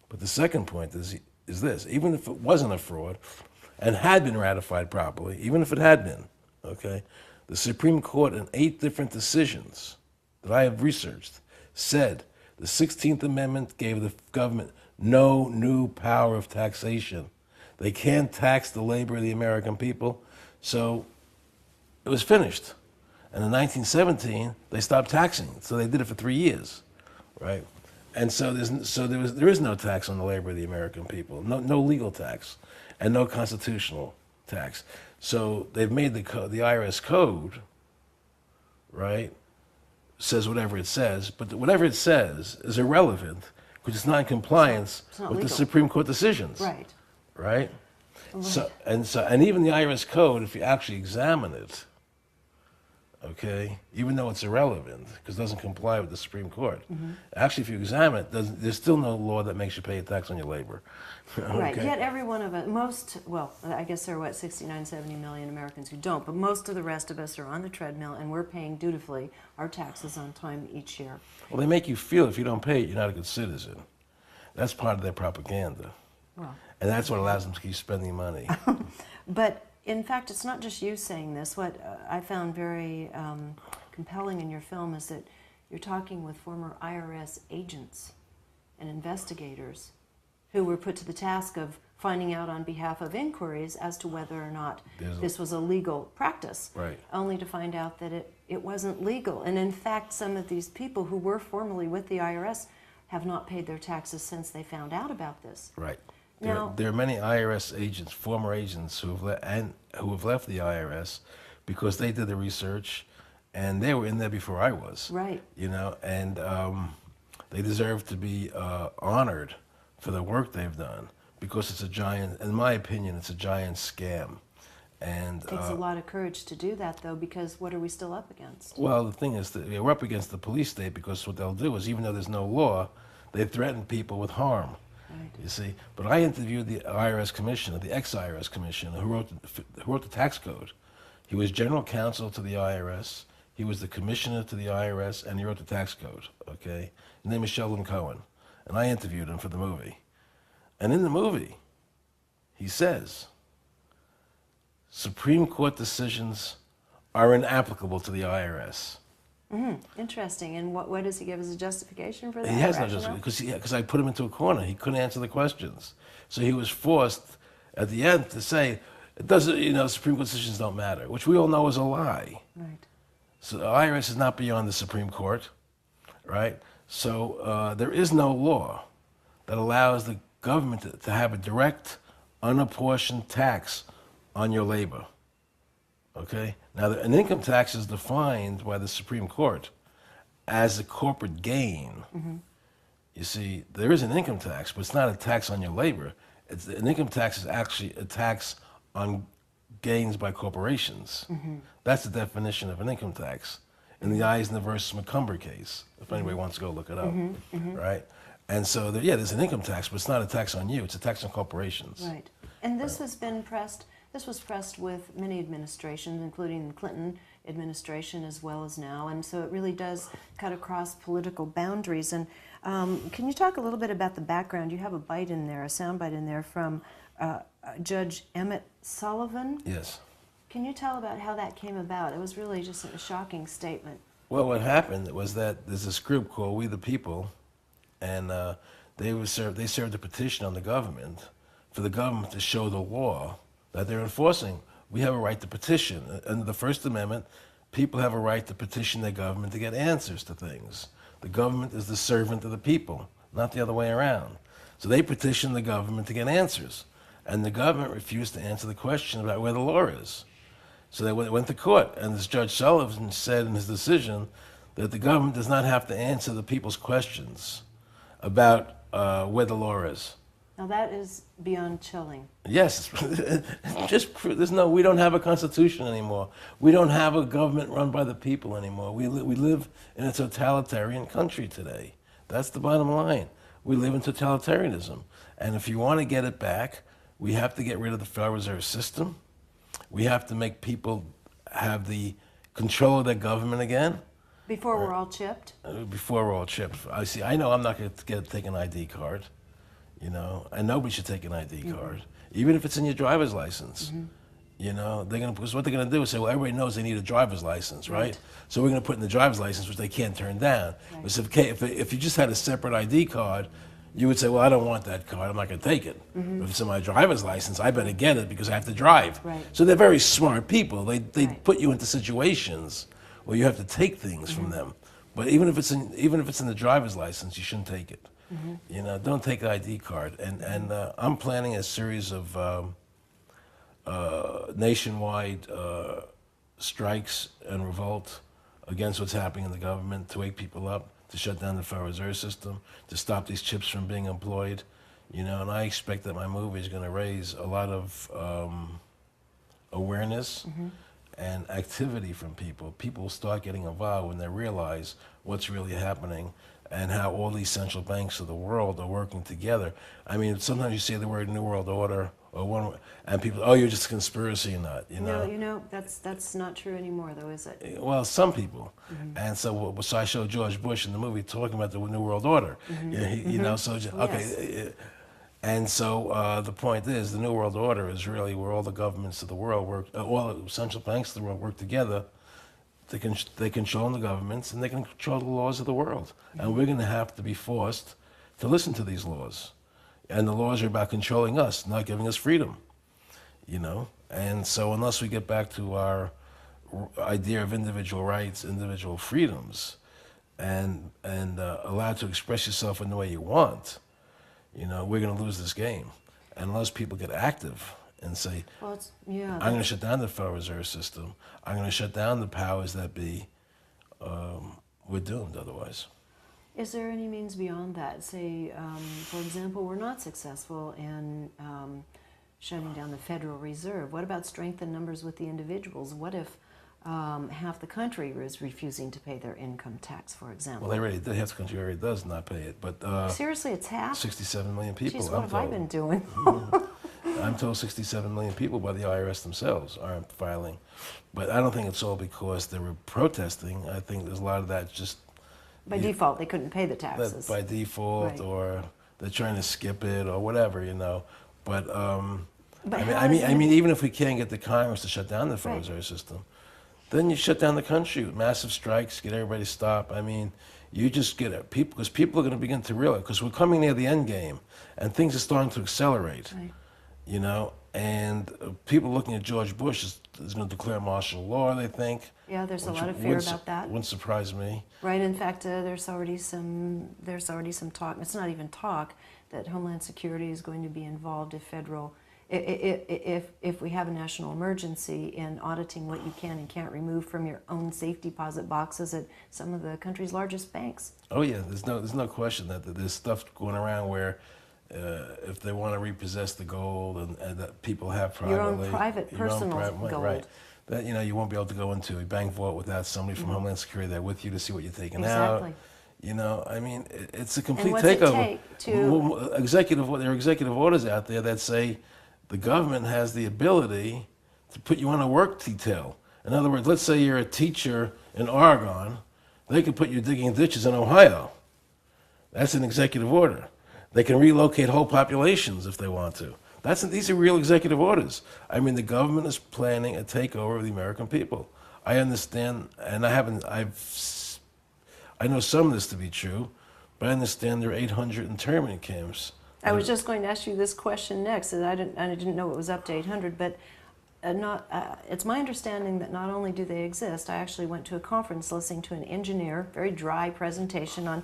But the second point is this: even if it wasn't a fraud and had been ratified properly, even if it had been, okay, the Supreme Court in 8 different decisions that I have researched said the 16th Amendment gave the government no new power of taxation. They can't tax the labor of the American people, so it was finished. And in 1917, they stopped taxing, so they did it for 3 years, right? And so there is no tax on the labor of the American people, no legal tax, and no constitutional tax. So they've made the IRS code, right, says whatever it says, but whatever it says is irrelevant because it's not in compliance with legal. The Supreme Court decisions, right? Right. And even the IRS code, if you actually examine it, okay, even though it's irrelevant because it doesn't comply with the Supreme Court. Mm-hmm. Actually, if you examine it, there's still no law that makes you pay a tax on your labor. Okay? Right, yet every one of us, I guess there are, 69, 70 million Americans who don't, but most of the rest of us are on the treadmill and we're paying dutifully our taxes on time each year. Well, they make you feel if you don't pay it, you're not a good citizen. That's part of their propaganda. Well, and that's what allows them to keep spending money. But in fact, it's not just you saying this. What I found very compelling in your film is that you're talking with former IRS agents and investigators who were put to the task of finding out on behalf of inquiries as to whether or not this was a legal practice, right. Only to find out that it wasn't legal. And in fact, some of these people who were formerly with the IRS have not paid their taxes since they found out about this. Right. There are many IRS agents, former agents, who have left the IRS because they did the research, and they were in there before I was. Right. You know, and they deserve to be honored for the work they've done because it's a giant, in my opinion, it's a giant scam. And it takes a lot of courage to do that, though, because what are we still up against? Well, the thing is that we're up against the police state because what they'll do is, even though there's no law, they threaten people with harm. Right. You see, but I interviewed the IRS commissioner, the ex-IRS commissioner, who wrote the tax code. He was general counsel to the IRS. He was the commissioner to the IRS, and he wrote the tax code. Okay, his name is Sheldon Cohen, and I interviewed him for the movie. And in the movie, he says, Supreme Court decisions are inapplicable to the IRS. Mm-hmm. Interesting. And what does he give as a justification for that? He has no justification because I put him into a corner. He couldn't answer the questions. So he was forced, at the end to say, it doesn't, Supreme Court decisions don't matter, which we all know is a lie. Right. So the IRS is not beyond the Supreme Court, right? So there is no law that allows the government to have a direct, unapportioned tax on your labor. Okay? Now, an income tax is defined by the Supreme Court as a corporate gain. Mm-hmm. You see, there is an income tax, but it's not a tax on your labor. An income tax is actually a tax on gains by corporations. Mm-hmm. That's the definition of an income tax in the Eisner versus McCumber case, if anybody wants to go look it up, right? And so, there's an income tax, but it's not a tax on you. It's a tax on corporations. Right. And this has been pressed, this was pressed with many administrations, including the Clinton administration as well as now. And so it really does cut across political boundaries. And can you talk a little bit about the background? You have a bite in there, a sound bite in there from Judge Emmett Sullivan. Yes. Can you tell about how that came about? It was really just a shocking statement. Well, what happened was that there's this group called We the People, and they served a petition on the government for the government to show the law that they're enforcing. We have a right to petition. Under the First Amendment, people have a right to petition their government to get answers to things. The government is the servant of the people, not the other way around. So they petitioned the government to get answers, and the government refused to answer the question about where the law is. So they went to court, and this Judge Sullivan said in his decision that the government does not have to answer the people's questions about where the law is. Now that is beyond chilling. Yes, we don't have a constitution anymore. We don't have a government run by the people anymore. We live in a totalitarian country today. That's the bottom line. We live in totalitarianism. And if you want to get it back, we have to get rid of the Federal Reserve System. We have to make people have the control of their government again. Before we're all chipped? Before we're all chipped. I know I'm not going to take an ID card, and nobody should take an ID card, even if it's in your driver's license. Because what they're going to do is say, well, everybody knows they need a driver's license, right? So we're going to put in the driver's license, which they can't turn down. Right. But if you just had a separate ID card, you would say, well, I don't want that card, I'm not going to take it. But if it's in my driver's license, I better get it because I have to drive. Right. So they're very smart people. They put you into situations where you have to take things from them. But even if it's in the driver's license, you shouldn't take it. Don't take an ID card. And I'm planning a series of nationwide strikes and revolt against what's happening in the government to wake people up, to shut down the Federal Reserve System, to stop these chips from being employed, and I expect that my movie is going to raise a lot of awareness and activity from people. People will start getting involved when they realize what's really happening and how all these central banks of the world are working together. I mean, sometimes you say the word New World Order, and people, oh, you're just a conspiracy nut, No, that's not true anymore, though, is it? Well, some people. And so I showed George Bush in the movie talking about the New World Order. Okay. And so the point is, the New World Order is really where all the governments of the world work, all the central banks of the world work together. They control the governments and they can control the laws of the world. And we're going to have to be forced to listen to these laws. And the laws are about controlling us, not giving us freedom, And so unless we get back to our idea of individual rights, individual freedoms, and allowed to express yourself in the way you want, we're going to lose this game. And unless people get active and say, I'm going to shut down the Federal Reserve System, I'm going to shut down the powers that be, we're doomed otherwise. Is there any means beyond that? Say, for example, we're not successful in shutting down the Federal Reserve. What about strength in numbers with the individuals? What if half the country is refusing to pay their income tax, for example? Well, half the country already does not pay it, but... Seriously, it's half? 67 million people, Jeez, what have I been doing? I'm told 67 million people by the IRS themselves aren't filing. But I don't think it's all because they were protesting. I think there's a lot of that just... By default, they couldn't pay the taxes. By default, right. Or they're trying to skip it, or whatever, But I mean, even if we can't get the Congress to shut down the Federal Reserve System, then you shut down the country with massive strikes, get everybody to stop. I mean, you just get people, because people are going to begin to realize, because we're coming near the end game, and things are starting to accelerate. Right. you know, and people looking at George Bush is going to declare martial law, they think. Yeah, there's a lot of fear about that. Wouldn't surprise me. Right. In fact, there's already some talk. It's not even talk that Homeland Security is going to be involved if we have a national emergency in auditing what you can and can't remove from your own safe deposit boxes at some of the country's largest banks. Oh yeah, there's no question that there's stuff going around where if they want to repossess the gold and that people have privately, your own private personal gold, right? That you won't be able to go into a bank vault without somebody from Homeland Security there with you to see what you're taking out. You know, I mean, it's a complete takeover. There are executive orders out there that say the government has the ability to put you on a work detail. In other words, let's say you're a teacher in Oregon, they can put you digging ditches in Ohio. That's an executive order. They can relocate whole populations if they want to. These are real executive orders. I mean, the government is planning a takeover of the American people. I understand, and I know some of this to be true, but I understand there are 800 internment camps. I was just going to ask you this question next, and I didn't know it was up to 800, but it's my understanding that not only do they exist, I actually went to a conference listening to an engineer, very dry presentation on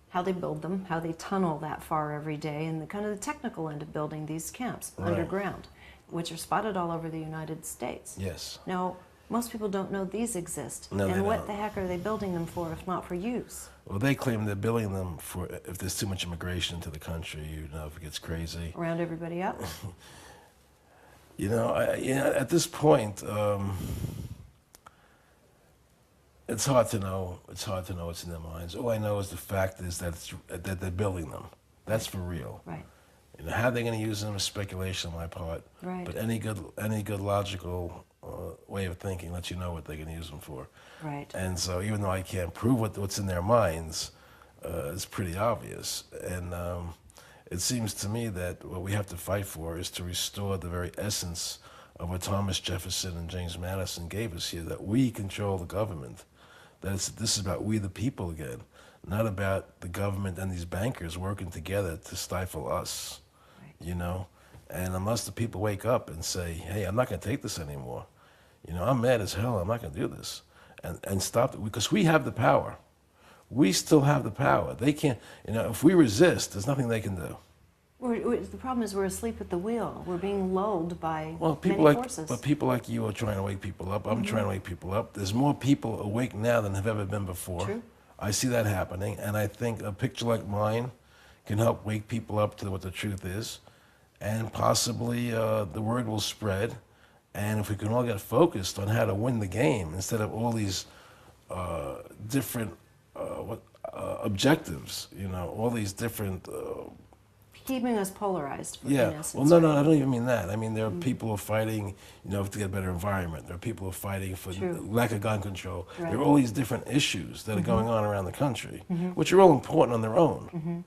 how they build them, how they tunnel that far every day, and the kind of the technical end of building these camps underground, which are spotted all over the United States. Yes. Now, most people don't know these exist. No, and what the heck are they building them for if not for use? Well, they claim they're building them for if there's too much immigration into the country, if it gets crazy. Round everybody up? At this point, it's hard to know. It's hard to know what's in their minds. All I know is the fact is that they're building them. That's for real. Right. How they're going to use them is speculation on my part. Right. But any good logical way of thinking lets you know what they're going to use them for. Right. And so even though I can't prove what's in their minds, it's pretty obvious. And it seems to me that what we have to fight for is to restore the very essence of what Thomas Jefferson and James Madison gave us here, that we control the government. This is about we the people again, not about the government and these bankers working together to stifle us, And unless the people wake up and say, hey, I'm not going to take this anymore. I'm mad as hell. I'm not going to do this. And stop it, because we have the power. We still have the power. They can't, if we resist, there's nothing they can do. The problem is we're asleep at the wheel. We're being lulled by many forces. But people like you are trying to wake people up. I'm trying to wake people up. There's more people awake now than have ever been before. True. I see that happening, and I think a picture like mine can help wake people up to what the truth is, and possibly the word will spread. And if we can all get focused on how to win the game instead of all these different objectives, all these different. Keeping us polarized. Yeah. Essence, well, no, I don't even mean that. I mean, there are people who are fighting, to get a better environment. There are people who are fighting for lack of gun control. Right. There are all these different issues that are going on around the country, which are all important on their own.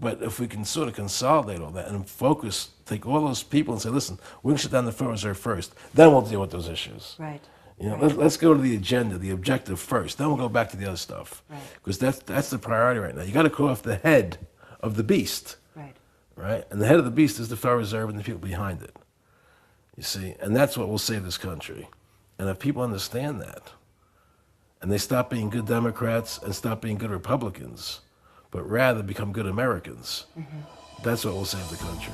But if we can sort of consolidate all that and focus, take all those people and say, listen, we're going to shut down the Federal Reserve first, then we'll deal with those issues. Right. Let's go to the agenda, the objective first. Then we'll go back to the other stuff. Because that's the priority right now. You got to cut off the head of the beast. Right? And the head of the beast is the Federal Reserve and the people behind it. You see? And that's what will save this country. And if people understand that, and they stop being good Democrats and stop being good Republicans, but rather become good Americans, that's what will save the country.